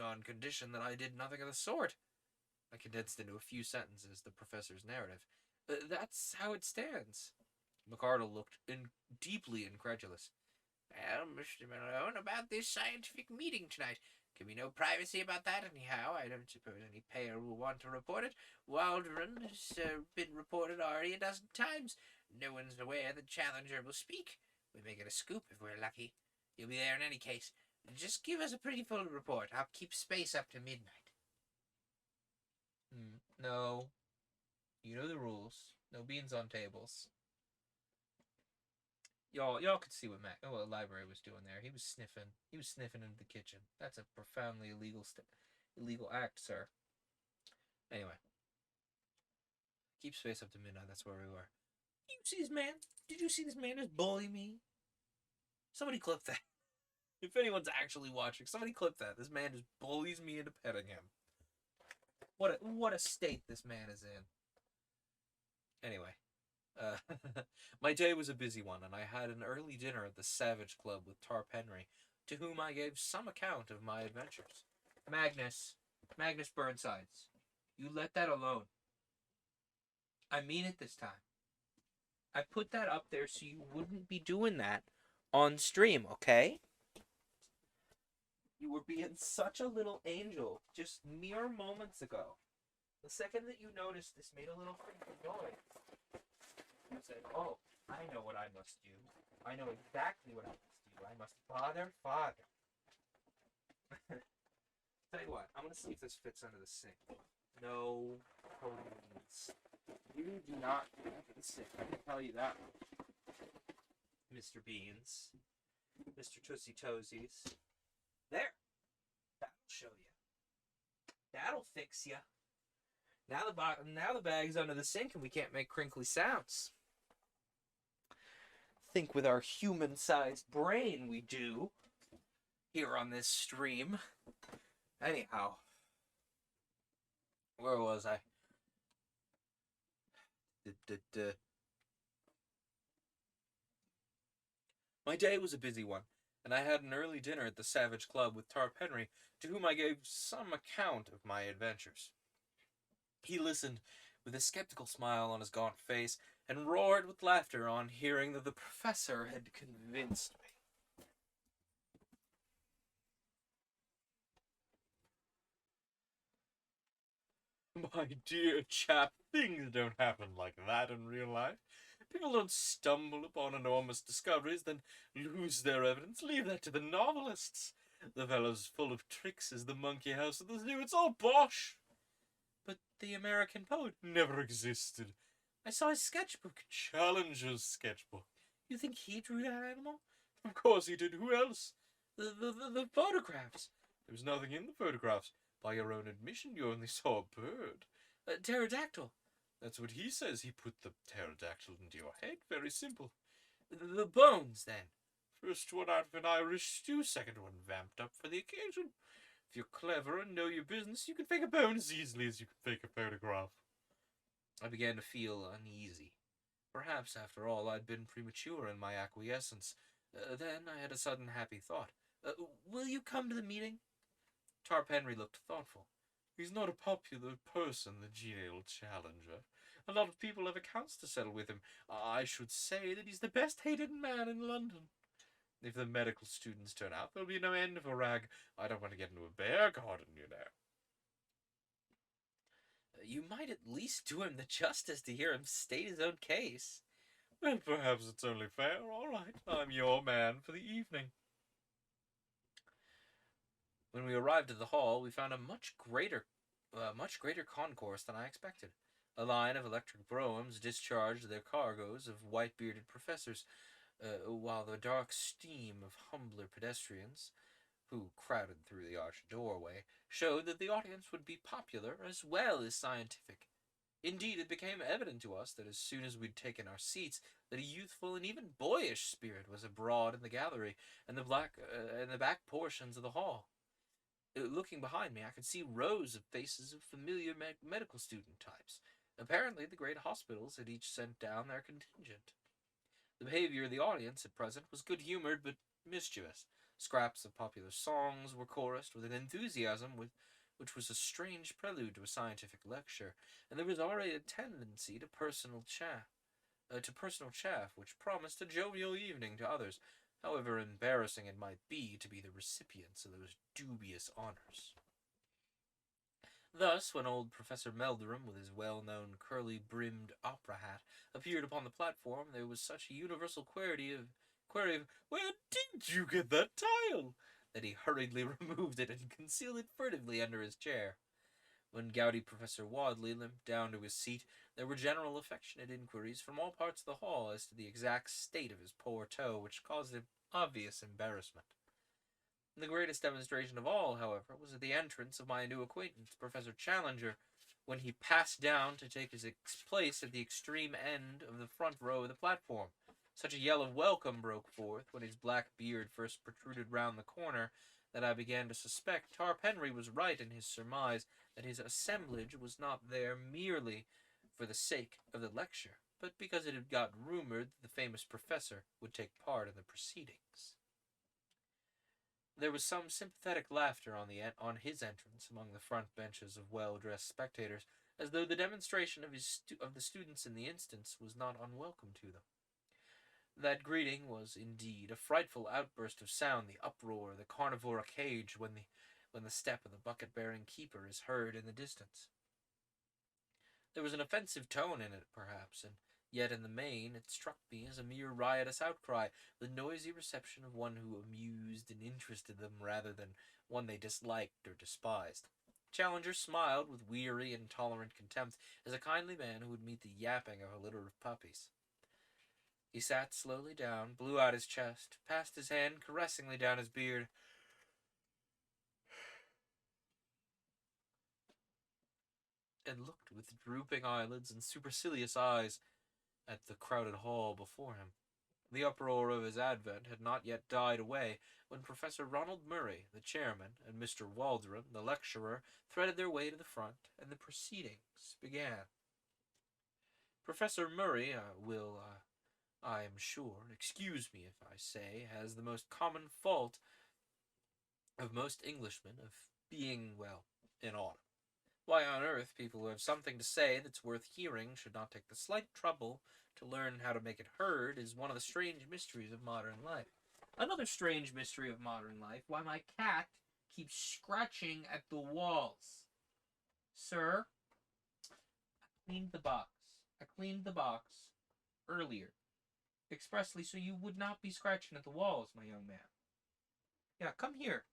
on condition that I did nothing of the sort. I condensed into a few sentences the professor's narrative. That's how it stands. McArdle looked deeply incredulous. Well, Mr. Malone, about this scientific meeting tonight. Can be no privacy about that anyhow. I don't suppose any payer will want to report it. Waldron has been reported already a dozen times. No one's aware that Challenger will speak. We may get a scoop if we're lucky. You'll be there in any case. Just give us a pretty full report. I'll keep space up to midnight. No. You know the rules. No beans on tables. Y'all could see what the library was doing there. He was sniffing. He was sniffing into the kitchen. That's a profoundly illegal act, sir. Anyway. Keep space up to midnight. That's where we were. You see this man? Did you see this man just bully me? Somebody clip that. If anyone's actually watching, somebody clip that. This man just bullies me into petting him. What a state this man is in. Anyway. My day was a busy one, and I had an early dinner at the Savage Club with Tarp Henry, to whom I gave some account of my adventures. Magnus Burnsides, you let that alone. I mean it this time. I put that up there so you wouldn't be doing that on stream, okay? You were being such a little angel just mere moments ago. The second that you noticed this made a little freaking noise, you said, oh, I know what I must do. I know exactly what I must do. I must bother father. Tell you what, I'm going to see if this fits under the sink. No, please. You do not fit under the sink. I can tell you that much. Mr. Beans. Mr. Tootsie Toesies. There. That'll show you. That'll fix you. Now the bag's under the sink and we can't make crinkly sounds. Think with our human-sized brain we do here on this stream. Anyhow, where was I? My day was a busy one, and I had an early dinner at the Savage Club with Tarp Henry, to whom I gave some account of my adventures. He listened with a skeptical smile on his gaunt face, and roared with laughter on hearing that the professor had convinced me. My dear chap, things don't happen like that in real life. People don't stumble upon enormous discoveries, then lose their evidence. Leave that to the novelists. The fellow's full of tricks as the monkey house of the zoo. It's all bosh. But the American poet never existed. I saw his sketchbook, Challenger's sketchbook. You think he drew that animal? Of course he did. Who else? The photographs. There was nothing in the photographs. By your own admission, you only saw a bird. A pterodactyl. That's what he says. He put the pterodactyl into your head. Very simple. The bones, then. First one out of an Irish stew, second one vamped up for the occasion. If you're clever and know your business, you can fake a bone as easily as you can fake a photograph. I began to feel uneasy. Perhaps, after all, I'd been premature in my acquiescence. Then I had a sudden happy thought. Will you come to the meeting? Tarp Henry looked thoughtful. He's not a popular person, the genial challenger. A lot of people have accounts to settle with him. I should say that he's the best hated man in London. If the medical students turn out, there'll be no end of a rag. I don't want to get into a bear garden, you know. You might at least do him the justice to hear him state his own case. Well, perhaps it's only fair. All right, I'm your man for the evening. When we arrived at the hall, we found a much greater concourse than I expected. A line of electric broughams discharged their cargoes of white-bearded professors, while the dark steam of humbler pedestrians, who crowded through the arched doorway, showed that the audience would be popular as well as scientific. Indeed, it became evident to us that as soon as we'd taken our seats, that a youthful and even boyish spirit was abroad in the gallery and the back portions of the hall. Looking behind me, I could see rows of faces of familiar medical student types. Apparently, the great hospitals had each sent down their contingent. The behavior of the audience at present was good-humored but mischievous. Scraps of popular songs were chorused with an enthusiasm which was a strange prelude to a scientific lecture, and there was already a tendency to personal chaff, which promised a jovial evening to others, however embarrassing it might be to be the recipients of those dubious honors. Thus, when old Professor Meldrum, with his well-known curly-brimmed opera hat, appeared upon the platform, there was such a universal query of, "Where did you get that tile?" that he hurriedly removed it and concealed it furtively under his chair. When gouty Professor Wadley limped down to his seat, there were general affectionate inquiries from all parts of the hall as to the exact state of his poor toe, which caused him obvious embarrassment. The greatest demonstration of all, however, was at the entrance of my new acquaintance, Professor Challenger, when he passed down to take his place at the extreme end of the front row of the platform. Such a yell of welcome broke forth when his black beard first protruded round the corner that I began to suspect Tarp Henry was right in his surmise that his assemblage was not there merely for the sake of the lecture, but because it had got rumored that the famous professor would take part in the proceedings. There was some sympathetic laughter on his entrance among the front benches of well-dressed spectators, as though the demonstration of the students in the instance was not unwelcome to them. That greeting was indeed a frightful outburst of sound, the uproar of the carnivora cage when the step of the bucket-bearing keeper is heard in the distance. There was an offensive tone in it, perhaps, and yet in the main it struck me as a mere riotous outcry, the noisy reception of one who amused and interested them rather than one they disliked or despised. Challenger smiled with weary and tolerant contempt as a kindly man who would meet the yapping of a litter of puppies. He sat slowly down, blew out his chest, passed his hand caressingly down his beard, and looked with drooping eyelids and supercilious eyes at the crowded hall before him. The uproar of his advent had not yet died away when Professor Ronald Murray, the chairman, and Mr. Waldron, the lecturer, threaded their way to the front, and the proceedings began. Professor Murray will, I am sure, excuse me if I say, has the most common fault of most Englishmen of being, well, in autumn. Why on earth people who have something to say that's worth hearing should not take the slight trouble to learn how to make it heard is one of the strange mysteries of modern life. Another strange mystery of modern life, why my cat keeps scratching at the walls. Sir, I cleaned the box earlier, expressly so you would not be scratching at the walls, my young man. Yeah, come here,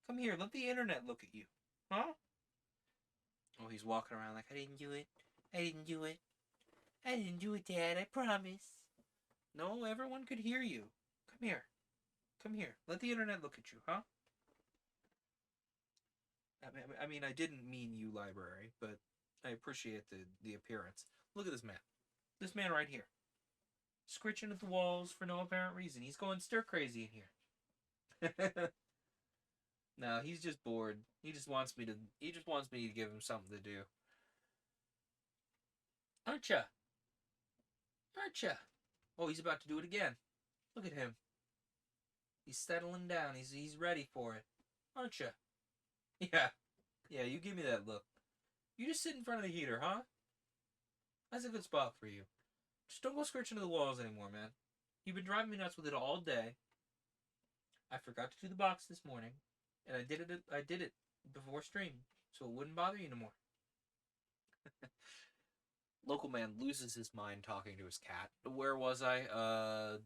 let the internet look at you. Huh? Oh, he's walking around like, I didn't do it, Dad, I promise. No, everyone could hear you. Come here. Come here. Let the internet look at you, huh? I mean, I didn't mean you, library, but I appreciate the appearance. Look at this man. This man right here. Scritching at the walls for no apparent reason. He's going stir crazy in here. No, he's just bored. He just wants me to give him something to do. Aren't ya? Aren't ya? Oh, he's about to do it again. Look at him. He's settling down. He's ready for it. Aren't ya? Yeah. Yeah, you give me that look. You just sit in front of the heater, huh? That's a good spot for you. Just don't go scratching to the walls anymore, man. You've been driving me nuts with it all day. I forgot to do the box this morning, and I did it before stream, so it wouldn't bother you no more. Local man loses his mind talking to his cat. Where was I?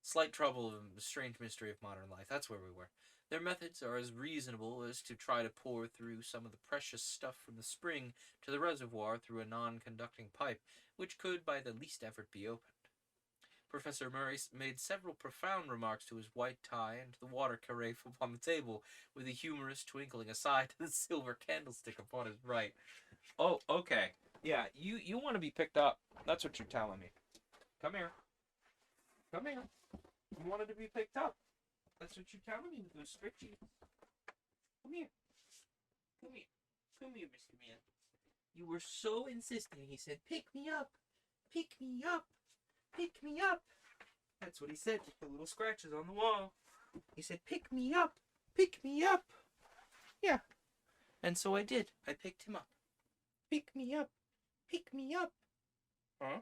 Slight trouble of a strange mystery of modern life. That's where we were. Their methods are as reasonable as to try to pour through some of the precious stuff from the spring to the reservoir through a non-conducting pipe, which could by the least effort be opened. Professor Murray made several profound remarks to his white tie and to the water carafe upon the table, with a humorous twinkling aside to the silver candlestick upon his right. Oh, okay. Yeah, you want to be picked up. That's what you're telling me. Come here. Come here. You wanted to be picked up. That's what you're telling me with those stretchies. Come here. Come here. Come here, Mr. Man. You were so insistent. He said, pick me up. Pick me up. Pick me up. That's what he said with the little scratches on the wall. He said, pick me up. Pick me up. Yeah. And so I did. I picked him up. Pick me up. Pick me up. Huh?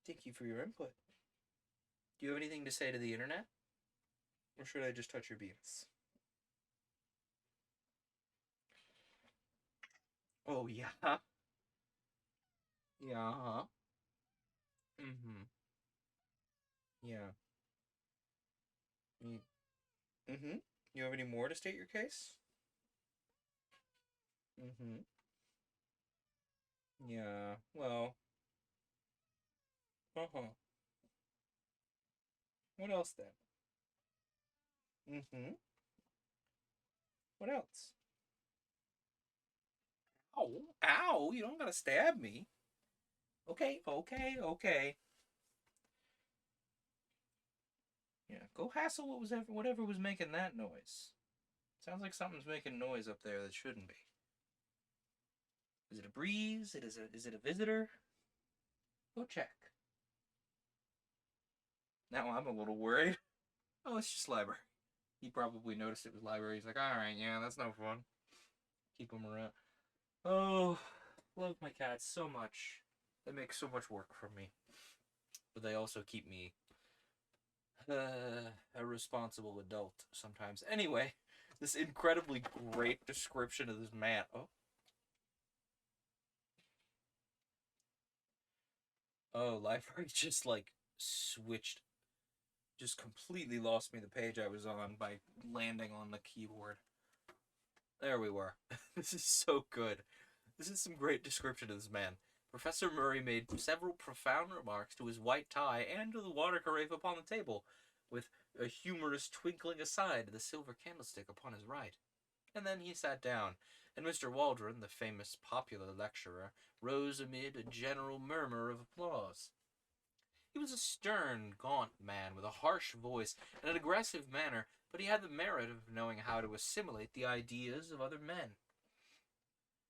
Thank you for your input. Do you have anything to say to the internet? Or should I just touch your beans? Oh, yeah? Yeah, huh? Mm-hmm. Yeah. Mm-hmm. You have any more to state your case? Mm-hmm. Yeah, well... Uh-huh. What else, then? Mm-hmm. What else? Ow! Ow! You don't gotta stab me. Okay, okay, okay. Yeah, go hassle whatever was making that noise. Sounds like something's making noise up there that shouldn't be. Is it a breeze? Is it a visitor? Go check. Now I'm a little worried. Oh, it's just library. He probably noticed it was library. He's like, alright, yeah, that's no fun. Keep him around. Oh, love my cats so much. They make so much work for me. But they also keep me a responsible adult sometimes. Anyway, this incredibly great description of this man. Oh, library just like switched, just completely lost me the page I was on by landing on the keyboard. There we were. This is so good. This is some great description of this man. Professor Murray made several profound remarks to his white tie and to the water carafe upon the table, with a humorous twinkling aside to the silver candlestick upon his right. And then he sat down, and Mr. Waldron, the famous popular lecturer, rose amid a general murmur of applause. He was a stern, gaunt man with a harsh voice and an aggressive manner, but he had the merit of knowing how to assimilate the ideas of other men,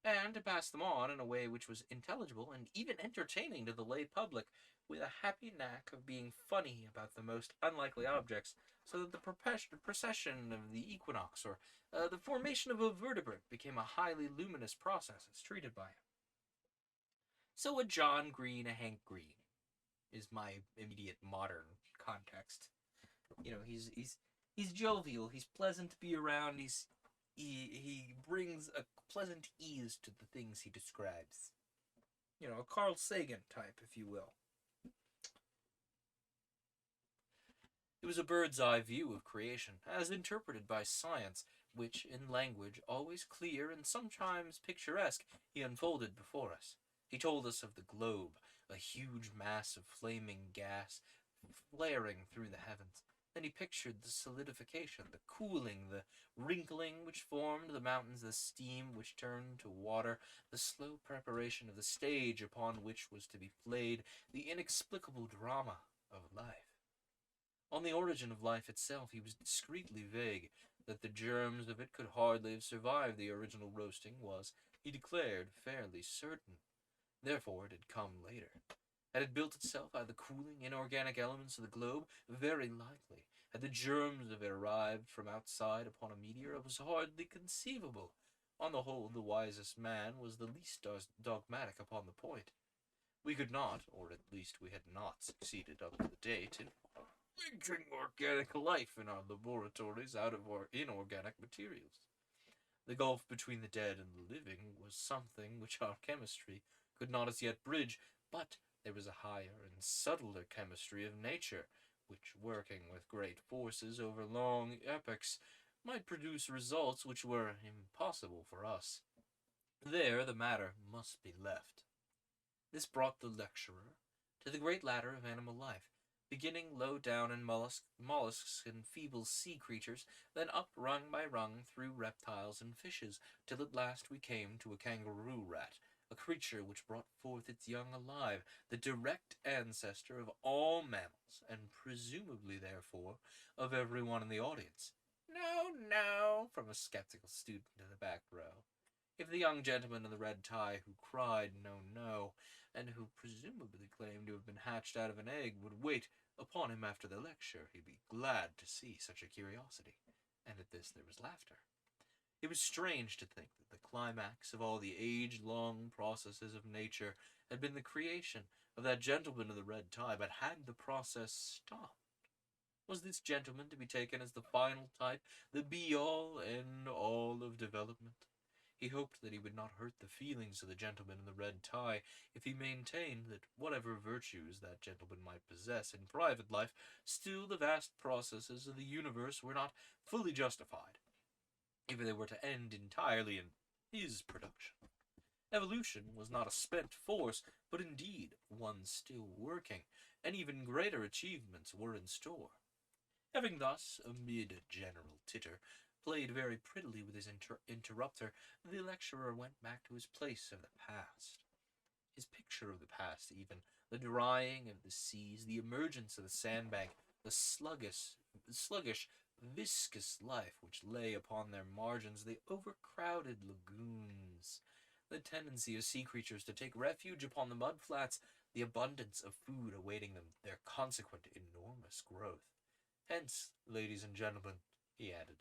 and to pass them on in a way which was intelligible and even entertaining to the lay public, with a happy knack of being funny about the most unlikely objects, so that the precession of the equinox or the formation of a vertebrate became a highly luminous process as treated by him. So a John Green, a Hank Green, is my immediate modern context. You know, he's jovial, he's pleasant to be around, he brings a pleasant ease to the things he describes. You know, a Carl Sagan type, if you will. It was a bird's-eye view of creation, as interpreted by science, which, in language always clear and sometimes picturesque, he unfolded before us. He told us of the globe, a huge mass of flaming gas flaring through the heavens. Then he pictured the solidification, the cooling, the wrinkling which formed the mountains, the steam which turned to water, the slow preparation of the stage upon which was to be played the inexplicable drama of life. On the origin of life itself he was discreetly vague. That the germs of it could hardly have survived the original roasting was, he declared, fairly certain. Therefore it had come later. Had it built itself out of the cooling, inorganic elements of the globe? Very likely. Had the germs of it arrived from outside upon a meteor? It was hardly conceivable. On the whole, the wisest man was the least dogmatic upon the point. We could not, or at least we had not succeeded up to the date, in making organic life in our laboratories out of our inorganic materials. The gulf between the dead and the living was something which our chemistry could not as yet bridge, but there was a higher and subtler chemistry of nature, which, working with great forces over long epochs, might produce results which were impossible for us. There the matter must be left. This brought the lecturer to the great ladder of animal life, beginning low down in mollusks and feeble sea creatures, then up rung by rung through reptiles and fishes, till at last we came to a kangaroo rat, a creature which brought forth its young alive, the direct ancestor of all mammals, and presumably, therefore, of every one in the audience. No, no, from a skeptical student in the back row. If the young gentleman in the red tie who cried no, no, and who presumably claimed to have been hatched out of an egg would wait upon him after the lecture, he'd be glad to see such a curiosity. And at this there was laughter. It was strange to think that the climax of all the age-long processes of nature had been the creation of that gentleman in the red tie, but had the process stopped? Was this gentleman to be taken as the final type, the be-all, end-all of development? He hoped that he would not hurt the feelings of the gentleman in the red tie if he maintained that whatever virtues that gentleman might possess in private life, still the vast processes of the universe were not fully justified, if they were to end entirely in his production. Evolution was not a spent force, but indeed one still working, and even greater achievements were in store. Having thus, amid a general titter, played very prettily with his interrupter, the lecturer went back to his place of the past. His picture of the past, even, the drying of the seas, the emergence of the sandbank, the sluggish, viscous life which lay upon their margins, the overcrowded lagoons, the tendency of sea creatures to take refuge upon the mud flats, the abundance of food awaiting them, their consequent enormous growth. Hence, ladies and gentlemen, he added,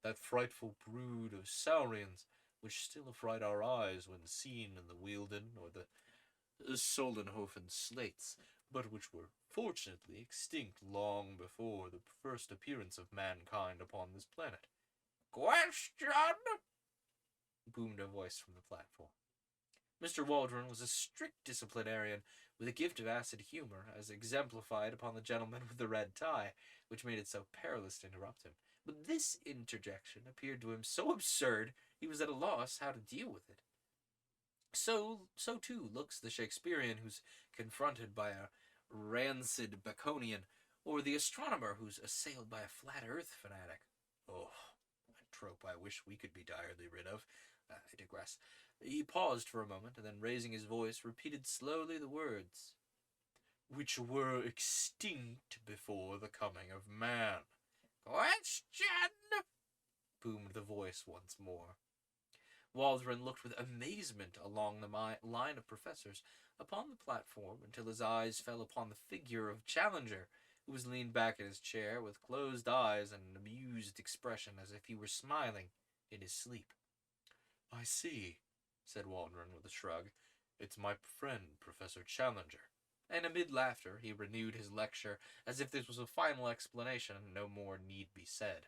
that frightful brood of saurians, which still affright our eyes when seen in the Wealden or the Solenhofen slates, but which were fortunately extinct long before the first appearance of mankind upon this planet. Question? Boomed a voice from the platform. Mr. Waldron was a strict disciplinarian with a gift of acid humor, as exemplified upon the gentleman with the red tie, which made it so perilous to interrupt him. But this interjection appeared to him so absurd, he was at a loss how to deal with it. So too looks the Shakespearean who's confronted by a rancid Baconian, or the astronomer who's assailed by a flat earth fanatic. Oh, a trope I wish we could be direly rid of. I digress. He paused for a moment, and then raising his voice, repeated slowly the words, which were extinct before the coming of man. Question? Boomed the voice once more. Waldron looked with amazement along the line of professors upon the platform until his eyes fell upon the figure of Challenger, who was leaned back in his chair with closed eyes and an amused expression as if he were smiling in his sleep. I see, said Waldron with a shrug. It's my friend, Professor Challenger. And amid laughter he renewed his lecture as if this was a final explanation and no more need be said.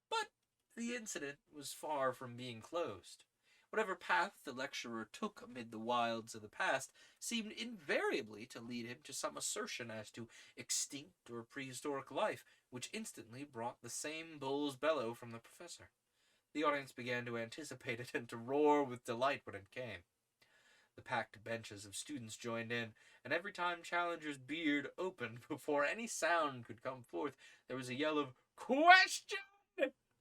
But the incident was far from being closed. Whatever path the lecturer took amid the wilds of the past seemed invariably to lead him to some assertion as to extinct or prehistoric life, which instantly brought the same bull's bellow from the professor. The audience began to anticipate it and to roar with delight when it came. The packed benches of students joined in, and every time Challenger's beard opened before any sound could come forth, there was a yell of "Question!"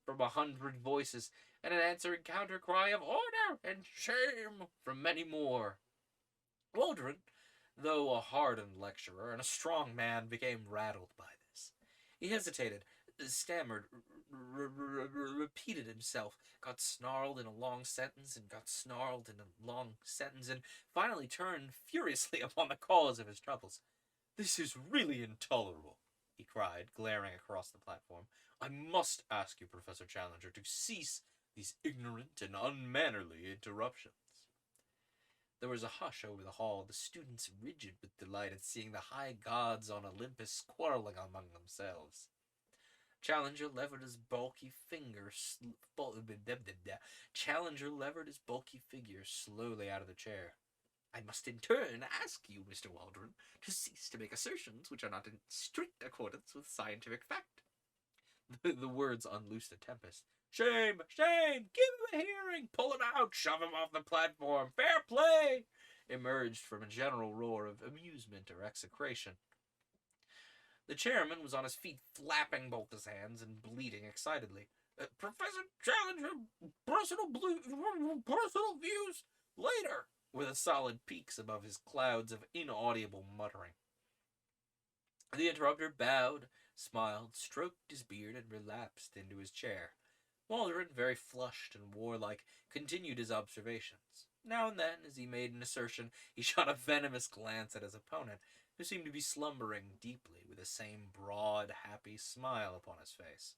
from 100 voices, and an answering counter cry of "Order!" and "Shame!" from many more. Waldron, though a hardened lecturer and a strong man, became rattled by this. He hesitated, stammered, repeated himself, got snarled in a long sentence, and got snarled in a long sentence, and finally turned furiously upon the cause of his troubles. "This is really intolerable," he cried, glaring across the platform. "I must ask you, Professor Challenger, to cease these ignorant and unmannerly interruptions." There was a hush over the hall, the students rigid with delight at seeing the high gods on Olympus quarreling among themselves. Challenger levered his bulky figure slowly out of the chair. "I must in turn ask you, Mr. Waldron, to cease to make assertions which are not in strict accordance with scientific fact." The words unloosed a tempest. "Shame! Shame! Give him a hearing! Pull him out! Shove him off the platform! Fair play!" emerged from a general roar of amusement or execration. The chairman was on his feet, flapping both his hands and bleating excitedly. "Professor Challenger, personal views later," with a solid peaks above his clouds of inaudible muttering. The interrupter bowed, smiled, stroked his beard, and relapsed into his chair. Waldron, very flushed and warlike, continued his observations. Now and then, as he made an assertion, he shot a venomous glance at his opponent, who seemed to be slumbering deeply with the same broad, happy smile upon his face.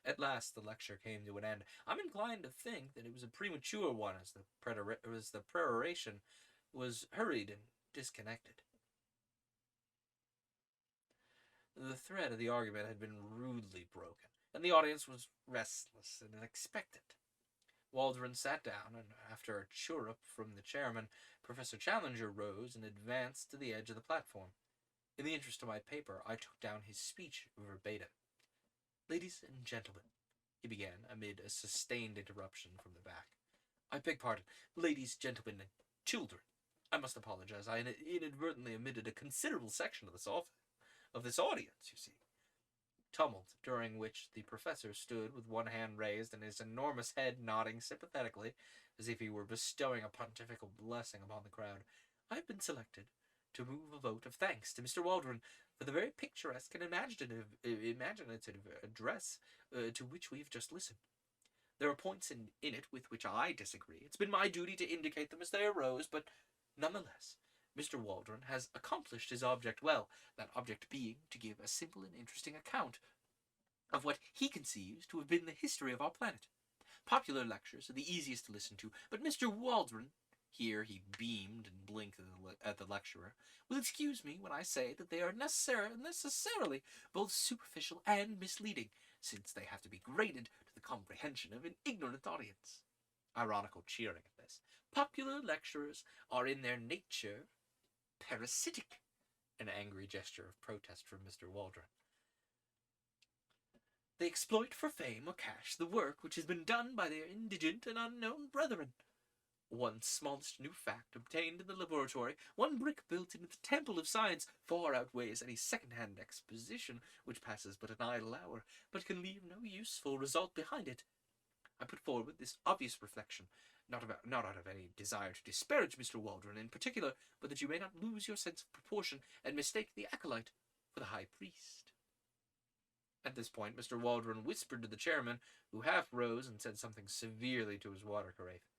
At last the lecture came to an end. I'm inclined to think that it was a premature one, as the peroration was hurried and disconnected. The thread of the argument had been rudely broken, and the audience was restless and expectant. Waldron sat down, and after a chirrup from the chairman, Professor Challenger rose and advanced to the edge of the platform. In the interest of my paper, I took down his speech verbatim. "Ladies and gentlemen," he began, amid a sustained interruption from the back. "I beg pardon. Ladies, gentlemen, and children. I must apologize. I inadvertently omitted a considerable section of this audience, you see." Tumult, during which the professor stood with one hand raised and his enormous head nodding sympathetically, as if he were bestowing a pontifical blessing upon the crowd. "I have been selected to move a vote of thanks to Mr. Waldron for the very picturesque and imaginative address to which we have just listened. There are points in it with which I disagree. It's been my duty to indicate them as they arose, but nonetheless, Mr. Waldron has accomplished his object well, that object being to give a simple and interesting account of what he conceives to have been the history of our planet. Popular lectures are the easiest to listen to, but Mr. Waldron," here he beamed and blinked at the lecturer, "will excuse me when I say that they are necessarily both superficial and misleading, since they have to be graded to the comprehension of an ignorant audience." Ironical cheering at this. "Popular lecturers are in their nature parasitic," an angry gesture of protest from Mr. Waldron. "They exploit for fame or cash the work which has been done by their indigent and unknown brethren. One smallest new fact obtained in the laboratory, one brick built into the temple of science, far outweighs any second-hand exposition which passes but an idle hour, but can leave no useful result behind it. I put forward this obvious reflection, not out of any desire to disparage Mr. Waldron in particular, but that you may not lose your sense of proportion and mistake the acolyte for the high priest." At this point, Mr. Waldron whispered to the chairman, who half rose and said something severely to his water carafe.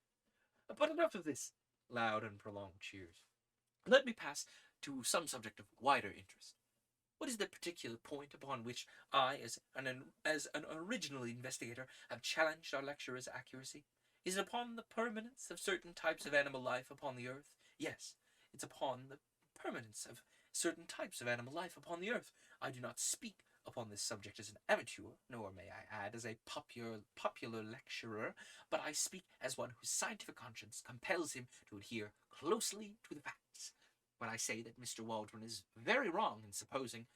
"But enough of this." Loud and prolonged cheers. "Let me pass to some subject of wider interest. What is the particular point upon which I, as an original investigator, have challenged our lecturer's accuracy? Is it upon the permanence of certain types of animal life upon the earth? Yes, it's upon the permanence of certain types of animal life upon the earth. I do not speak upon this subject as an amateur, nor, may I add, as a popular lecturer, but I speak as one whose scientific conscience compels him to adhere closely to the facts, when I say that Mr. Waldron is very wrong in supposing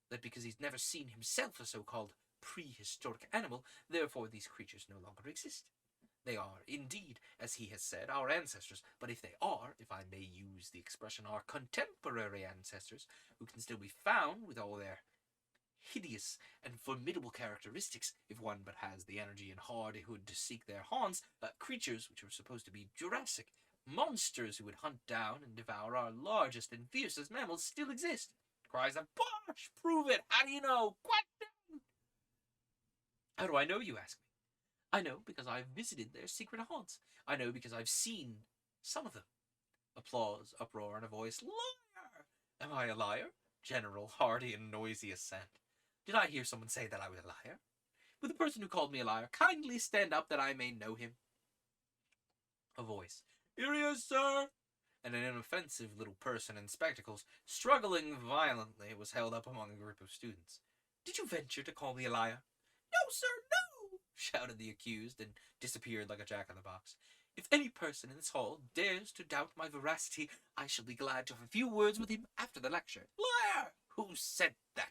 that because he's never seen himself a so-called prehistoric animal, therefore these creatures no longer exist. They are, indeed, as he has said, our ancestors, but if they are, if I may use the expression, our contemporary ancestors, who can still be found with all their hideous and formidable characteristics, if one but has the energy and hardihood to seek their haunts, creatures which are supposed to be Jurassic, monsters who would hunt down and devour our largest and fiercest mammals still exist. Cries of "Bosh! Prove it! How do you know? Question!" How do I know, you ask me? I know because I've visited their secret haunts. I know because I've seen some of them. Applause, uproar, and a voice. Liar! Am I a liar? General, hearty, and noisy assent. Did I hear someone say that I was a liar? Will the person who called me a liar kindly stand up that I may know him? A voice. Here he is, sir! And an inoffensive little person in spectacles, struggling violently, was held up among a group of students. Did you venture to call me a liar? No, sir, no! Shouted the accused, and disappeared like a jack-in-the-box. If any person in this hall dares to doubt my veracity, I shall be glad to have a few words with him after the lecture. Liar! Who said that?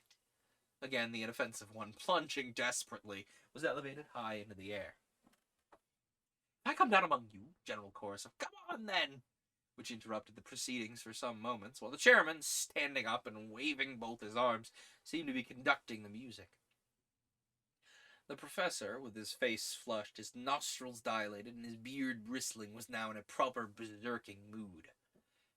Again, the inoffensive one, plunging desperately, was elevated high into the air. I come down among you, general chorus of "Come on, then!" which interrupted the proceedings for some moments, while the chairman, standing up and waving both his arms, seemed to be conducting the music. The professor, with his face flushed, his nostrils dilated, and his beard bristling, was now in a proper berserking mood.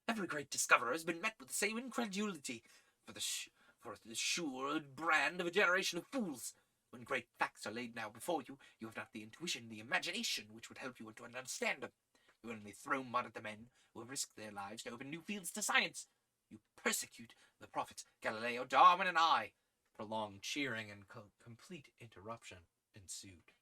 Every great discoverer has been met with the same incredulity, for the sure brand of a generation of fools. When great facts are laid now before you, you have not the intuition, the imagination, which would help you to understand them. You only throw mud at the men who have risked their lives to open new fields to science. You persecute the prophets Galileo, Darwin, and I. Prolonged cheering and complete interruption ensued.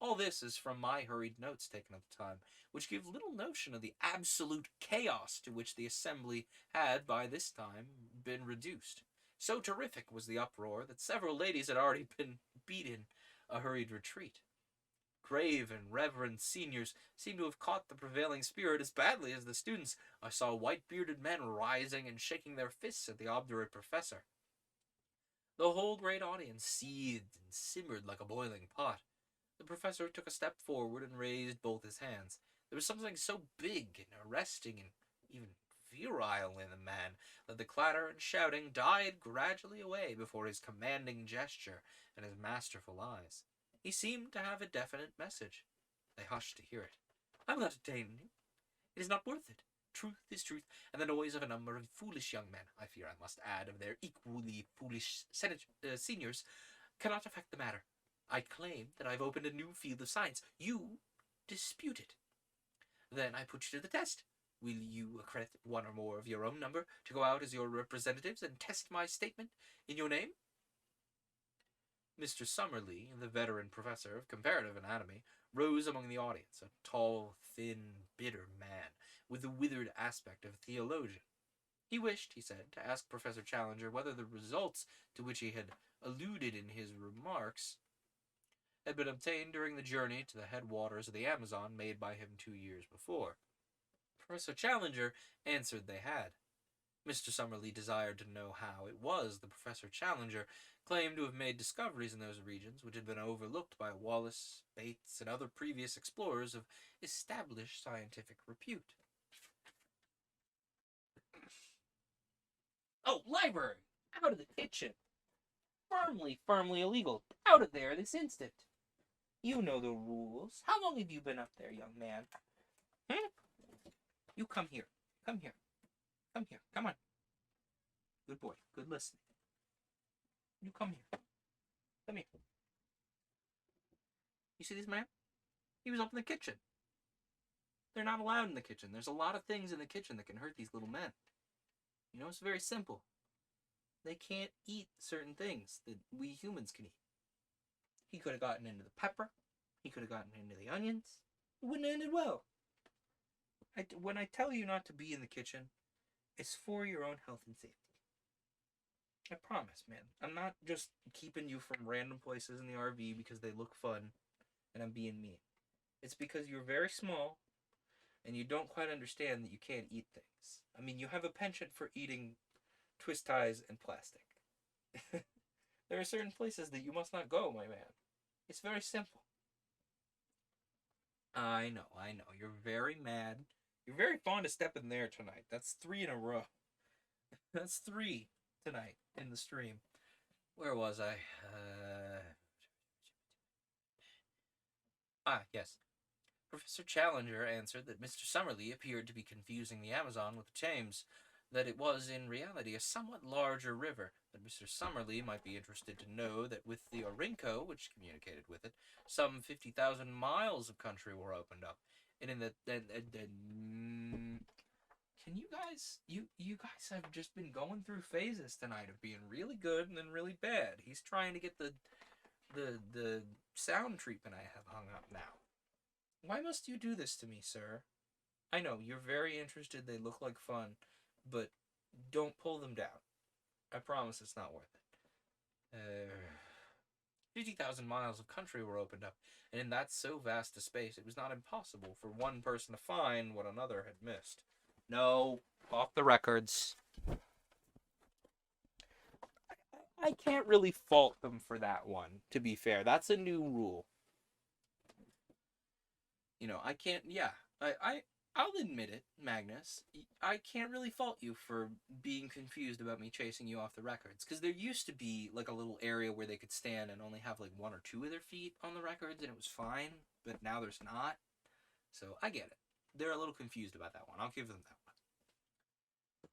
All this is from my hurried notes taken at the time, which give little notion of the absolute chaos to which the assembly had by this time been reduced. So terrific was the uproar that several ladies had already been beaten a hurried retreat. Grave and reverend seniors seemed to have caught the prevailing spirit as badly as the students. I saw white-bearded men rising and shaking their fists at the obdurate professor. The whole great audience seethed and simmered like a boiling pot. The professor took a step forward and raised both his hands. There was something so big and arresting and even virile in the man that the clatter and shouting died gradually away before his commanding gesture and his masterful eyes. He seemed to have a definite message. They hushed to hear it. I will not detain you. It is not worth it. Truth is truth, and the noise of a number of foolish young men, I fear I must add, of their equally foolish seniors, cannot affect the matter. I claim that I've opened a new field of science. You dispute it. Then I put you to the test. Will you accredit one or more of your own number to go out as your representatives and test my statement in your name? Mr. Summerlee, the veteran professor of comparative anatomy, rose among the audience, a tall, thin, bitter man, with the withered aspect of a theologian. He wished, he said, to ask Professor Challenger whether the results to which he had alluded in his remarks had been obtained during the journey to the headwaters of the Amazon made by him 2 years before. Professor Challenger answered they had. Mr. Summerlee desired to know how it was the Professor Challenger claimed to have made discoveries in those regions which had been overlooked by Wallace, Bates, and other previous explorers of established scientific repute. Oh, library! Out of the kitchen! Firmly illegal. Out of there this instant. You know the rules. How long have you been up there, young man? You come here. Come here. Come here. Come on. Good boy. Good listening. You come here. Come here. You see this man? He was up in the kitchen. They're not allowed in the kitchen. There's a lot of things in the kitchen that can hurt these little men. You know, it's very simple. They can't eat certain things that we humans can eat. He could have gotten into the pepper. He could have gotten into the onions. It wouldn't have ended well. When I tell you not to be in the kitchen, it's for your own health and safety. I promise, man. I'm not just keeping you from random places in the RV because they look fun and I'm being mean. It's because you're very small and you don't quite understand that you can't eat things. I mean, you have a penchant for eating twist ties and plastic. There are certain places that you must not go, my man. It's very simple. I know, I know. You're very mad. You're very fond of stepping there tonight. That's 3 in a row. That's 3 tonight in the stream. Where was I? Yes. Professor Challenger answered that Mr. Summerlee appeared to be confusing the Amazon with the Thames, that it was in reality a somewhat larger river, that Mr. Summerlee might be interested to know that with the Orinoco, which communicated with it, some 50,000 miles of country were opened up, and in the can you guys you guys have just been going through phases tonight of being really good and then really bad. He's trying to get the sound treatment I have hung up now. Why must you do this to me, sir? I know, you're very interested, they look like fun, but don't pull them down. I promise it's not worth it. 50,000 miles of country were opened up, and in that so vast a space, it was not impossible for one person to find what another had missed. No, off the records. I can't really fault them for that one, to be fair. That's a new rule. You know, I can't, yeah, I'll admit it, Magnus. I can't really fault you for being confused about me chasing you off the records, because there used to be, like, a little area where they could stand and only have, like, 1 or 2 of their feet on the records, and it was fine, but now there's not. So, I get it. They're a little confused about that one. I'll give them that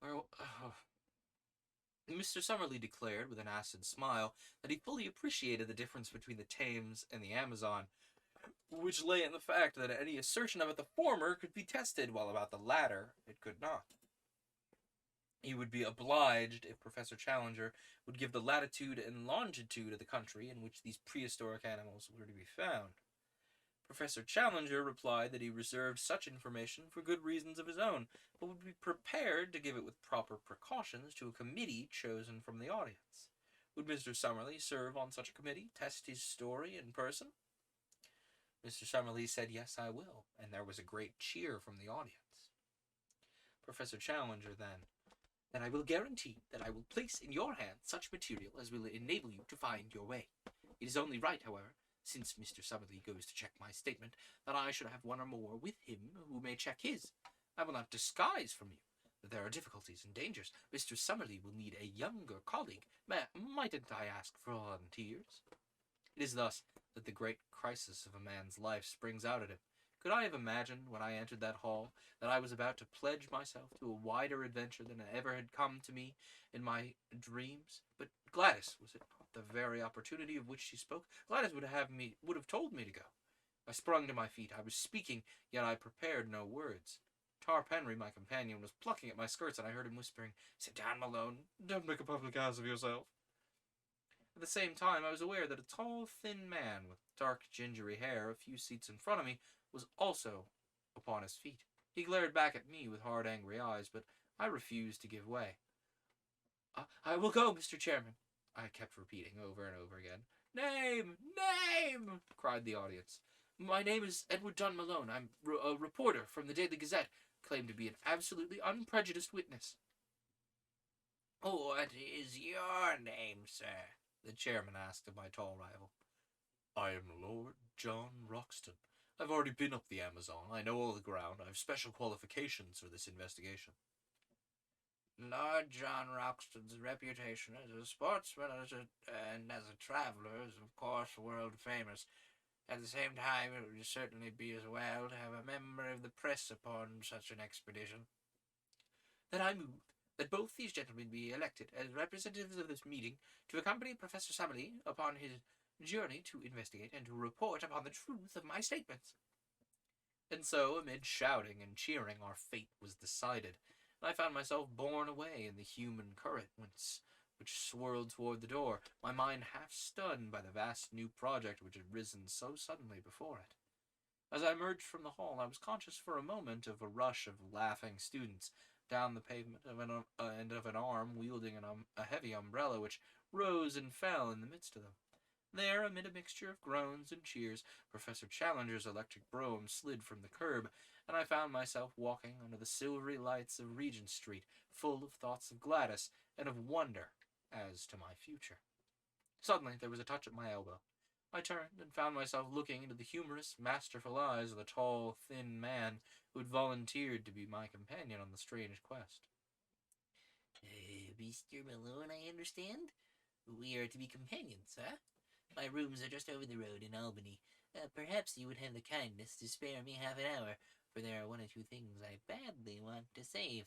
one. Mr. Summerlee declared, with an acid smile, that he fully appreciated the difference between the Thames and the Amazon, which lay in the fact that any assertion about the former could be tested, while about the latter it could not. He would be obliged if Professor Challenger would give the latitude and longitude of the country in which these prehistoric animals were to be found. Professor Challenger replied that he reserved such information for good reasons of his own, but would be prepared to give it with proper precautions to a committee chosen from the audience. Would Mr. Summerlee serve on such a committee, test his story in person? Mr. Summerlee said, "Yes, I will," and there was a great cheer from the audience. Professor Challenger then, I will guarantee that I will place in your hands such material as will enable you to find your way. It is only right, however, since Mr. Summerlee goes to check my statement, that I should have 1 or more with him who may check his. I will not disguise from you that there are difficulties and dangers. Mr. Summerlee will need a younger colleague. Mightn't I ask for volunteers? It is thus that the great crisis of a man's life springs out at him. Could I have imagined, when I entered that hall, that I was about to pledge myself to a wider adventure than ever had come to me in my dreams? But Gladys, was it not the very opportunity of which she spoke? Gladys would have told me to go. I sprung to my feet. I was speaking, yet I prepared no words. Tarp Henry, my companion, was plucking at my skirts, and I heard him whispering, "Sit down, Malone. Don't make a public ass of yourself." At the same time, I was aware that a tall, thin man with dark, gingery hair a few seats in front of me was also upon his feet. He glared back at me with hard, angry eyes, but I refused to give way. "I will go, Mr. Chairman," I kept repeating over and over again. "Name! Name!" cried the audience. "My name is Edward Dunn Malone. I'm a reporter from the Daily Gazette, claimed to be an absolutely unprejudiced witness." "What is your name, sir?" the chairman asked of my tall rival. "I am Lord John Roxton. I've already been up the Amazon. I know all the ground. I have special qualifications for this investigation." Lord John Roxton's reputation as a sportsman and as a traveller is, of course, world famous. At the same time, it would certainly be as well to have a member of the press upon such an expedition. "Then I move that both these gentlemen be elected as representatives of this meeting to accompany Professor Summerlee upon his journey to investigate and to report upon the truth of my statements." And so, amid shouting and cheering, our fate was decided, and I found myself borne away in the human current which swirled toward the door, my mind half stunned by the vast new project which had risen so suddenly before it. As I emerged from the hall, I was conscious for a moment of a rush of laughing students down the pavement, and of an arm wielding a heavy umbrella which rose and fell in the midst of them. There, amid a mixture of groans and cheers, Professor Challenger's electric brougham slid from the curb, and I found myself walking under the silvery lights of Regent Street, full of thoughts of Gladys and of wonder as to my future. Suddenly there was a touch at my elbow. I turned and found myself looking into the humorous, masterful eyes of the tall, thin man who had volunteered to be my companion on the strange quest. Mr. Malone, I understand? We are to be companions, huh? My rooms are just over the road in Albany. Perhaps you would have the kindness to spare me half an hour, for there are one or two things I badly want to say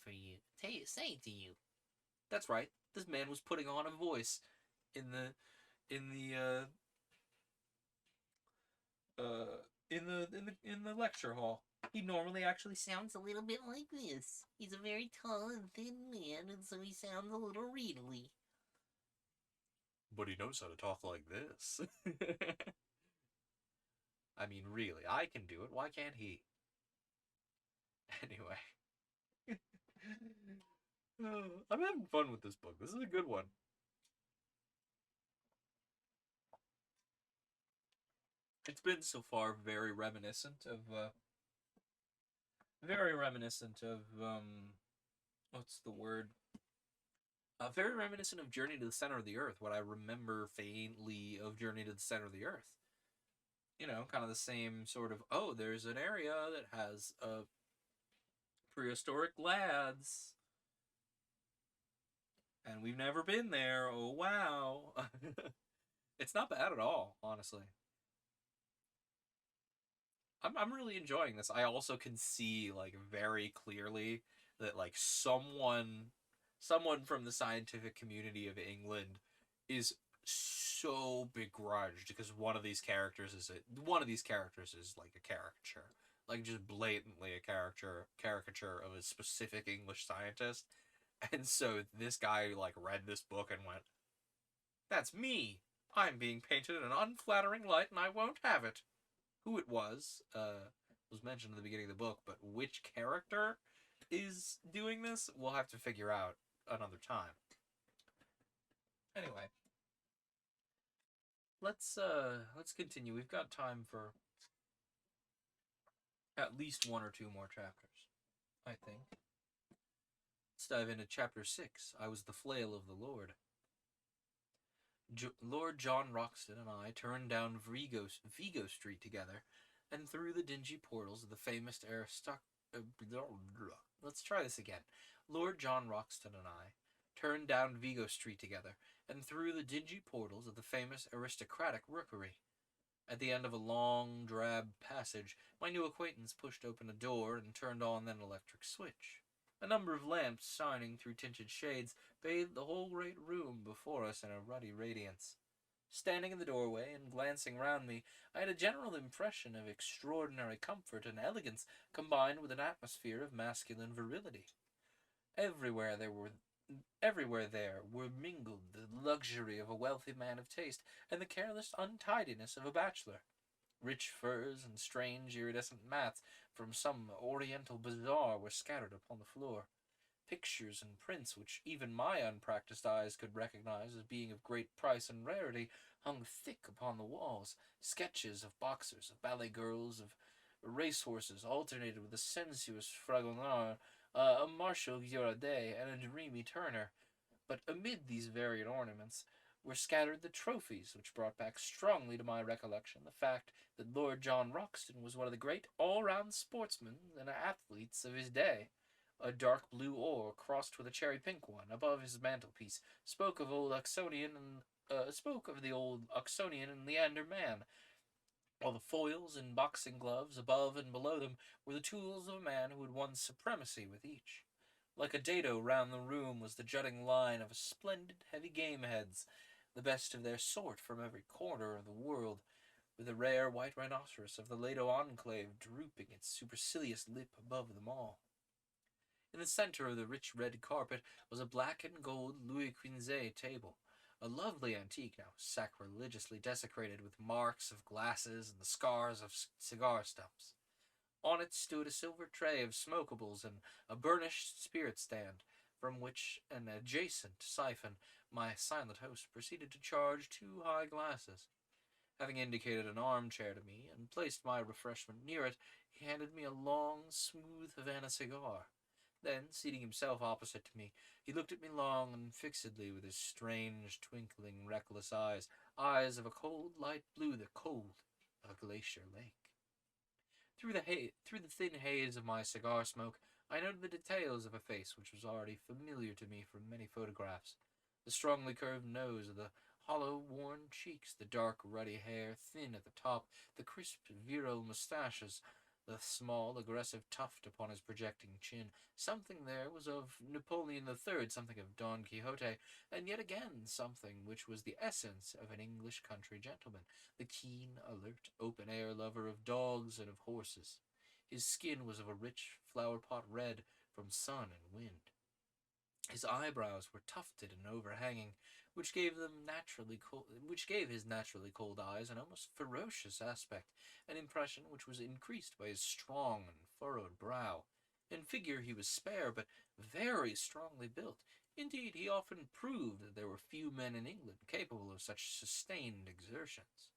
say to you. That's right. This man was putting on a voice in the in the in the lecture hall. He normally actually Sounds a little bit like this. He's a very tall and thin man, and so he sounds a little reedly. but he knows how to talk like this. I mean, really, I can do it. Why can't he? Anyway. I'm having fun with this book. This is a good one. It's been so far very reminiscent of what's the word? Very reminiscent of Journey to the Center of the Earth, what I remember faintly of Journey to the Center of the Earth. You know, kind of the same sort of, oh, there's an area that has prehistoric lads, and we've never been there. Oh, wow. It's not bad at all, honestly. I'm really enjoying this. I also can see, like, very clearly that, like, someone from the scientific community of England is so begrudged because one of these characters is like a caricature, like just blatantly a caricature of a specific English scientist, and so this guy like read this book and went, "That's me. I'm being painted in an unflattering light, and I won't have it." Who it was mentioned in the beginning of the book, but which character is doing this, we'll have to figure out another time. Anyway, let's continue. We've got time for at least one or two more chapters, I think. Let's dive into chapter 6. I was the flail of the Lord. Lord John Roxton and I turned down Vigo Street together, and through the dingy portals of the famous let's try this again. Lord John Roxton and I turned down Vigo Street together, and through the dingy portals of the famous aristocratic rookery. At the end of a long, drab passage, my new acquaintance pushed open a door and turned on an electric switch. A number of lamps, shining through tinted shades, bathed the whole great room before us in a ruddy radiance. Standing in the doorway and glancing round me, I had a general impression of extraordinary comfort and elegance combined with an atmosphere of masculine virility. Everywhere there were mingled the luxury of a wealthy man of taste and the careless untidiness of a bachelor. Rich furs and strange iridescent mats from some oriental bazaar were scattered upon the floor. Pictures and prints which even my unpracticed eyes could recognize as being of great price and rarity hung thick upon the walls. Sketches of boxers, of ballet girls, of racehorses alternated with a sensuous Fragonard, a Marshal Girodet, and a dreamy Turner. But amid these varied ornaments were scattered the trophies which brought back strongly to my recollection the fact that Lord John Roxton was one of the great all-round sportsmen and athletes of his day. A dark blue oar crossed with a cherry pink one above his mantelpiece spoke of the old Oxonian and Leander man, while the foils and boxing gloves above and below them were the tools of a man who had won supremacy with each. Like a dado round the room was the jutting line of a splendid heavy game heads, the best of their sort from every corner of the world, with the rare white rhinoceros of the Lado enclave drooping its supercilious lip above them all. In the center of the rich red carpet was a black and gold Louis Quinze table, a lovely antique now sacrilegiously desecrated with marks of glasses and the scars of cigar stumps. On it stood a silver tray of smokables and a burnished spirit stand, from which an adjacent siphon my silent host proceeded to charge two high glasses. Having indicated an armchair to me and placed my refreshment near it, he handed me a long, smooth Havana cigar. Then, seating himself opposite to me, he looked at me long and fixedly with his strange, twinkling, reckless eyes of a cold, light blue that cold of a glacier lake. Through the thin haze of my cigar smoke, I noted the details of a face which was already familiar to me from many photographs. The strongly curved nose, the hollow, worn cheeks, the dark, ruddy hair, thin at the top, the crisp, virile moustaches, the small, aggressive tuft upon his projecting chin. Something there was of Napoleon III, something of Don Quixote, and yet again something which was the essence of an English country gentleman, the keen, alert, open-air lover of dogs and of horses. His skin was of a rich, flower-pot red from sun and wind. His eyebrows were tufted and overhanging, which gave his naturally cold eyes an almost ferocious aspect, an impression which was increased by his strong and furrowed brow. In figure he was spare, but very strongly built. Indeed, he often proved that there were few men in England capable of such sustained exertions.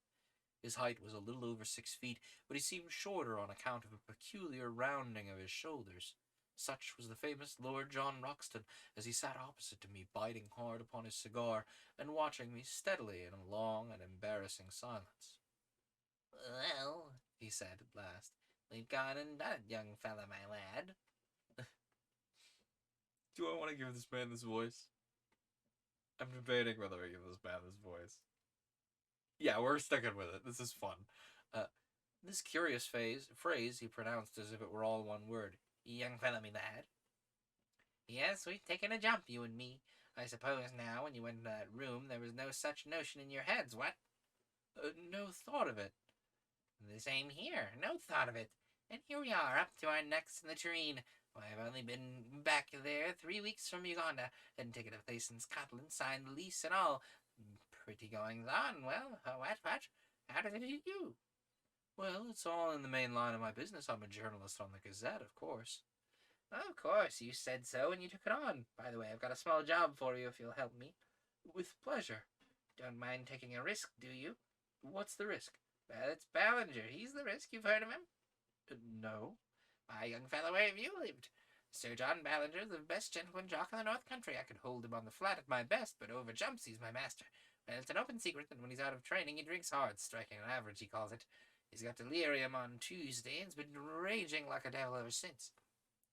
His height was a little over 6 feet, but he seemed shorter on account of a peculiar rounding of his shoulders. Such was the famous Lord John Roxton, as he sat opposite to me, biting hard upon his cigar, and watching me steadily in a long and embarrassing silence. "Well," he said at last, "we've gone and done it, young fella, my lad." Do I want to give this man this voice? I'm debating whether I give this man this voice. Yeah, we're sticking with it. This is fun. This curious phrase he pronounced as if it were all one word. "Young fella, me lad." "Yes, we've taken a jump, you and me. I suppose now, when you went into that room, there was no such notion in your heads, what?" No thought of it. "The same here. No thought of it. And here we are, up to our necks in the tureen. Why, I've only been back there 3 weeks from Uganda, and taken a place in Scotland, signed the lease and all. Pretty goings on. Well, what? How does it hit you?" Well, it's all in the main line of my business. I'm a journalist on the Gazette, of course. "Of course, you said so, and you took it on. By the way, I've got a small job for you if you'll help me." With pleasure. "Don't mind taking a risk, do you?" What's the risk? "Well, it's Ballinger. He's the risk. You've heard of him?" No. "Why, young fellow, where have you lived? Sir John Ballinger, the best gentleman jock in the North Country. I could hold him on the flat at my best, but over jumps he's my master. Well, it's an open secret that when he's out of training, he drinks hard, striking an average, he calls it. He's got delirium on Tuesday and's been raging like a devil ever since.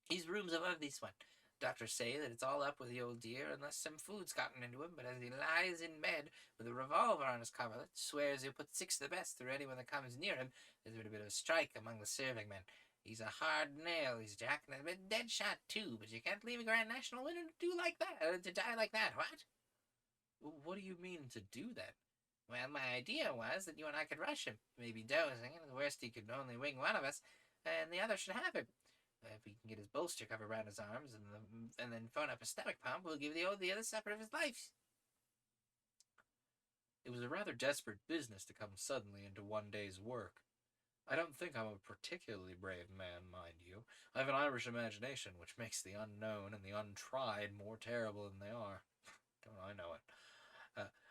He's rooms above this one. Doctors say that it's all up with the old dear unless some food's gotten into him, but as he lies in bed with a revolver on his coverlet, swears he'll put 6 of the best through anyone that comes near him. There's been a bit of a strike among the serving men. He's a hard nail, he's Jack, and a bit dead shot too, but you can't leave a Grand National winner to do like that, to die like that, what?" What do you mean to do that? "Well, my idea was that you and I could rush him, maybe dozing, and at the worst he could only wing one of us, and the other should have him. If we can get his bolster cover around his arms, and then phone up a stomach pump, we'll give the other supper of his life." It was a rather desperate business to come suddenly into one day's work. I don't think I'm a particularly brave man, mind you. I have an Irish imagination, which makes the unknown and the untried more terrible than they are. Don't I know it?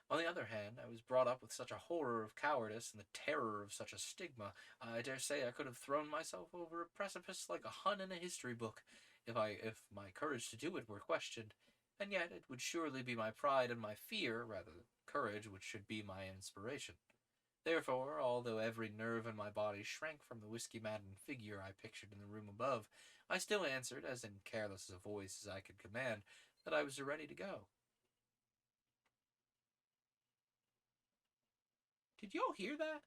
On the other hand, I was brought up with such a horror of cowardice and the terror of such a stigma, I dare say I could have thrown myself over a precipice like a Hun in a history book, if my courage to do it were questioned. And yet it would surely be my pride and my fear, rather than courage, which should be my inspiration. Therefore, although every nerve in my body shrank from the whiskey-maddened figure I pictured in the room above, I still answered, as in careless a voice as I could command, that I was ready to go. Did y'all hear that?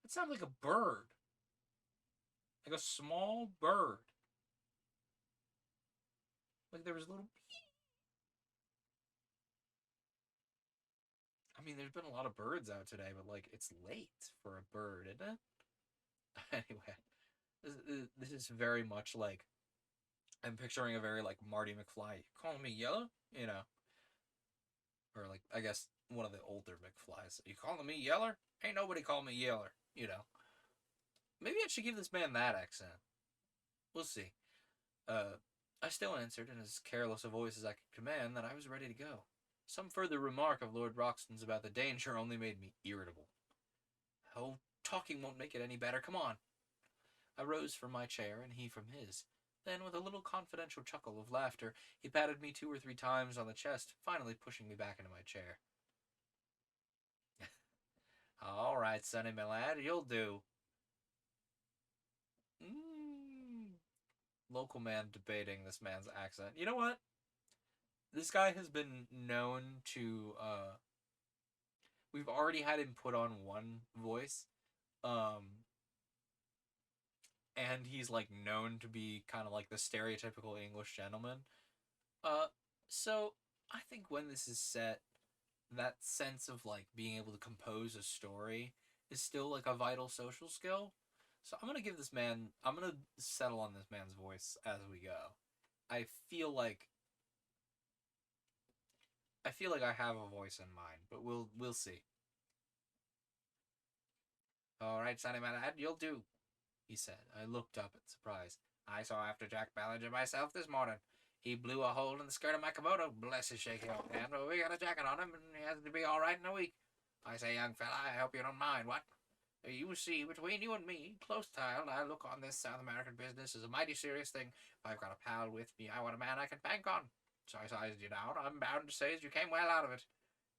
It sounded like a bird. Like a small bird. Like there was a little... I mean, there's been a lot of birds out today, but, like, it's late for a bird, isn't it? Anyway, this is very much like... I'm picturing a very, like, Marty McFly. You calling me yellow? You know. Or, like, I guess one of the older McFlys. You calling me yeller? Ain't nobody call me yeller. You know. Maybe I should give this man that accent. We'll see. I still answered in as careless a voice as I could command that I was ready to go. Some further remark of Lord Roxton's about the danger only made me irritable. Oh, talking won't make it any better. Come on. I rose from my chair, and he from his. Then, with a little confidential chuckle of laughter, he patted me 2 or 3 times on the chest, finally pushing me back into my chair. All right, Sonny, my lad, you'll do. Local man debating this man's accent. You know what? This guy has been known to, we've already had him put on one voice, and he's, like, known to be kind of like the stereotypical English gentleman. So, I think when this is set, that sense of, like, being able to compose a story is still, like, a vital social skill. So I'm gonna settle on this man's voice as we go. I feel like I have a voice in mind, but we'll see. All right, Sonny, my lad, you'll do, he said. I looked up in surprise. I saw after Jack Ballinger myself this morning. He blew a hole in the skirt of my kimono, bless his shaky old hand. Well, we got a jacket on him, and he has to be all right in a week. I say, young fella, I hope you don't mind, what? You see, between you and me, close tiled, I look on this South American business as a mighty serious thing. If I've got a pal with me, I want a man I can bank on. So I sized you down. I'm bound to say as you came well out of it.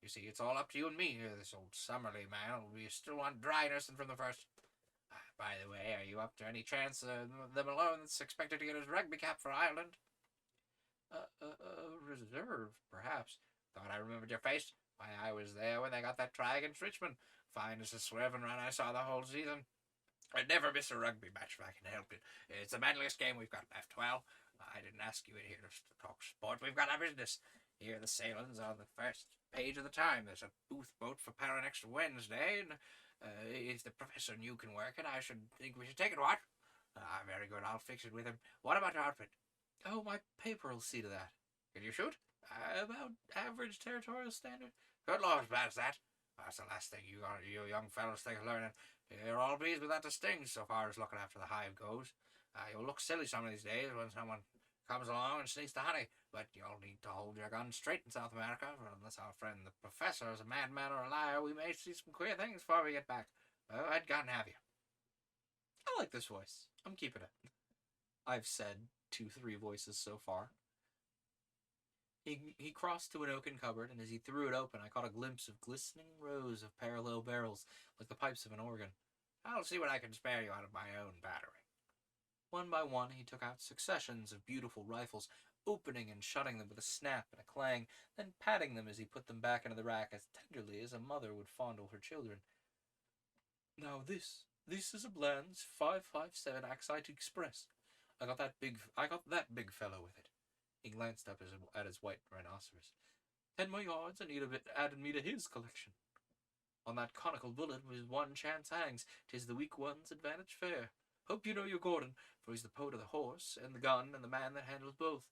You see, it's all up to you and me here. This old Summerlee man will still want dry nursing from the first. By the way, are you up to any chance the Malone that's expected to get his rugby cap for Ireland? Reserve, perhaps. Thought I remembered your face. Why, I was there when they got that try against Richmond. Fine as a swerving run I saw the whole season. I'd never miss a rugby match if I can help it. It's the manliest game we've got left. Well, I didn't ask you in here to talk sport. We've got our business. Here the sailings on the first page of the Time. There's a booth boat for Para next Wednesday, and if the professor and you can work it, I should think we should take it, what? Very good. I'll fix it with him. What about your outfit? Oh, my paper will see to that. Can you shoot? About average territorial standard. Good Lord, as bad as that. That's the last thing you young fellows think of learning. You're all pleased with that distinct so far as looking after the hive goes. You'll look silly some of these days when someone comes along and sneaks the honey, but you'll need to hold your gun straight in South America, for unless our friend the professor is a madman or a liar, we may see some queer things before we get back. Oh, I'd gun have you. I like this voice. I'm keeping it. I've said 2-3 voices so far. He crossed to an oaken cupboard, and as he threw it open, I caught a glimpse of glistening rows of parallel barrels, like the pipes of an organ. I'll see what I can spare you out of my own battery. One by one, he took out successions of beautiful rifles, opening and shutting them with a snap and a clang, then patting them as he put them back into the rack as tenderly as a mother would fondle her children. Now this is a Bland's 5.57 Axite Express. I got that big fellow with it. He glanced up at his white rhinoceros. 10 more yards, and he'd have added me to his collection. On that conical bullet with one chance hangs, 'tis the weak one's advantage fair. Hope you know your Gordon, for he's the poet of the horse, and the gun, and the man that handles both.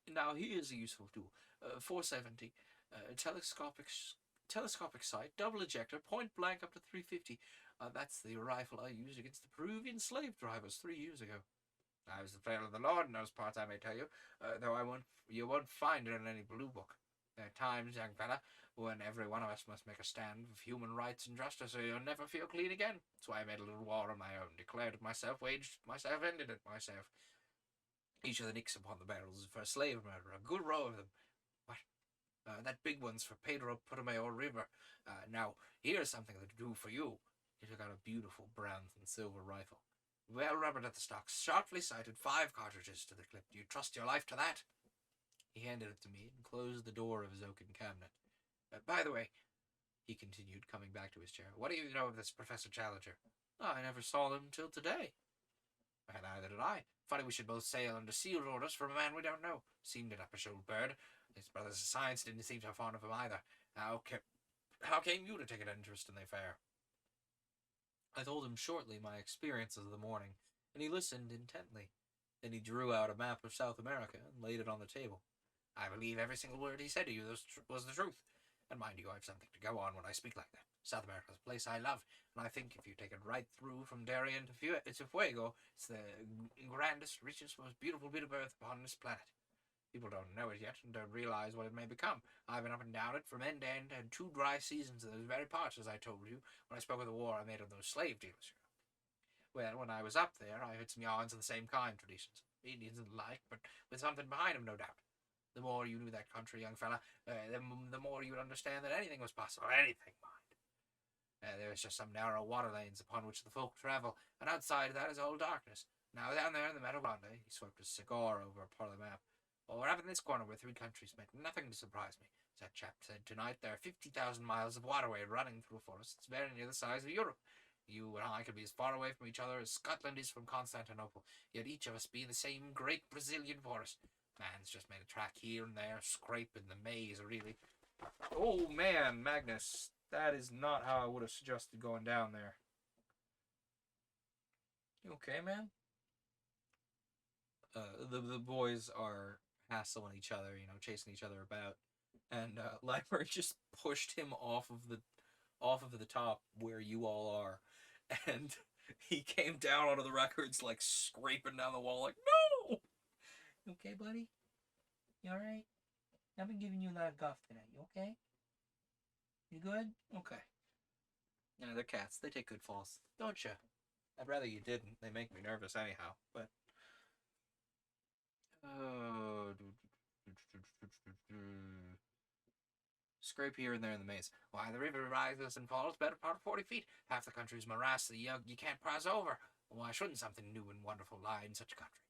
Now here's a useful tool. 470, telescopic sight, double ejector, point blank up to 350. That's the rifle I used against the Peruvian slave drivers 3 years ago. I was the flail of the Lord in those parts, I may tell you, though you won't find it in any blue book. There are times, young fella, when every one of us must make a stand for human rights and justice, or you'll never feel clean again. That's why I made a little war on my own, declared it myself, waged it myself, ended it myself. Each of the nicks upon the barrels is for a slave murder, a good row of them. What? That big one's for Pedro Putumayo River. Now, here's something that'll do for you. He took out a beautiful bronze and silver rifle. Well rubbered at the stock, sharply sighted, 5 cartridges to the clip. Do you trust your life to that? He handed it to me and closed the door of his oaken cabinet. By the way, he continued, coming back to his chair, what do you know of this Professor Challenger? I never saw him till today. Neither did I. Funny we should both sail under sealed orders from a man we don't know. Seemed an uppish old bird. His brothers of science didn't seem so fond of him either. How came you to take an interest in the affair? I told him shortly my experiences of the morning, and he listened intently. Then he drew out a map of South America and laid it on the table. I believe every single word he said to you was the truth. And mind you, I've something to go on when I speak like that. South America's a place I love, and I think if you take it right through from Darien to Fuego, it's the grandest, richest, most beautiful bit of earth upon this planet. People don't know it yet and don't realize what it may become. I've been up and down it from end to end, and 2 dry seasons in those very parts, as I told you, when I spoke of the war I made on those slave dealers. Well, when I was up there, I heard some yarns of the same kind, traditions. Indians and the like, but with something behind them, no doubt. The more you knew that country, young fella, the more you would understand that anything was possible. Anything, mind. There is just some narrow water lanes upon which the folk travel, and outside that is all darkness. Now down there in the Meadow Grande, he swept his cigar over a part of the map. Well, we're having this corner where three countries met. Nothing to surprise me. As that chap said tonight, there are 50,000 miles of waterway running through a forest that's very near the size of Europe. You and I could be as far away from each other as Scotland is from Constantinople, yet each of us be in the same great Brazilian forest. Man's just made a track here and there, scraping the maze, really. Oh man, Magnus, that is not how I would have suggested going down there. You okay, man? The boys are hassling each other, chasing each other about, and Limer just pushed him off of the top where you all are, and he came down onto the records like scraping down the wall, like no. You okay, buddy? You alright? I've been giving you a lot of guff tonight. You okay? You good? Okay. Yeah, they're cats. They take good falls, don't you? I'd rather you didn't. They make me nervous anyhow. But scrape here and there in the maze. Why, the river rises and falls better part of 40 feet. Half the country's morass that you can't pass over. Why shouldn't something new and wonderful lie in such a country?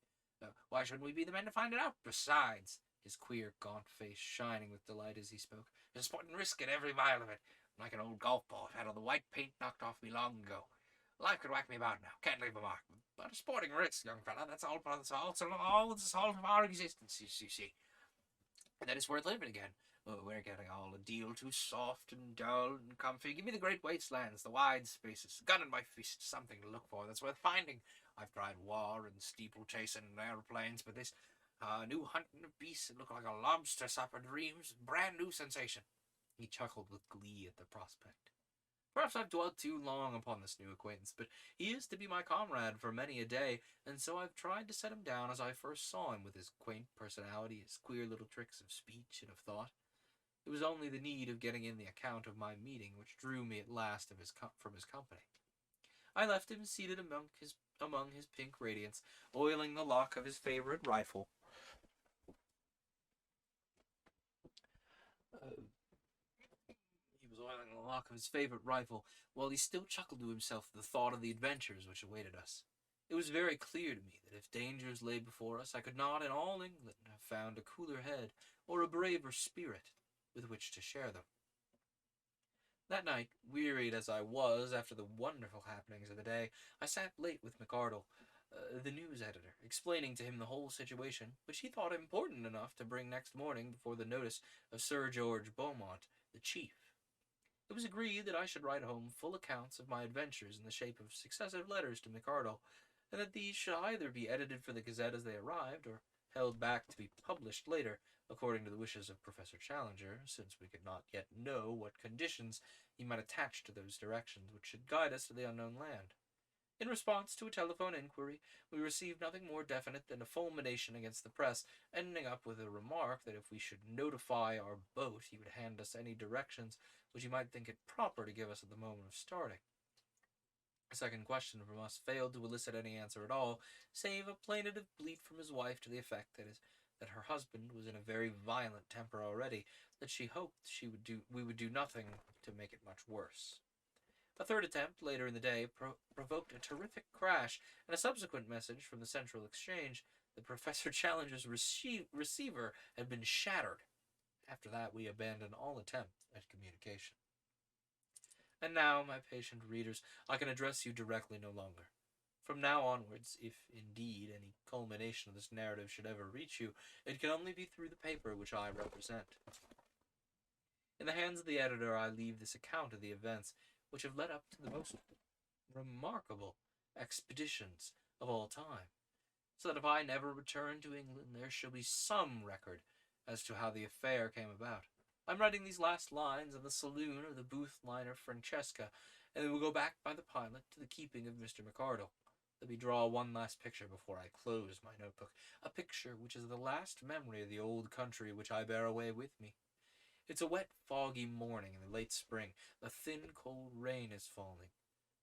Why shouldn't we be the men to find it out? Besides, his queer, gaunt face shining with delight as he spoke, there's sport and risk in every mile of it. I'm like an old golf ball I've had all the white paint knocked off me long ago. Life could whack me about now. Can't leave a mark. But a sporting risk, young fella. That's all part of the salt. So all the salt of our existence, you see. And that is worth living again. We're getting all a deal too soft and dull and comfy. Give me the great wastelands, the wide spaces. Gun in my fist, something to look for that's worth finding. I've tried war and steeplechasing and aeroplanes, but this new hunting of beasts that look like a lobster supper dreams, brand new sensation. He chuckled with glee at the prospect. Perhaps I've dwelt too long upon this new acquaintance, but he is to be my comrade for many a day, and so I've tried to set him down as I first saw him, with his quaint personality, his queer little tricks of speech and of thought. It was only the need of getting in the account of my meeting which drew me at last from his company. I left him seated among his pink radiance, oiling the lock of his favorite rifle. He was oiling the lock of his favorite rifle, while he still chuckled to himself at the thought of the adventures which awaited us. It was very clear to me that if dangers lay before us, I could not in all England have found a cooler head or a braver spirit with which to share them. That night, wearied as I was after the wonderful happenings of the day, I sat late with McArdle, the news editor, explaining to him the whole situation, which he thought important enough to bring next morning before the notice of Sir George Beaumont, the chief. It was agreed that I should write home full accounts of my adventures in the shape of successive letters to McArdle, and that these should either be edited for the Gazette as they arrived, or held back to be published later, according to the wishes of Professor Challenger, since we could not yet know what conditions he might attach to those directions which should guide us to the unknown land. In response to a telephone inquiry, we received nothing more definite than a fulmination against the press, ending up with a remark that if we should notify our boat, he would hand us any directions which he might think it proper to give us at the moment of starting. A second question from us failed to elicit any answer at all, save a plaintive bleat from his wife to the effect that her husband was in a very violent temper already, that she hoped we would do nothing to make it much worse. A third attempt later in the day provoked a terrific crash, and a subsequent message from the Central Exchange that Professor Challenger's receiver had been shattered. After that, we abandoned all attempt at communication. And now, my patient readers, I can address you directly no longer. From now onwards, if indeed any culmination of this narrative should ever reach you, it can only be through the paper which I represent. In the hands of the editor I leave this account of the events which have led up to the most remarkable expeditions of all time, so that if I never return to England, there shall be some record as to how the affair came about. I'm writing these last lines in the saloon of the Booth liner Francesca, and they will go back by the pilot to the keeping of Mr. McArdle. Let me draw one last picture before I close my notebook, a picture which is the last memory of the old country which I bear away with me. It's a wet, foggy morning in the late spring. A thin, cold rain is falling.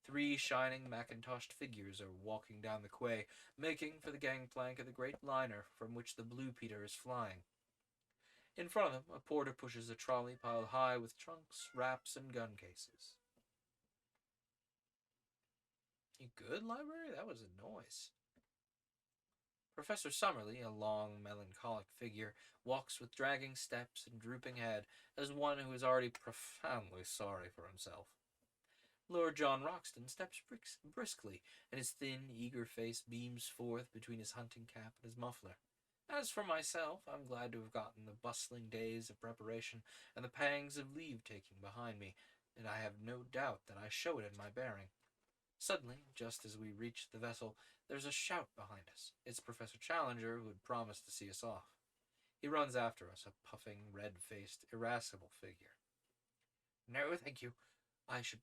3 shining macintoshed figures are walking down the quay, making for the gangplank of the great liner from which the Blue Peter is flying. In front of them, a porter pushes a trolley piled high with trunks, wraps, and gun cases. You good, library? That was a noise. Professor Summerlee, a long, melancholic figure, walks with dragging steps and drooping head, as one who is already profoundly sorry for himself. Lord John Roxton steps briskly, and his thin, eager face beams forth between his hunting cap and his muffler. As for myself, I'm glad to have gotten the bustling days of preparation and the pangs of leave-taking behind me, and I have no doubt that I show it in my bearing. Suddenly, just as we reach the vessel, there's a shout behind us. It's Professor Challenger, who had promised to see us off. He runs after us, a puffing, red-faced, irascible figure. No, thank you. I should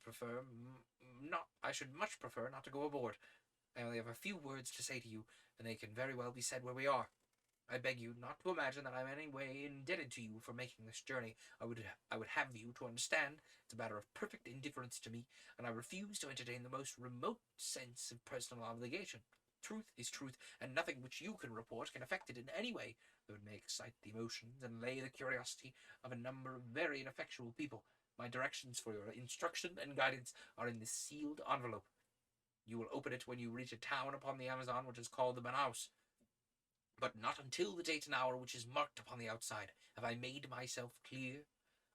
much prefer not to go aboard. I only have a few words to say to you, and they can very well be said where we are. I beg you not to imagine that I am in any way indebted to you for making this journey. I would have you to understand it's a matter of perfect indifference to me, and I refuse to entertain the most remote sense of personal obligation. Truth is truth, and nothing which you can report can affect it in any way, though it may excite the emotions and allay the curiosity of a number of very ineffectual people. My directions for your instruction and guidance are in this sealed envelope. You will open it when you reach a town upon the Amazon which is called the Manaus, but not until the date and hour which is marked upon the outside. Have I made myself clear?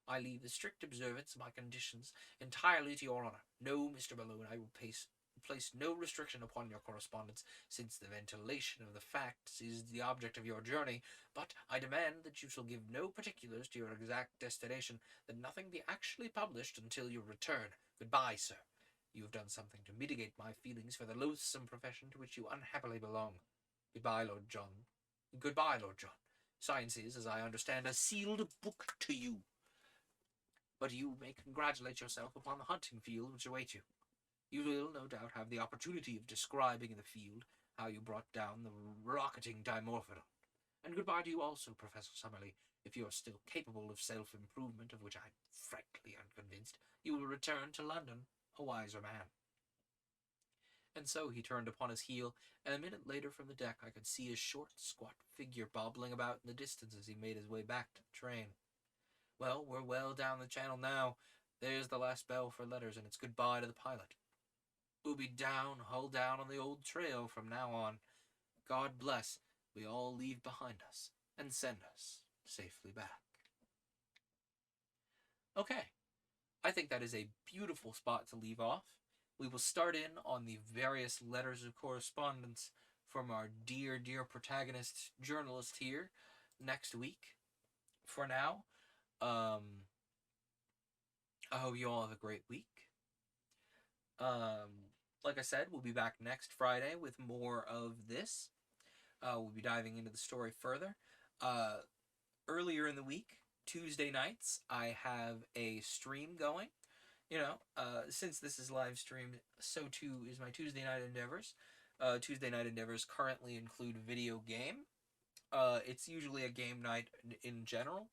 I leave the strict observance of my conditions entirely to your honour. No, Mr. Malone, I will place no restriction upon your correspondence, since the ventilation of the facts is the object of your journey, but I demand that you shall give no particulars to your exact destination, that nothing be actually published until your return. Goodbye, sir. You have done something to mitigate my feelings for the loathsome profession to which you unhappily belong. Goodbye, Lord John. Goodbye, Lord John. Science is, as I understand, a sealed book to you. But you may congratulate yourself upon the hunting field which awaits you. You will, no doubt, have the opportunity of describing in the field how you brought down the rocketing Dimorphodon. And goodbye to you also, Professor Summerlee. If you are still capable of self-improvement, of which I'm frankly unconvinced, you will return to London a wiser man. And so he turned upon his heel, and a minute later from the deck I could see his short, squat figure bobbling about in the distance as he made his way back to the train. Well, we're well down the channel now. There's the last bell for letters, and it's goodbye to the pilot. We'll be down, hull down on the old trail from now on. God bless, we all leave behind us, and send us safely back. Okay, I think that is a beautiful spot to leave off. We will start in on the various letters of correspondence from our dear, dear protagonist journalist here next week. For now, I hope you all have a great week. Like I said, we'll be back next Friday with more of this. We'll be diving into the story further. Earlier in the week, Tuesday nights, I have a stream going. Since this is live streamed, so too is my Tuesday night endeavors. Tuesday night endeavors currently include video game. It's usually a game night in general.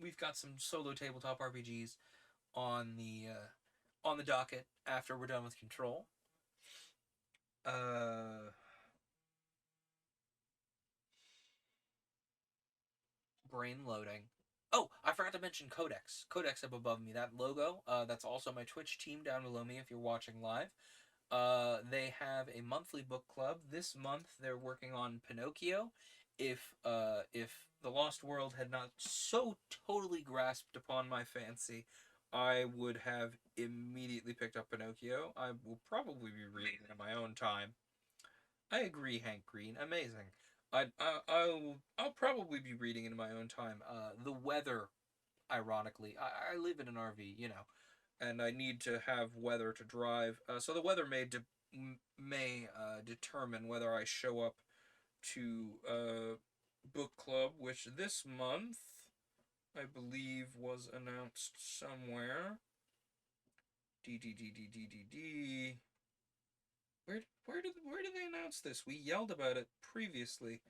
We've got some solo tabletop RPGs on the docket after we're done with Control. Brain loading. Oh, I forgot to mention Codex. Codex up above me, that logo, that's also my Twitch team down below me if you're watching live. They have a monthly book club. This month they're working on Pinocchio. If The Lost World had not so totally grasped upon my fancy, I would have immediately picked up Pinocchio. I will probably be reading it in my own time. I agree, Hank Green. Amazing. I'll probably be reading it in my own time. The weather, ironically, I live in an RV, and I need to have weather to drive. So the weather may determine whether I show up to book club, which this month I believe was announced somewhere. Where did they announce this? We yelled about it previously.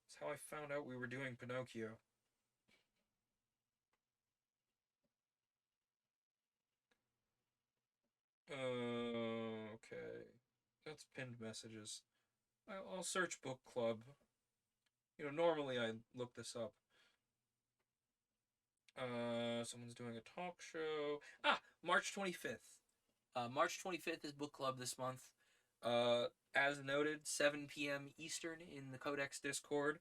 That's how I found out we were doing Pinocchio. That's pinned messages. I'll search book club. Normally I look this up. Someone's doing a talk show. March 25th. March 25th is book club this month. As noted, 7 p.m. Eastern in the Codex Discord.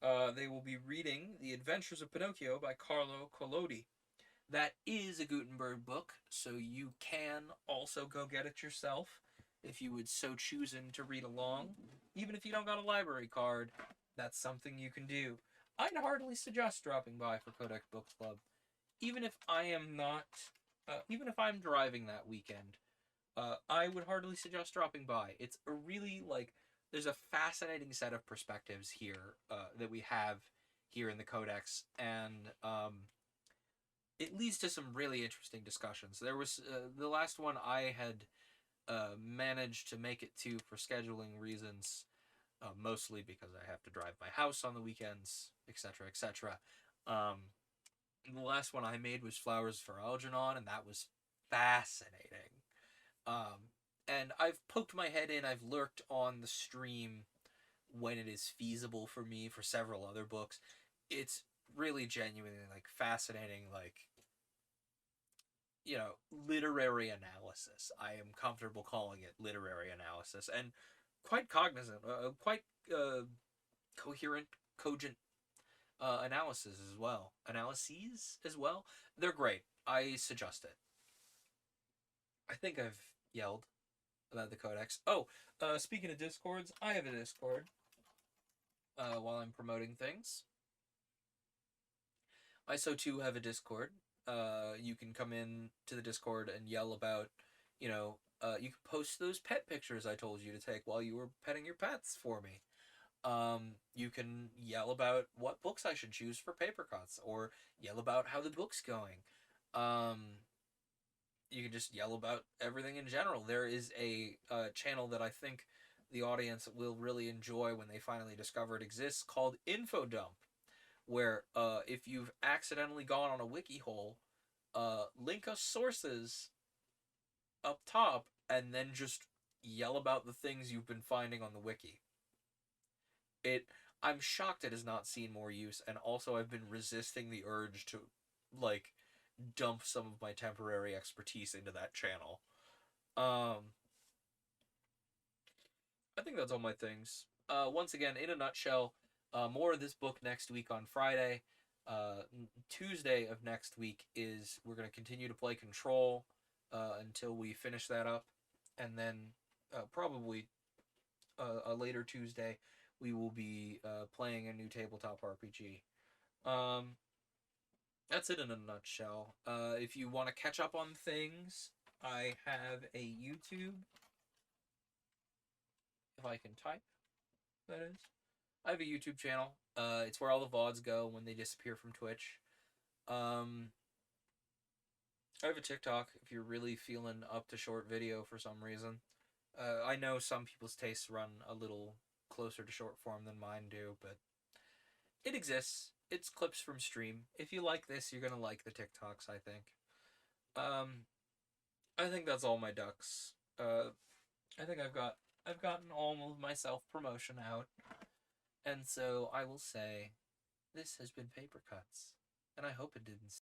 They will be reading The Adventures of Pinocchio by Carlo Collodi. That is a Gutenberg book, so you can also go get it yourself if you would so choosing to read along. Even if you don't got a library card, that's something you can do. I'd heartily suggest dropping by for Codex Book Club. Even if I am not, even if I'm driving that weekend, I would heartily suggest dropping by. It's a really, there's a fascinating set of perspectives here that we have here in the Codex, and it leads to some really interesting discussions. There was the last one I had managed to make it to for scheduling reasons, mostly because I have to drive my house on the weekends, etc., etc. The last one I made was Flowers for Algernon, and that was fascinating. And I've poked my head in, I've lurked on the stream when it is feasible for me for several other books. It's really genuinely, fascinating, literary analysis. I am comfortable calling it literary analysis, and quite cognizant, quite coherent, cogent analyses as well. Analyses as well. They're great. I suggest it. I think I've yelled about the Codex. Speaking of Discords, I have a Discord while I'm promoting things. I so too have a Discord. You can come in to the Discord and yell about, you can post those pet pictures I told you to take while you were petting your pets for me. You can yell about what books I should choose for paper cuts, or yell about how the book's going. You can just yell about everything in general. There is a channel that I think the audience will really enjoy when they finally discover it exists, called Info Dump, where if you've accidentally gone on a wiki hole, link us sources up top and then just yell about the things you've been finding on the wiki. I'm shocked it has not seen more use, and also I've been resisting the urge to dump some of my temporary expertise into that channel. I think that's all my things. Once again, in a nutshell, more of this book next week on Friday. Tuesday of next week we're going to continue to play Control until we finish that up, and then probably a later Tuesday we will be playing a new tabletop RPG. That's it in a nutshell. If you want to catch up on things, I have a YouTube. If I can type, that is. I have a YouTube channel. It's where all the VODs go when they disappear from Twitch. I have a TikTok if you're really feeling up to short video for some reason. I know some people's tastes run a little closer to short form than mine do, but it exists. It's clips from stream. If you like this, you're gonna like the TikToks, I think. I think that's all my ducks. I think I've gotten all of my self-promotion out. And so I will say, this has been Paper Cuts, and I hope it didn't.